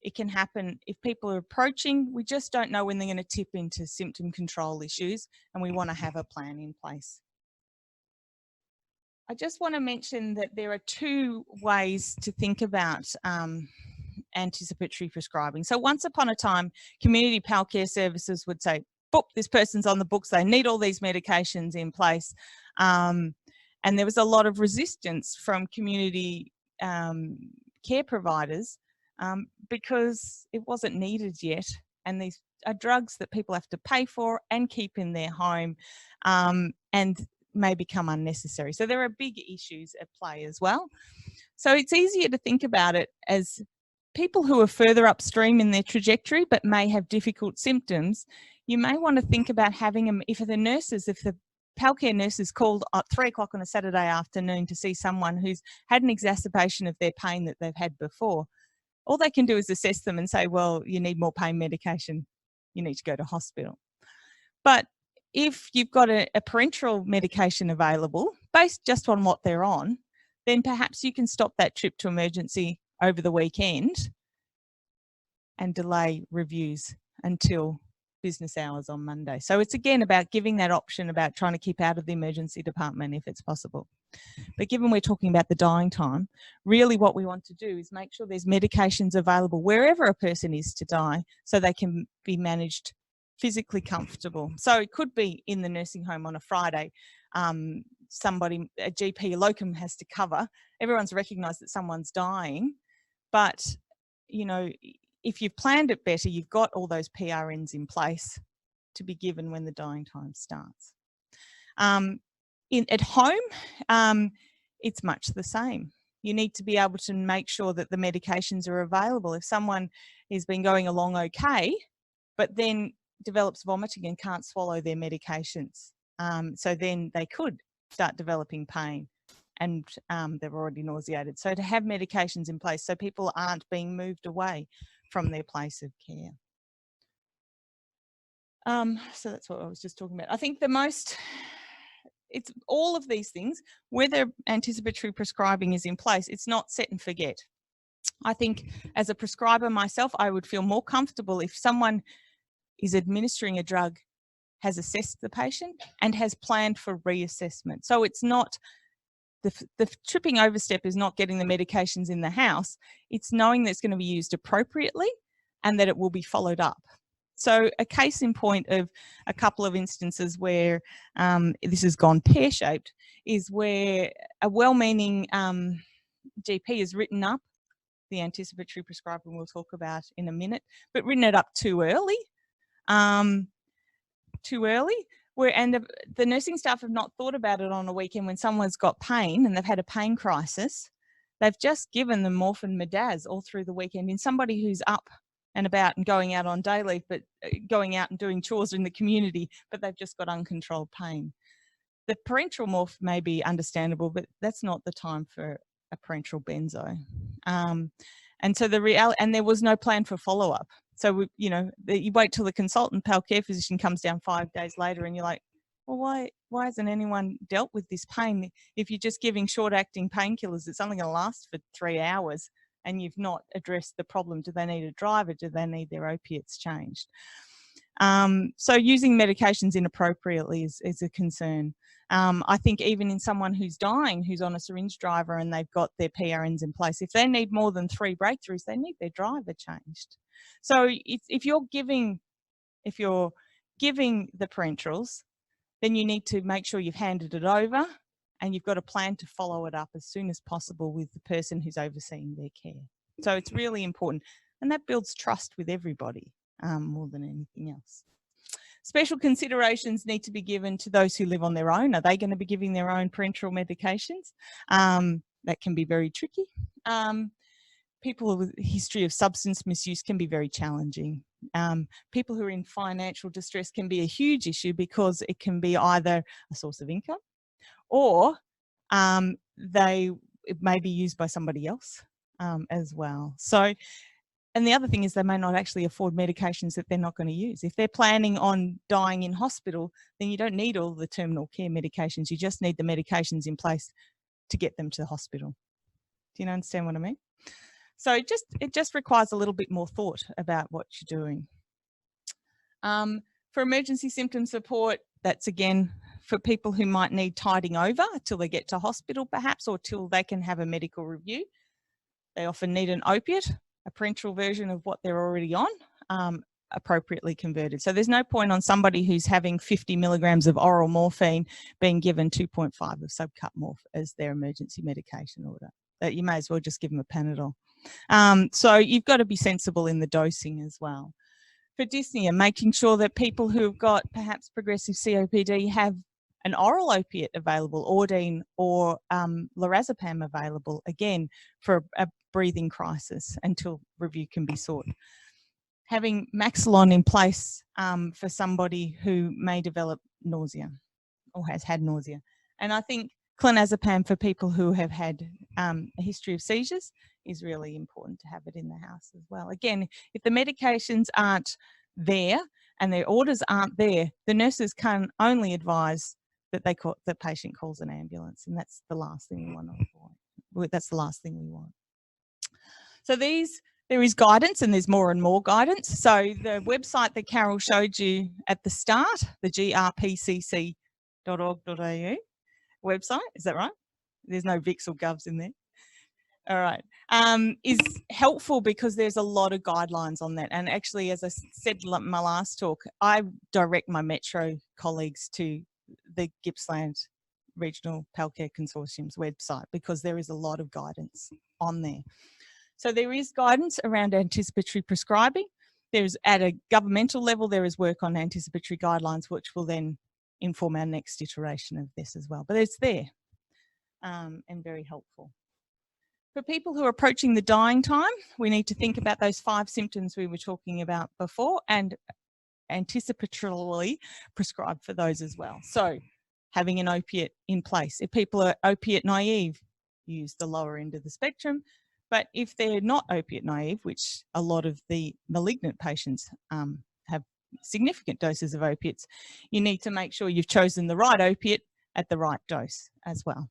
It can happen if people are approaching, we just don't know when they're going to tip into symptom control issues, and we want to have a plan in place. I just want to mention that there are 2 ways to think about anticipatory prescribing. So once upon a time, community PAL care services would say, boop, this person's on the books, they need all these medications in place. And there was a lot of resistance from community care providers because it wasn't needed yet, and these are drugs that people have to pay for and keep in their home and may become unnecessary. So there are big issues at play as well. So it's easier to think about it as people who are further upstream in their trajectory but may have difficult symptoms. You may want to think about having them, if the PAL care nurse is called at 3 o'clock on a Saturday afternoon to see someone who's had an exacerbation of their pain that they've had before, all they can do is assess them and say, well, you need more pain medication, you need to go to hospital. But if you've got a parenteral medication available based just on what they're on, then perhaps you can stop that trip to emergency over the weekend and delay reviews until business hours on Monday. So it's again about giving that option about trying to keep out of the emergency department if it's possible. But given we're talking about the dying time, really what we want to do is make sure there's medications available wherever a person is to die so they can be managed physically comfortable. So it could be in the nursing home on a Friday, somebody, a GP locum has to cover. Everyone's recognised that someone's dying, but you know, if you've planned it better, you've got all those PRNs in place to be given when the dying time starts. At home, it's much the same. You need to be able to make sure that the medications are available. If someone has been going along okay, but then develops vomiting and can't swallow their medications, so then they could start developing pain and they're already nauseated. So to have medications in place so people aren't being moved away from their place of care. So that's what I was just talking about. I think it's all of these things, whether anticipatory prescribing is in place, it's not set and forget. I think as a prescriber myself, I would feel more comfortable if someone is administering a drug, has assessed the patient and has planned for reassessment. So it's not, the tripping over step is not getting the medications in the house, it's knowing that it's going to be used appropriately and that it will be followed up. So a case in point of a couple of instances where this has gone pear-shaped is where a well-meaning GP has written up the anticipatory prescribing we'll talk about in a minute, but written it up too early. And the nursing staff have not thought about it on a weekend when someone's got pain and they've had a pain crisis. They've just given them morphine Midaz all through the weekend in somebody who's up and about and going out on day leave, but going out and doing chores in the community, but they've just got uncontrolled pain. The parenteral morph may be understandable, but that's not the time for a parenteral benzo. And so and there was no plan for follow-up. So, you wait till the consultant pal care physician comes down 5 days later and you're like, well, why hasn't anyone dealt with this pain? If you're just giving short-acting painkillers, it's only going to last for 3 hours and you've not addressed the problem. Do they need a driver? Do they need their opiates changed? So using medications inappropriately is a concern. I think even in someone who's dying, who's on a syringe driver and they've got their PRNs in place, if they need more than 3 breakthroughs, they need their driver changed. So if you're giving the parenterals, then you need to make sure you've handed it over and you've got a plan to follow it up as soon as possible with the person who's overseeing their care. So it's really important, and that builds trust with everybody more than anything else. Special considerations need to be given to those who live on their own. Are they going to be giving their own parenteral medications? That can be very tricky. People with a history of substance misuse can be very challenging. People who are in financial distress can be a huge issue because it can be either a source of income or it may be used by somebody else as well. So, and the other thing is they may not actually afford medications that they're not going to use. If they're planning on dying in hospital, then you don't need all the terminal care medications. You just need the medications in place to get them to the hospital. Do you understand what I mean? So it just requires a little bit more thought about what you're doing. For emergency symptom support, that's again for people who might need tiding over till they get to hospital perhaps, or till they can have a medical review. They often need an opiate, a parenteral version of what they're already on, appropriately converted. So there's no point on somebody who's having 50 milligrams of oral morphine being given 2.5 of subcut morph as their emergency medication order. That you may as well just give them a Panadol. So you've got to be sensible in the dosing as well. For dyspnea, making sure that people who've got perhaps progressive COPD have an oral opiate available, Ordine or lorazepam available, again, for a breathing crisis until review can be sought. Having Maxilon in place for somebody who may develop nausea or has had nausea. And I think clonazepam for people who have had a history of seizures is really important to have it in the house as well. Again, if the medications aren't there and their orders aren't there, the nurses can only advise that the patient calls an ambulance, and that's the last thing we want to avoid. That's the last thing we want. So there is guidance, and there's more and more guidance. So the website that Carol showed you at the start, the grpcc.org.au website, is that right? There's no Vix or Govs in there. All right, is helpful because there's a lot of guidelines on that. And actually, as I said in my last talk, I direct my Metro colleagues to the Gippsland Regional Palcare Consortium's website because there is a lot of guidance on there. So there is guidance around anticipatory prescribing. There's at a governmental level, there is work on anticipatory guidelines, which will then inform our next iteration of this as well. But it's there and very helpful. For people who are approaching the dying time, we need to think about those 5 symptoms we were talking about before and anticipatorily prescribe for those as well. So having an opiate in place. If people are opiate naive, use the lower end of the spectrum. But if they're not opiate naive, which a lot of the malignant patients have significant doses of opiates, you need to make sure you've chosen the right opiate at the right dose as well.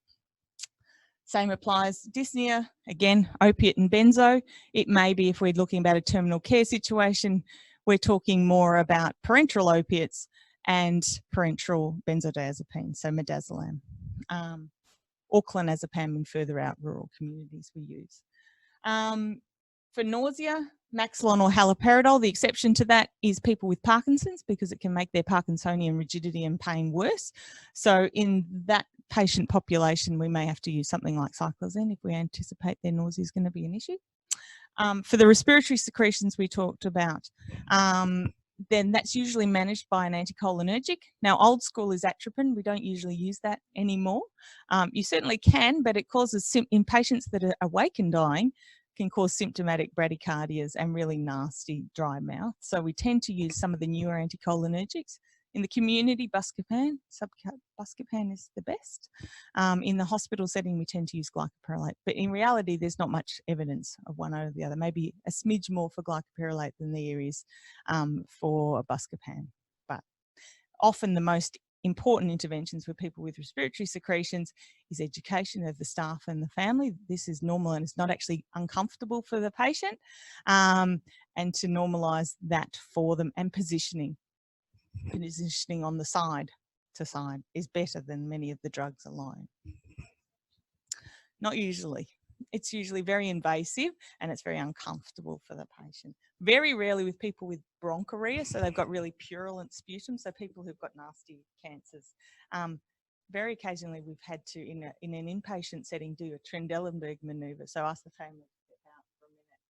Same applies dyspnea, again, opiate and benzo. It may be, if we're looking about a terminal care situation, we're talking more about parenteral opiates and parenteral benzodiazepines, so midazolam, or clonazepam in further out rural communities we use. For nausea, Maxilon or haloperidol, the exception to that is people with Parkinson's, because it can make their Parkinsonian rigidity and pain worse. So in that patient population, we may have to use something like cyclozine if we anticipate their nausea is going to be an issue. For the respiratory secretions we talked about, then that's usually managed by an anticholinergic. Now, old school is atropine. We don't usually use that anymore. You certainly can, but it causes, in patients that are awake and dying, can cause symptomatic bradycardias and really nasty dry mouth. So we tend to use some of the newer anticholinergics. In the community, buscopan, buscopan is the best. In the hospital setting, we tend to use glycopyrrolate. But in reality, there's not much evidence of one over the other. Maybe a smidge more for glycopyrrolate than there is for buscopan. But often the most important interventions for people with respiratory secretions is education of the staff and the family. This is normal and it's not actually uncomfortable for the patient, and to normalise that for them, and positioning on the side to side is better than many of the drugs alone. Not usually. It's usually very invasive and it's very uncomfortable for the patient. Very rarely with people with bronchorrhea, so they've got really purulent sputum, so people who've got nasty cancers. Very occasionally we've had to, in an inpatient setting, do a Trendelenburg manoeuvre. So ask the family to step out for a minute,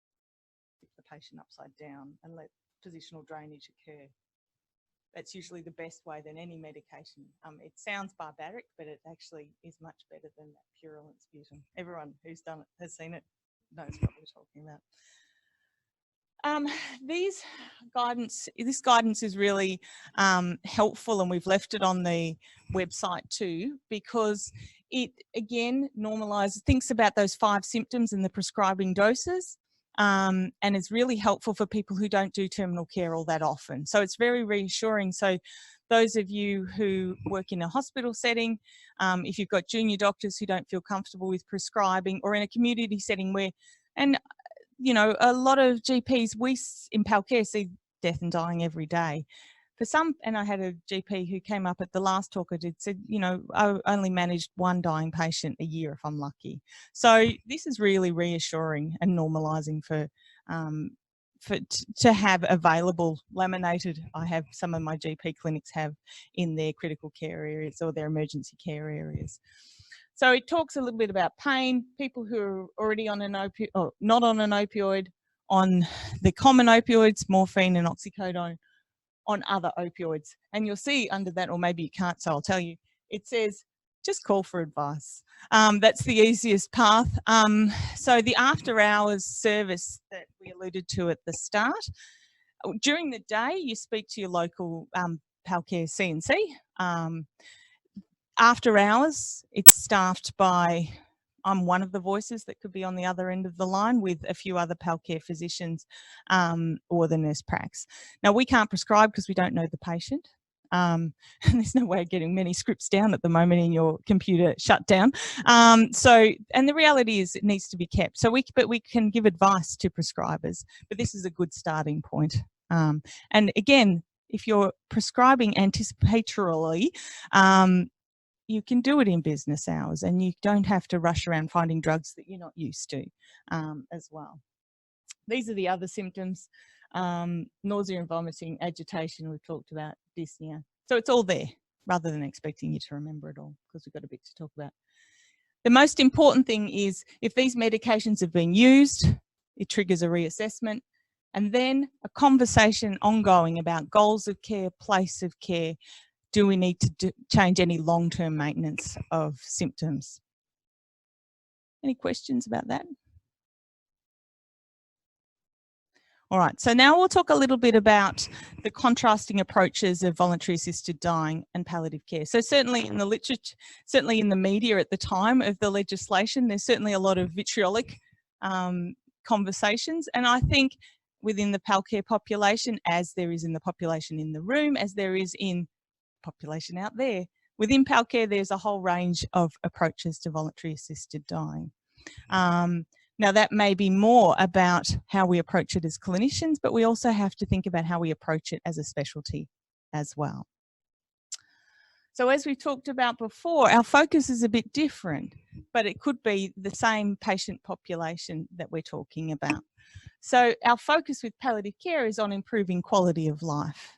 put the patient upside down and let positional drainage occur. That's usually the best way than any medication. It sounds barbaric, but it actually is much better than that purulent sputum. Everyone who's done it, has seen it, knows what we're talking about. This guidance is really helpful, and we've left it on the website too, because it again normalises, thinks about those 5 symptoms and the prescribing doses. And it's really helpful for people who don't do terminal care all that often. So it's very reassuring. So those of you who work in a hospital setting, if you've got junior doctors who don't feel comfortable with prescribing, or in a community setting where, and you know, a lot of GPs, we in Palcare see death and dying every day. For some, and I had a GP who came up at the last talk I did, said, you know, I only managed 1 dying patient a year if I'm lucky. So this is really reassuring and normalising to have available laminated. I have some of my GP clinics have in their critical care areas or their emergency care areas. So it talks a little bit about pain, people who are already on an opioid, or not on an opioid, on the common opioids, morphine and oxycodone, on other opioids. And you'll see under that, or maybe you can't, so I'll tell you, it says, just call for advice. That's the easiest path. So the after hours service that we alluded to at the start, during the day, you speak to your local Palcare CNC. After hours, it's staffed by, I'm one of the voices that could be on the other end of the line, with a few other Palcare physicians or the nurse pracs. Now, we can't prescribe because we don't know the patient. And there's no way of getting many scripts down at the moment in your computer shutdown. And the reality is it needs to be kept. So but we can give advice to prescribers, but this is a good starting point. And again, if you're prescribing anticipatorily, you can do it in business hours, and you don't have to rush around finding drugs that you're not used to as well. These are the other symptoms: nausea and vomiting, agitation, we've talked about, dyspnea. So it's all there, rather than expecting you to remember it all, because we've got a bit to talk about. The most important thing is, if these medications have been used, it triggers a reassessment, and then a conversation ongoing about goals of care, place of care. Do we need to change any long-term maintenance of symptoms? Any questions about that? All right, so now we'll talk a little bit about the contrasting approaches of voluntary assisted dying and palliative care. So certainly in the literature, certainly in the media at the time of the legislation, there's certainly a lot of vitriolic conversations. And I think within the PALCare population, as there is in the population in the room, as there is in population out there, within PALCare, there's a whole range of approaches to voluntary assisted dying. Now that may be more about how we approach it as clinicians, but we also have to think about how we approach it as a specialty as well. So as we talked about before, our focus is a bit different, but it could be the same patient population that we're talking about. So our focus with palliative care is on improving quality of life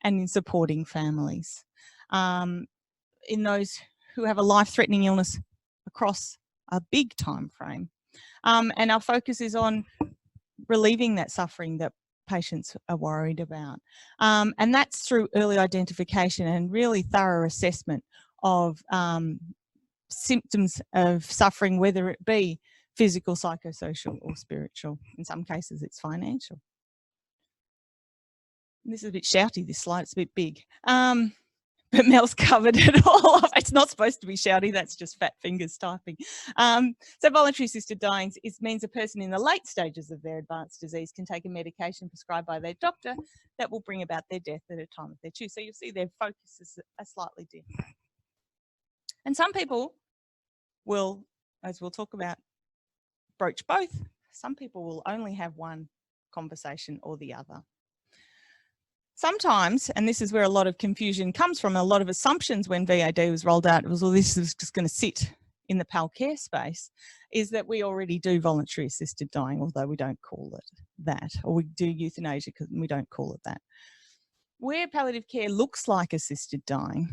and in supporting families, in those who have a life-threatening illness across a big time frame. And our focus is on relieving that suffering that patients are worried about. And that's through early identification and really thorough assessment of symptoms of suffering, whether it be physical, psychosocial or spiritual. In some cases it's financial. This is a bit shouty, this slide, it's a bit big. But Mel's covered it all up. It's not supposed to be shouty, that's just fat fingers typing. So voluntary assisted dying means a person in the late stages of their advanced disease can take a medication prescribed by their doctor that will bring about their death at a time of their choice. So you'll see their focuses are slightly different. And some people will, as we'll talk about, broach both. Some people will only have one conversation or the other. Sometimes, and this is where a lot of confusion comes from, a lot of assumptions when VAD was rolled out, it was, well, this is just going to sit in the PALCare space, is that we already do voluntary assisted dying, although we don't call it that, or we do euthanasia because we don't call it that. Where palliative care looks like assisted dying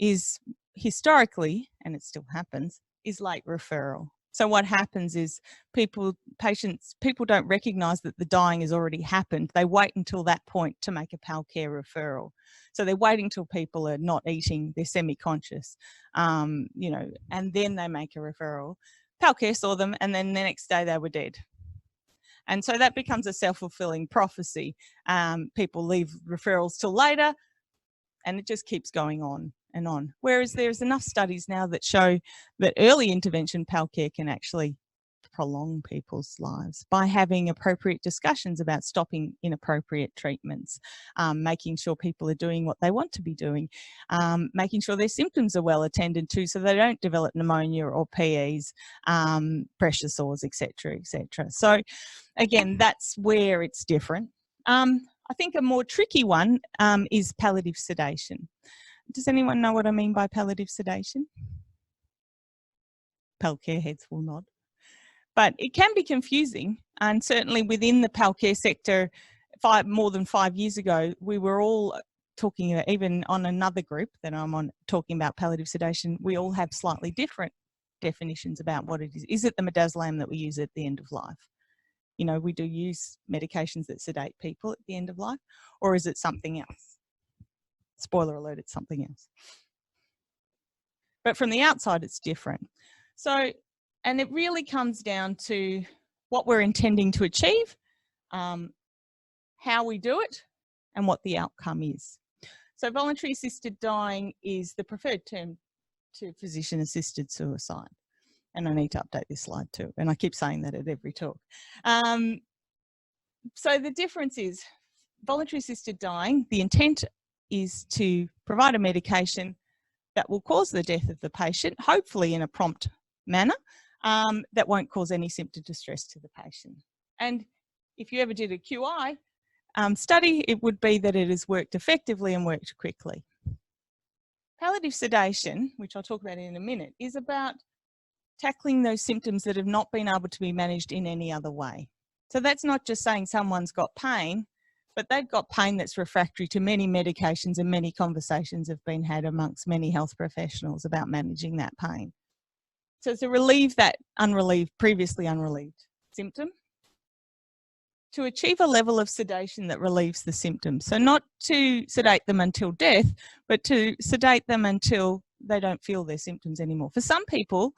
is historically, and it still happens, is late referral. So what happens is people don't recognise that the dying has already happened. They wait until that point to make a PALCare referral. So they're waiting till people are not eating, they're semi-conscious, you know, and then they make a referral. PALCare saw them and then the next day they were dead. And so that becomes a self-fulfilling prophecy. People leave referrals till later and it just keeps going on and on. Whereas there's enough studies now that show that early intervention PALCare can actually prolong people's lives by having appropriate discussions about stopping inappropriate treatments, making sure people are doing what they want to be doing, making sure their symptoms are well attended to so they don't develop pneumonia or PEs, pressure sores, etc., etc. So again, that's where it's different. I think a more tricky one is palliative sedation. Does anyone know what I mean by palliative sedation? PALCare heads will nod. But it can be confusing, and certainly within the PALCare sector, more than 5 years ago, we were all talking about, even on another group that I'm on, talking about palliative sedation, we all have slightly different definitions about what it is. Is it the midazolam that we use at the end of life? You know, we do use medications that sedate people at the end of life, or is it something else? Spoiler alert, it's something else. But from the outside, it's different. So, and it really comes down to what we're intending to achieve, how we do it, and what the outcome is. So voluntary assisted dying is the preferred term to physician assisted suicide. And I need to update this slide too. And I keep saying that at every talk. So the difference is voluntary assisted dying, the intent is to provide a medication that will cause the death of the patient, hopefully in a prompt manner, that won't cause any symptom distress to the patient. And if you ever did a QI study, it would be that it has worked effectively and worked quickly. Palliative sedation, which I'll talk about in a minute, is about tackling those symptoms that have not been able to be managed in any other way. So that's not just saying someone's got pain, but they've got pain that's refractory to many medications, and many conversations have been had amongst many health professionals about managing that pain. So to relieve that previously unrelieved symptom, to achieve a level of sedation that relieves the symptoms. So not to sedate them until death, but to sedate them until they don't feel their symptoms anymore. For some people,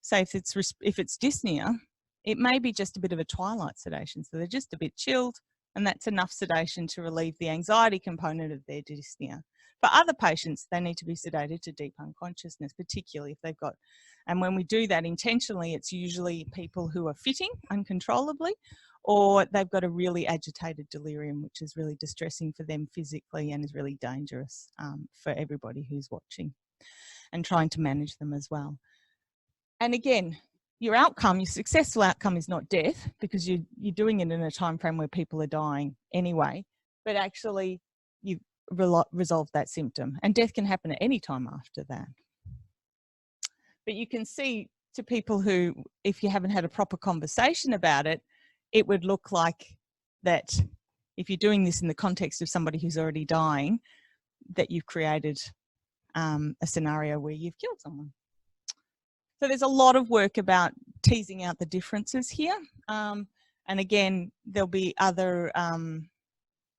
say if it's dyspnea, it may be just a bit of a twilight sedation. So they're just a bit chilled, and that's enough sedation to relieve the anxiety component of their dyspnea. For other patients, they need to be sedated to deep unconsciousness, particularly if they've got, and when we do that intentionally, it's usually people who are fitting uncontrollably, or they've got a really agitated delirium, which is really distressing for them physically and is really dangerous for everybody who's watching and trying to manage them as well. And again, your outcome, your successful outcome is not death, because you're doing it in a time frame where people are dying anyway, but actually you've resolved that symptom, and death can happen at any time after that. But you can see to people who, if you haven't had a proper conversation about it, it would look like that if you're doing this in the context of somebody who's already dying, that you've created a scenario where you've killed someone. So there's a lot of work about teasing out the differences here. And again, there'll be other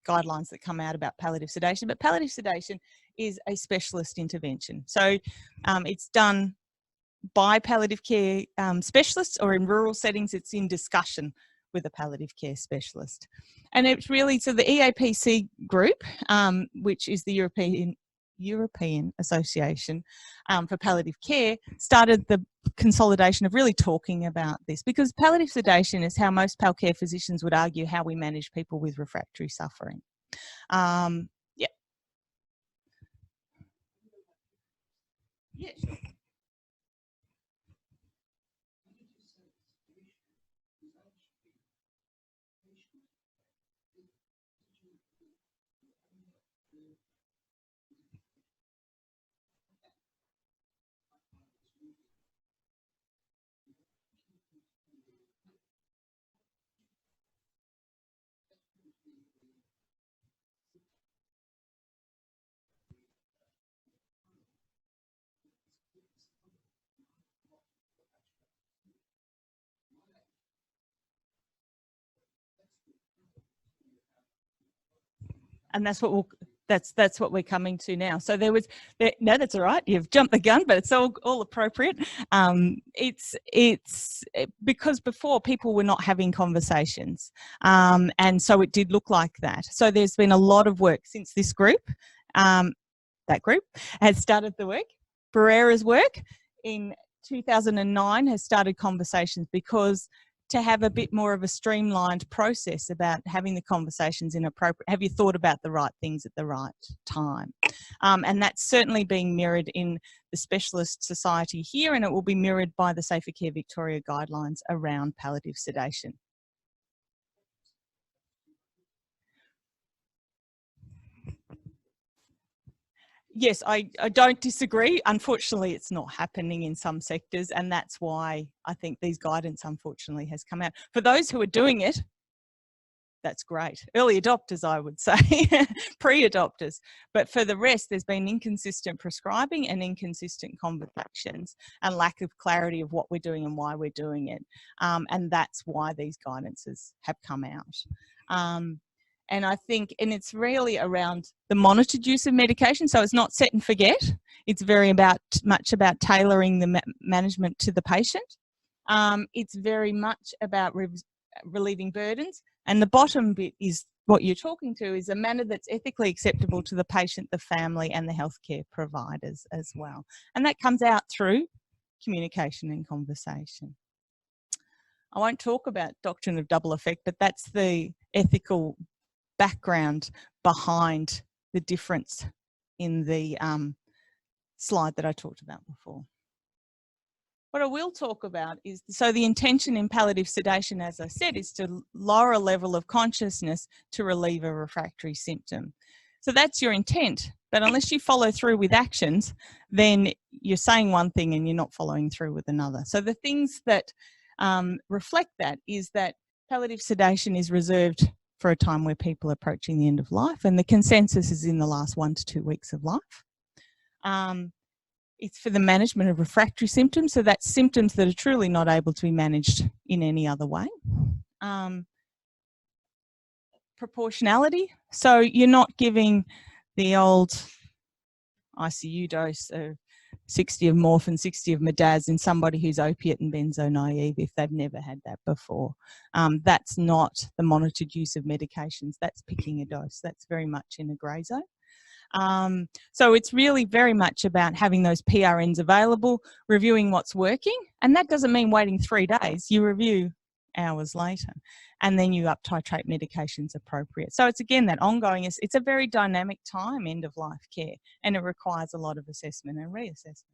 guidelines that come out about palliative sedation, but palliative sedation is a specialist intervention. So it's done by palliative care specialists, or in rural settings, it's in discussion with a palliative care specialist. And it's really, so the EAPC group, which is the European Association for Palliative Care, started the consolidation of really talking about this, because palliative sedation is how most pal care physicians would argue how we manage people with refractory suffering. Yeah. Yeah, sure. And that's what that's what we're coming to now. So no, that's all right. You've jumped the gun, but it's all appropriate. It's because before people were not having conversations, and so it did look like that. So there's been a lot of work since this group, that group has started the work. Barrera's work in 2009 has started conversations, because to have a bit more of a streamlined process about having the conversations in appropriate, have you thought about the right things at the right time? And that's certainly being mirrored in the Specialist Society here, and it will be mirrored by the Safer Care Victoria guidelines around palliative sedation. Yes, I don't disagree. Unfortunately, it's not happening in some sectors, and that's why I think these guidance, unfortunately, has come out. For those who are doing it, that's great. Early adopters, I would say, pre-adopters. But for the rest, there's been inconsistent prescribing and inconsistent conversations and lack of clarity of what we're doing and why we're doing it. And that's why these guidances have come out. And I think, and it's really around the monitored use of medication. So it's not set and forget. It's very much about tailoring the management to the patient. It's very much about relieving burdens. And the bottom bit is what you're talking to, is a manner that's ethically acceptable to the patient, the family, and the healthcare providers as well. And that comes out through communication and conversation. I won't talk about doctrine of double effect, but that's the ethical background behind the difference in the slide that I talked about before. What I will talk about is, so the intention in palliative sedation, as I said, is to lower a level of consciousness to relieve a refractory symptom. So that's your intent, but unless you follow through with actions, then you're saying one thing and you're not following through with another. So the things that reflect that is that palliative sedation is reserved for a time where people are approaching the end of life, and the consensus is in the last 1 to 2 weeks of life. It's for the management of refractory symptoms, so that's symptoms that are truly not able to be managed in any other way. Proportionality, so you're not giving the old ICU dose of 60 of morphine, 60 of midaz in somebody who's opiate and benzo naive if they've never had that before. That's not the monitored use of medications. That's picking a dose. That's very much in a grey zone. So it's really very much about having those PRNs available, reviewing what's working, and that doesn't mean waiting 3 days. You review hours later, and then you up titrate medications appropriate. So it's again that ongoing, it's a very dynamic time, end of life care, and it requires a lot of assessment and reassessment.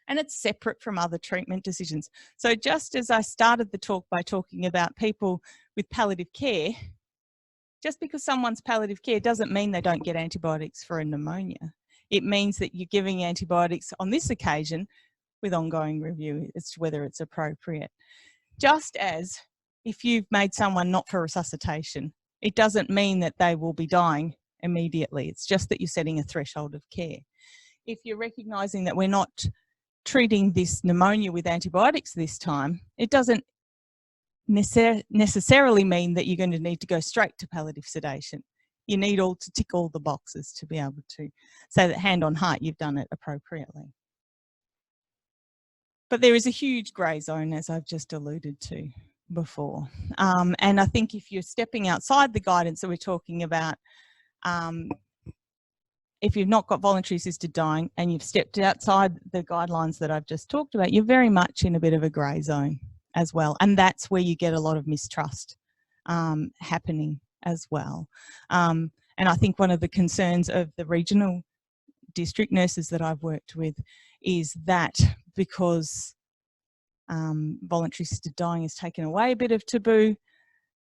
And it's separate from other treatment decisions. So just as I started the talk by talking about people with palliative care, just because someone's palliative care doesn't mean they don't get antibiotics for a pneumonia. It means that you're giving antibiotics on this occasion with ongoing review as to whether it's appropriate. Just as if you've made someone not for resuscitation, it doesn't mean that they will be dying immediately. It's just that you're setting a threshold of care. If you're recognising that we're not treating this pneumonia with antibiotics this time, it doesn't necessarily mean that you're going to need to go straight to palliative sedation. You need to tick all the boxes to be able to say that hand on heart you've done it appropriately. But there is a huge grey zone, as I've just alluded to before. And I think if you're stepping outside the guidance that we're talking about, if you've not got voluntary assisted dying and you've stepped outside the guidelines that I've just talked about, you're very much in a bit of a grey zone as well. And that's where you get a lot of mistrust happening as well. And I think one of the concerns of the regional district nurses that I've worked with is that because voluntary assisted dying has taken away a bit of taboo,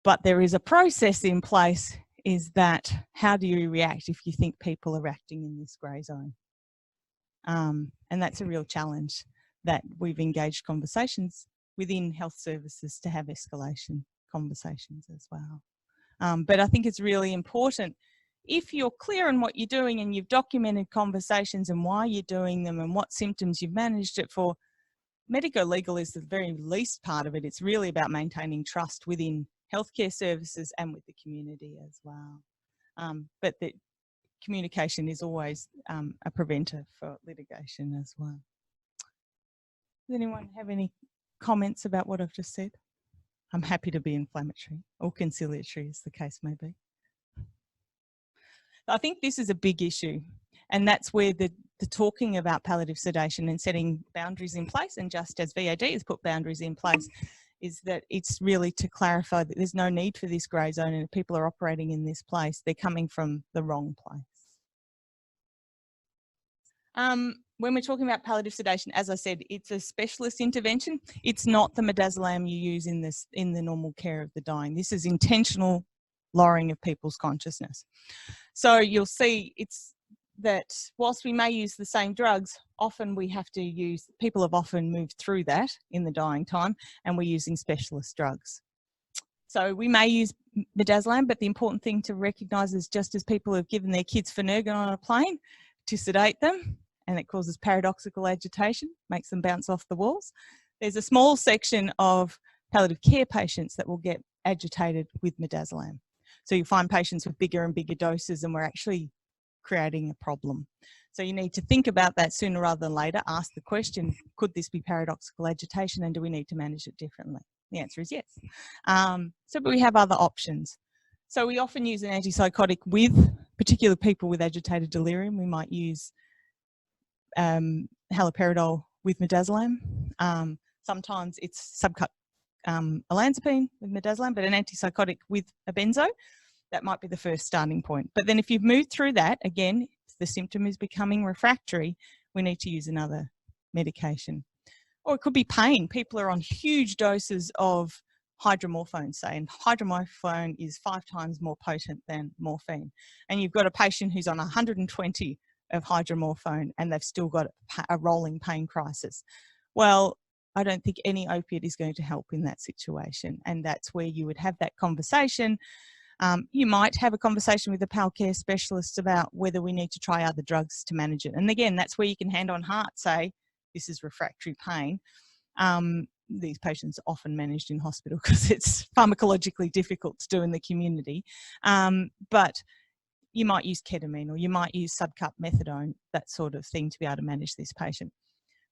but there is a process in place, is that how do you react if you think people are acting in this grey zone? And that's a real challenge that we've engaged conversations within health services to have escalation conversations as well. But I think it's really important, if you're clear on what you're doing and you've documented conversations and why you're doing them and what symptoms you've managed it for, medico-legal is the very least part of it. It's really about maintaining trust within healthcare services and with the community as well. But the communication is always a preventer for litigation as well. Does anyone have any comments about what I've just said? I'm happy to be inflammatory or conciliatory, as the case may be. I think this is a big issue, and that's where the talking about palliative sedation and setting boundaries in place, and just as VAD has put boundaries in place, is that it's really to clarify that there's no need for this grey zone, and if people are operating in this place, they're coming from the wrong place. When we're talking about palliative sedation, as I said, it's a specialist intervention. It's not the midazolam you use in the normal care of the dying. This is intentional lowering of people's consciousness. So you'll see it's that whilst we may use the same drugs, often we have to use, people have often moved through that in the dying time, and we're using specialist drugs. So we may use midazolam, but the important thing to recognise is just as people have given their kids Phenergan on a plane to sedate them, and it causes paradoxical agitation, makes them bounce off the walls, there's a small section of palliative care patients that will get agitated with midazolam. So you find patients with bigger and bigger doses, and we're actually creating a problem. So you need to think about that sooner rather than later. Ask the question, could this be paradoxical agitation, and do we need to manage it differently? The answer is yes. But we have other options. So we often use an antipsychotic with particular people with agitated delirium. We might use haloperidol with midazolam. Sometimes it's subcut olanzapine with midazolam, but an antipsychotic with a benzo, that might be the first starting point. But then if you've moved through that, again, if the symptom is becoming refractory, we need to use another medication. Or it could be pain. People are on huge doses of hydromorphone, say, and hydromorphone is 5 times more potent than morphine. And you've got a patient who's on 120 of hydromorphone and they've still got a rolling pain crisis. Well, I don't think any opiate is going to help in that situation. And that's where you would have that conversation. You might have a conversation with a pal care specialist about whether we need to try other drugs to manage it. And again, that's where you can hand on heart say, this is refractory pain. These patients are often managed in hospital because it's pharmacologically difficult to do in the community. But you might use ketamine or you might use subcut methadone, that sort of thing, to be able to manage this patient.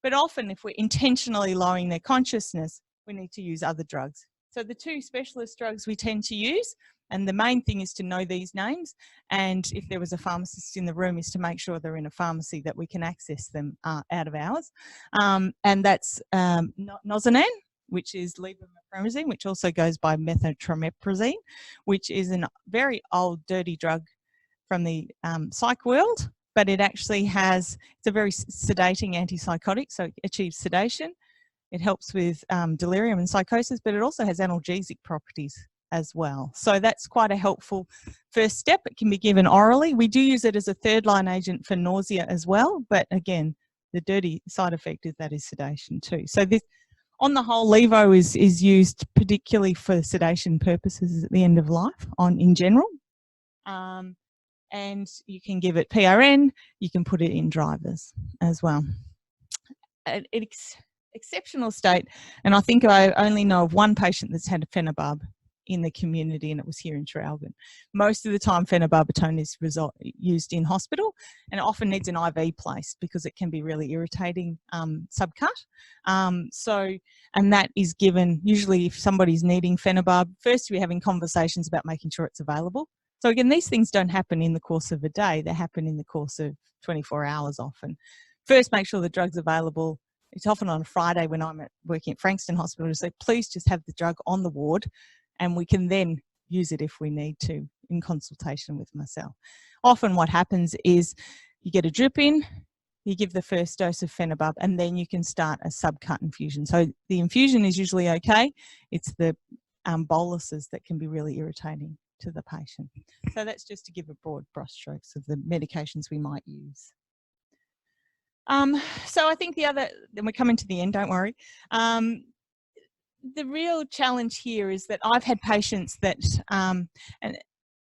But often if we're intentionally lowering their consciousness, we need to use other drugs. So the two specialist drugs we tend to use, and the main thing is to know these names, and if there was a pharmacist in the room, is to make sure they're in a pharmacy that we can access them out of hours. And that's Nozonan, which is levomethrazine, which also goes by methotrexate, which is a very old, dirty drug from the psych world, but it actually has, it's a very sedating antipsychotic, so it achieves sedation. It helps with delirium and psychosis, but it also has analgesic properties as well. So that's quite a helpful first step. It can be given orally. We do use it as a third-line agent for nausea as well, but again, the dirty side effect is that is sedation too. So this, on the whole, levo is used particularly for sedation purposes at the end of life in general. And you can give it PRN, you can put it in drivers as well. An exceptional state, and I think I only know of one patient that's had a phenobarb in the community, and it was here in Traralgon. Most of the time phenobarbital is used in hospital, and it often needs an IV placed because it can be really irritating subcut. And that is given usually if somebody's needing phenobarb. First, we're having conversations about making sure it's available. So again, these things don't happen in the course of a day, they happen in the course of 24 hours often. First, make sure the drug's available. It's often on a Friday when I'm working at Frankston Hospital to say, please just have the drug on the ward, and we can then use it if we need to in consultation with myself. Often what happens is you get a drip in, you give the first dose of phenobarb, and then you can start a subcut infusion. So the infusion is usually okay. It's the boluses that can be really irritating to the patient. So that's just to give a broad brushstrokes of the medications we might use. So I think the other, then we're coming to the end, don't worry. The real challenge here is that I've had patients that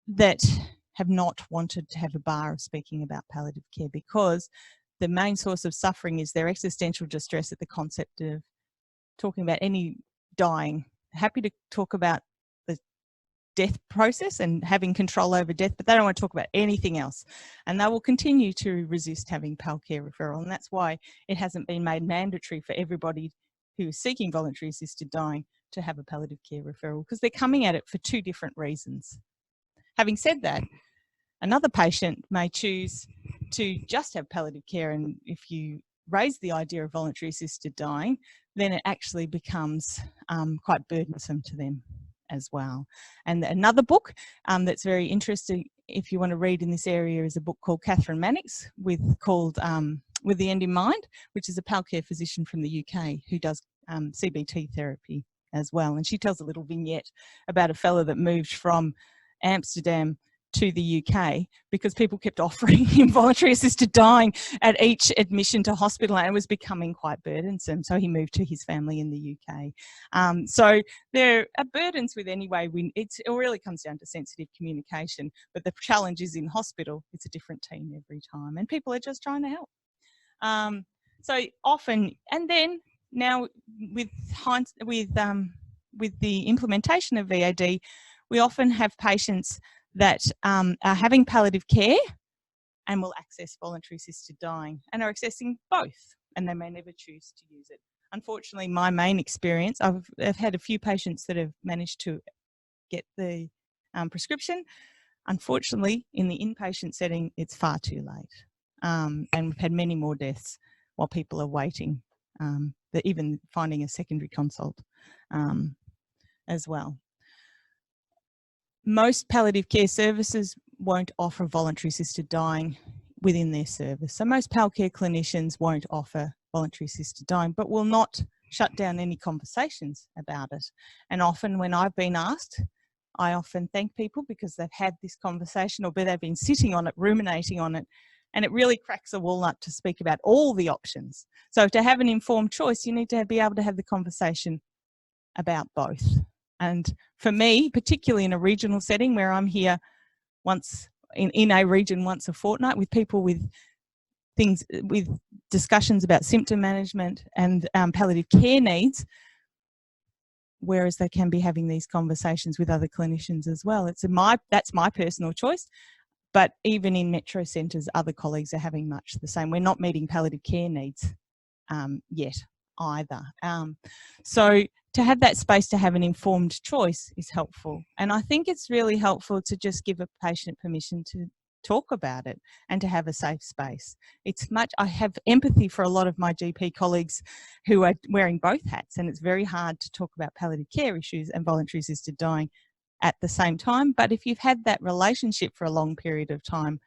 that have not wanted to have a bar of speaking about palliative care because the main source of suffering is their existential distress at the concept of talking about any dying. Happy to talk about the death process and having control over death, but they don't want to talk about anything else. And they will continue to resist having PAL care referral. And that's why it hasn't been made mandatory for everybody who is seeking voluntary assisted dying to have a palliative care referral, because they're coming at it for two different reasons. Having said that, another patient may choose to just have palliative care, and if you raise the idea of voluntary assisted dying, then it actually becomes quite burdensome to them as well. And another book that's very interesting, if you want to read in this area, is a book called Catherine Mannix called With the End in Mind, which is a PAL care physician from the UK who does CBT therapy as well. And she tells a little vignette about a fellow that moved from Amsterdam to the UK because people kept offering him voluntary assisted dying at each admission to hospital, and it was becoming quite burdensome. So he moved to his family in the UK. So there are burdens with any way. It really comes down to sensitive communication, but the challenge is in hospital, it's a different team every time, and people are just trying to help. So often, and then now with the implementation of VAD, we often have patients that are having palliative care and will access voluntary assisted dying and are accessing both, and they may never choose to use it. Unfortunately, my main experience, I've had a few patients that have managed to get the prescription. Unfortunately, in the inpatient setting, it's far too late. And we've had many more deaths while people are waiting, even finding a secondary consult as well. Most palliative care services won't offer voluntary assisted dying within their service. So most PAL care clinicians won't offer voluntary assisted dying, but will not shut down any conversations about it. And often when I've been asked, I often thank people because they've had this conversation, or they've been sitting on it, ruminating on it, and it really cracks a walnut to speak about all the options. So to have an informed choice, you need to be able to have the conversation about both. And for me, particularly in a regional setting where I'm here once in a region once a fortnight with people with discussions about symptom management and palliative care needs, whereas they can be having these conversations with other clinicians as well. That's my personal choice. But even in metro centres, other colleagues are having much the same. We're not meeting palliative care needs yet either. So to have that space to have an informed choice is helpful. And I think it's really helpful to just give a patient permission to talk about it and to have a safe space. I have empathy for a lot of my GP colleagues who are wearing both hats, and it's very hard to talk about palliative care issues and voluntary assisted dying at the same time. But if you've had that relationship for a long period of time,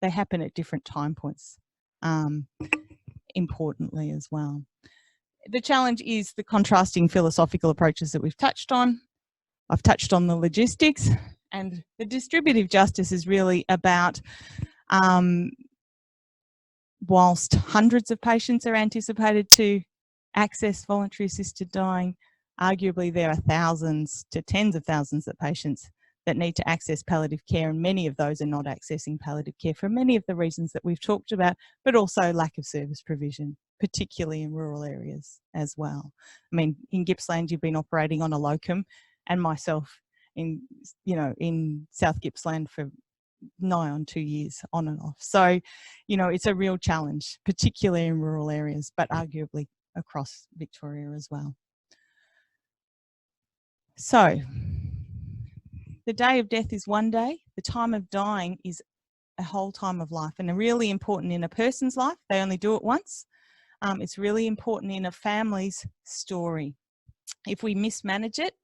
they happen at different time points, importantly as well. The challenge is the contrasting philosophical approaches that we've touched on. I've touched on the logistics, and the distributive justice is really about, whilst hundreds of patients are anticipated to access voluntary assisted dying, arguably there are thousands to tens of thousands of patients that need to access palliative care, and many of those are not accessing palliative care for many of the reasons that we've talked about, but also lack of service provision, particularly in rural areas as well. I mean, in Gippsland, you've been operating on a locum, and myself in South Gippsland for nigh on 2 years on and off. So, it's a real challenge, particularly in rural areas, but arguably across Victoria as well. So, the day of death is one day. The time of dying is a whole time of life, and really important in a person's life. They only do it once. It's really important in a family's story. If we mismanage it,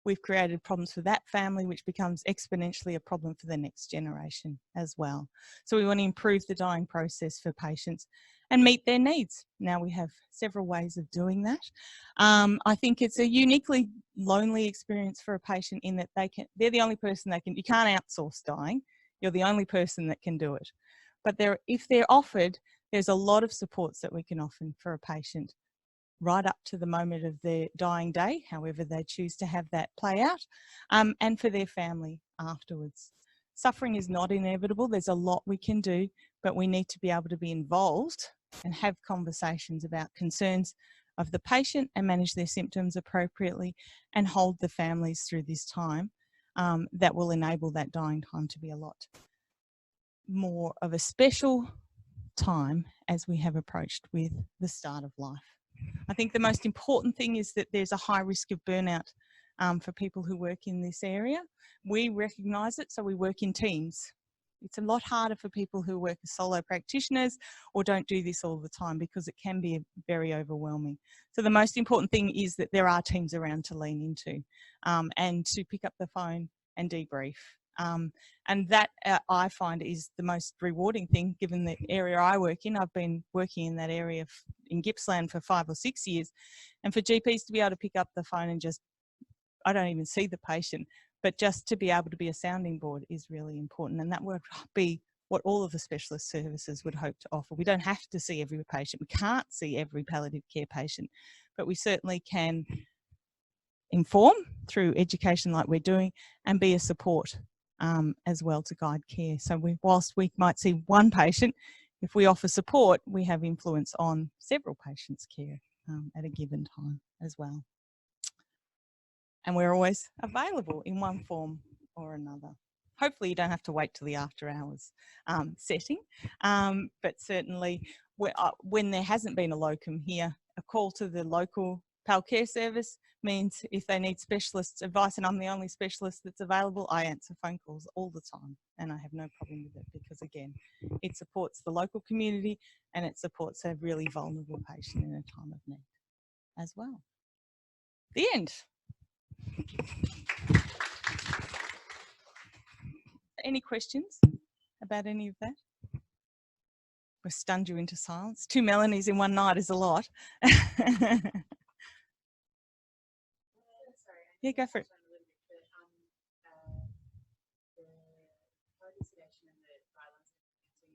we've created problems for that family, which becomes exponentially a problem for the next generation as well. So we want to improve the dying process for patients and meet their needs. Now we have several ways of doing that. I think it's a uniquely lonely experience for a patient in that they're the only person you can't outsource dying. You're the only person that can do it. But if they're offered, there's a lot of supports that we can offer for a patient right up to the moment of their dying day, however they choose to have that play out, and for their family afterwards. Suffering is not inevitable. There's a lot we can do, but we need to be able to be involved and have conversations about concerns of the patient and manage their symptoms appropriately and hold the families through this time. That will enable that dying time to be a lot more of a special time as we have approached with the start of life. I think the most important thing is that there's a high risk of burnout for people who work in this area. We recognise it, so we work in teams. It's a lot harder for people who work as solo practitioners or don't do this all the time, because it can be very overwhelming. So the most important thing is that there are teams around to lean into and to pick up the phone and debrief. And that I find is the most rewarding thing, given the area I work in. I've been working in that area in Gippsland for 5 or 6 years, and for GPs to be able to pick up the phone and just, I don't even see the patient, but just to be able to be a sounding board is really important, and that would be what all of the specialist services would hope to offer. We don't have to see every patient. We can't see every palliative care patient, but we certainly can inform through education like we're doing and be a support as well to guide care. So whilst we might see one patient, if we offer support, we have influence on several patients' care at a given time as well. And we're always available in one form or another. Hopefully you don't have to wait till the after hours setting, but certainly when there hasn't been a locum here, a call to the local PAL care service means if they need specialist advice and I'm the only specialist that's available, I answer phone calls all the time, and I have no problem with it, because again, it supports the local community and it supports a really vulnerable patient in a time of need as well. The end. Any questions about any of that? We've stunned you into silence. 2 Melanies in one night is a lot. Yeah, go for it.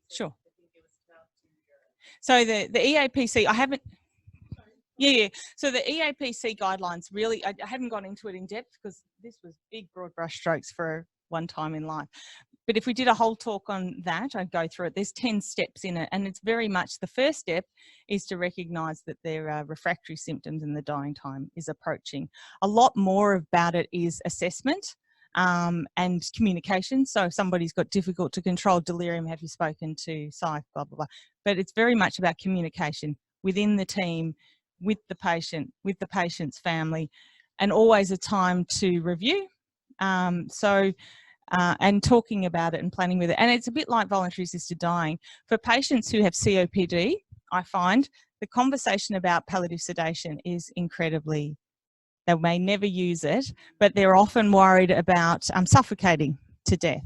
Sure. So the EAPC, I haven't. Yeah. So the EAPC guidelines, really, I haven't gone into it in depth because this was big, broad brush strokes for one time in life. But if we did a whole talk on that, I'd go through it. There's 10 steps in it, and it's very much the first step is to recognise that there are refractory symptoms and the dying time is approaching. A lot more about it is assessment and communication. So if somebody's got difficult to control delirium, have you spoken to psych, blah, blah, blah. But it's very much about communication within the team, with the patient, with the patient's family, and always a time to review. And talking about it and planning with it. And it's a bit like voluntary assisted dying. For patients who have COPD, I find the conversation about palliative sedation is incredibly, they may never use it, but they're often worried about suffocating to death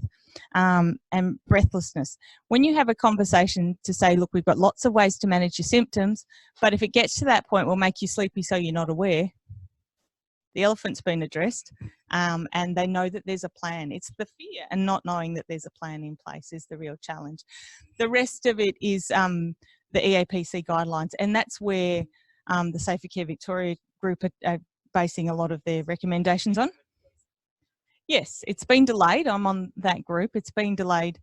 and breathlessness. When you have a conversation to say, look, we've got lots of ways to manage your symptoms, but if it gets to that point, we'll make you sleepy so you're not aware. The elephant's been addressed, and they know that there's a plan. It's the fear and not knowing that there's a plan in place is the real challenge. The rest of it is the EAPC guidelines, and that's where the Safer Care Victoria group are basing a lot of their recommendations on. Yes, it's been delayed. I'm on that group. It's been delayed,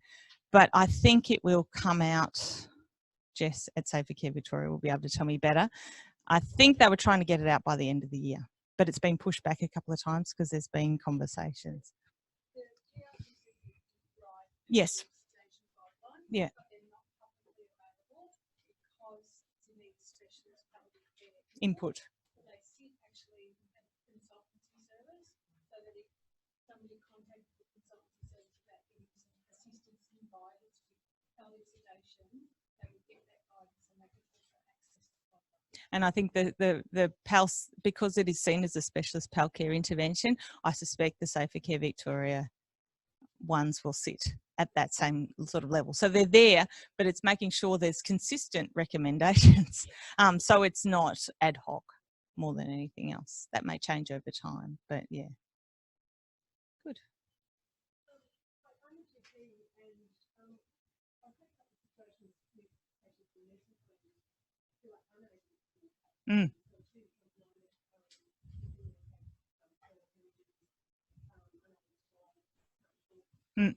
but I think it will come out. Jess at Safer Care Victoria will be able to tell me better. I think they were trying to get it out by the end of the year, but it's been pushed back a couple of times because there's been conversations. Yes. Yeah. Input. And I think the PALS, because it is seen as a specialist PAL care intervention, I suspect the Safer Care Victoria ones will sit at that same sort of level. So they're there, but it's making sure there's consistent recommendations. So it's not ad hoc more than anything else. That may change over time, but yeah. Good. Mm. Mm.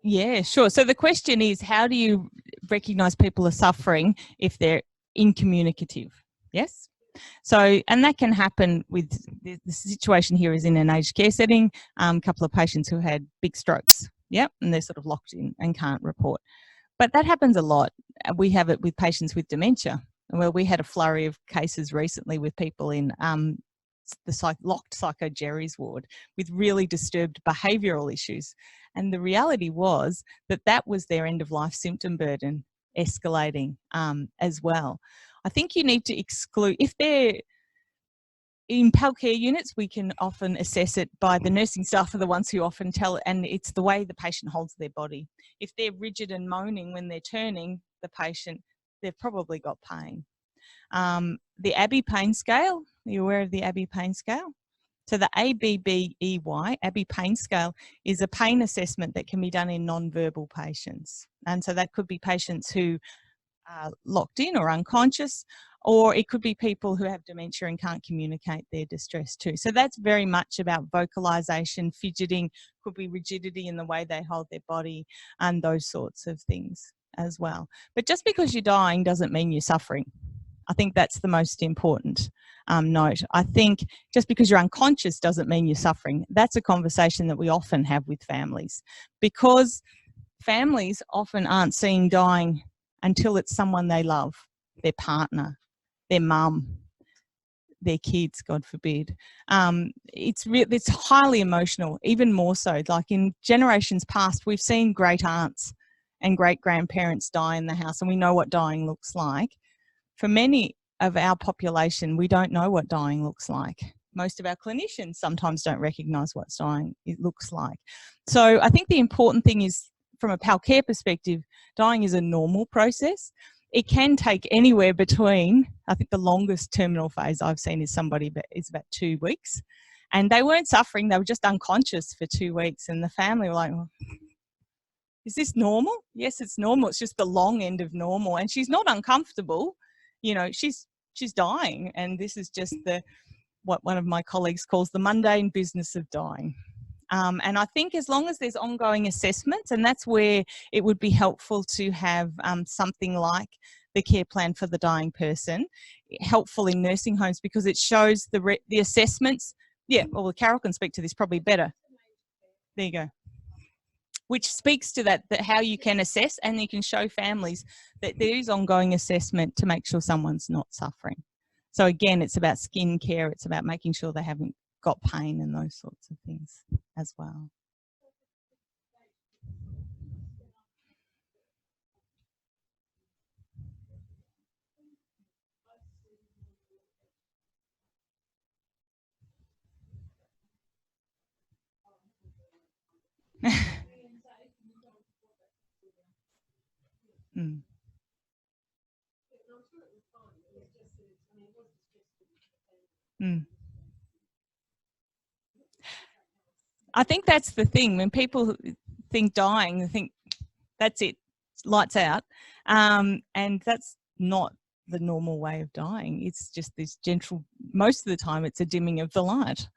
Yeah, sure. So the question is, how do you recognise people are suffering if they're incommunicative? Yes? So, and that can happen with, the situation here is in an aged care setting, a couple of patients who had big strokes, yep, and they're sort of locked in and can't report. But that happens a lot. We have it with patients with dementia. Well, we had a flurry of cases recently with people in the locked psychogerry's ward with really disturbed behavioural issues. And the reality was that that was their end-of-life symptom burden escalating as well. I think you need to exclude, if they're in PAL care units, we can often assess it by the nursing staff are the ones who often tell it, and it's the way the patient holds their body. If they're rigid and moaning when they're turning the patient, they've probably got pain. The Abbey pain scale, are you aware of the Abbey pain scale? So the ABBEY, Abbey pain scale, is a pain assessment that can be done in non-verbal patients. And so that could be patients who are locked in or unconscious, or it could be people who have dementia and can't communicate their distress too. So that's very much about vocalization, fidgeting, could be rigidity in the way they hold their body and those sorts of things as well. But just because you're dying doesn't mean you're suffering. I think that's the most important note. I think just because you're unconscious doesn't mean you're suffering. That's a conversation that we often have with families, because families often aren't seeing dying until it's someone they love, their partner, their mum, their kids, God forbid. It's highly emotional, even more so. Like in generations past, we've seen great aunts and great grandparents die in the house, and we know what dying looks like. For many of our population, we don't know what dying looks like. Most of our clinicians sometimes don't recognise what dying looks like. So I think the important thing is, from a PAL care perspective, dying is a normal process. It can take anywhere between, I think the longest terminal phase I've seen is about 2 weeks. And they weren't suffering, they were just unconscious for 2 weeks. And the family were like, well, is this normal? Yes, it's normal. It's just the long end of normal. And she's not uncomfortable. You know, she's dying. And this is just what one of my colleagues calls the mundane business of dying. And I think as long as there's ongoing assessments, and that's where it would be helpful to have something like the care plan for the dying person, helpful in nursing homes, because it shows the assessments. Yeah, well, Carol can speak to this probably better. There you go. Which speaks to that how you can assess, and you can show families that there is ongoing assessment to make sure someone's not suffering. So again, it's about skin care, it's about making sure they haven't got pain and those sorts of things as well. Mm. Mm. I think that's the thing. When people think dying, they think that's it, lights out. And that's not the normal way of dying. It's just this gentle, most of the time it's a dimming of the light.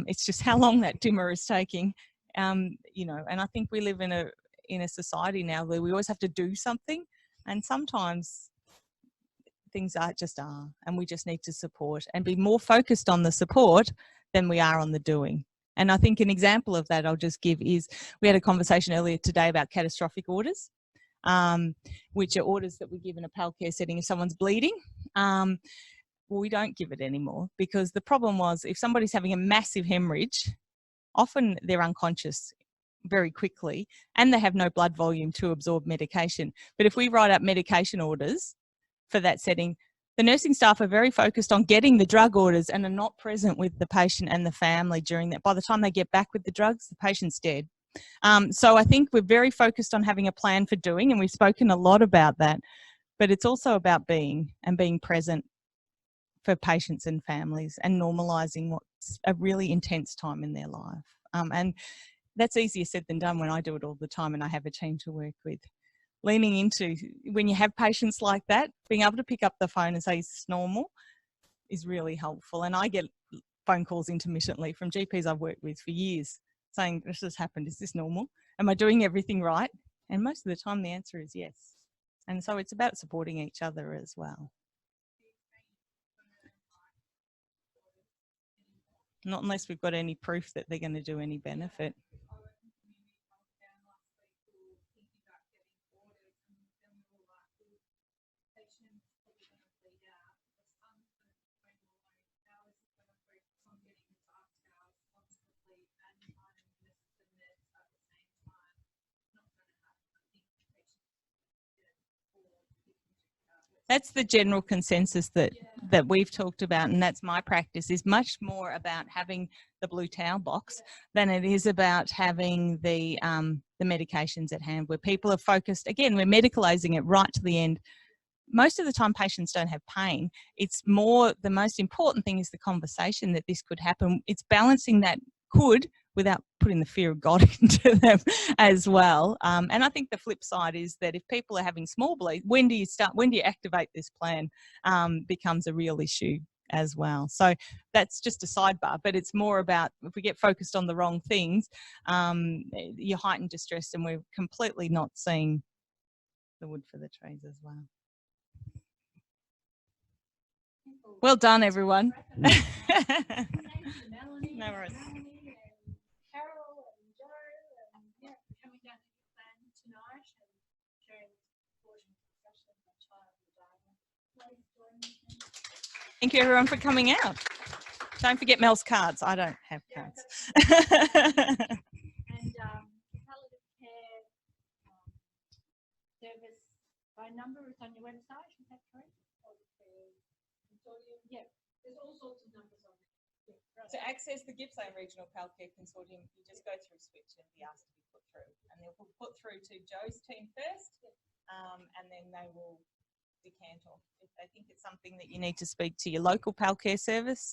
It's just how long that dimmer is taking. You know, and I think we live in a society now where we always have to do something, and sometimes things just are, and we just need to support and be more focused on the support than we are on the doing. And I think an example of that I'll just give is, we had a conversation earlier today about catastrophic orders, which are orders that we give in a PAL care setting if someone's bleeding. Well, we don't give it anymore, because the problem was, if somebody's having a massive hemorrhage, often they're unconscious very quickly and they have no blood volume to absorb medication. But if we write up medication orders for that setting, the nursing staff are very focused on getting the drug orders and are not present with the patient and the family during that. By the time they get back with the drugs, the patient's dead. So I think we're very focused on having a plan for doing, and we've spoken a lot about that, but it's also about being present for patients and families, and normalising what's a really intense time in their life. And that's easier said than done when I do it all the time and I have a team to work with. Leaning into, when you have patients like that, being able to pick up the phone and say, is this normal, is really helpful. And I get phone calls intermittently from GPs I've worked with for years saying, this has happened, is this normal? Am I doing everything right? And most of the time the answer is yes. And so it's about supporting each other as well. Not unless we've got any proof that they're going to do any benefit. That's the general consensus that we've talked about, and that's my practice, is much more about having the blue towel box than it is about having the medications at hand, where people are focused. Again, we're medicalising it right to the end. Most of the time patients don't have pain. It's more, the most important thing is the conversation that this could happen. It's balancing that could without putting the fear of God into them as well. And I think the flip side is that if people are having small bleeds, when do you activate this plan, becomes a real issue as well. So that's just a sidebar, but it's more about, if we get focused on the wrong things, you're heightened distress, and we're completely not seeing the wood for the trees as well. Well done, everyone. No worries. Thank you, everyone, for coming out. Don't forget Mel's cards. I don't have cards. And palliative care service phone number is on your website, is that correct? Yeah, there's all sorts of numbers on there. Yeah. To access the Gippsland Regional PAL Care Consortium, you just go through Switch and be asked to be put through. And they'll be put through to Joe's team first, and then they will decant off if they think it's something that you need to speak to your local PAL Care service. So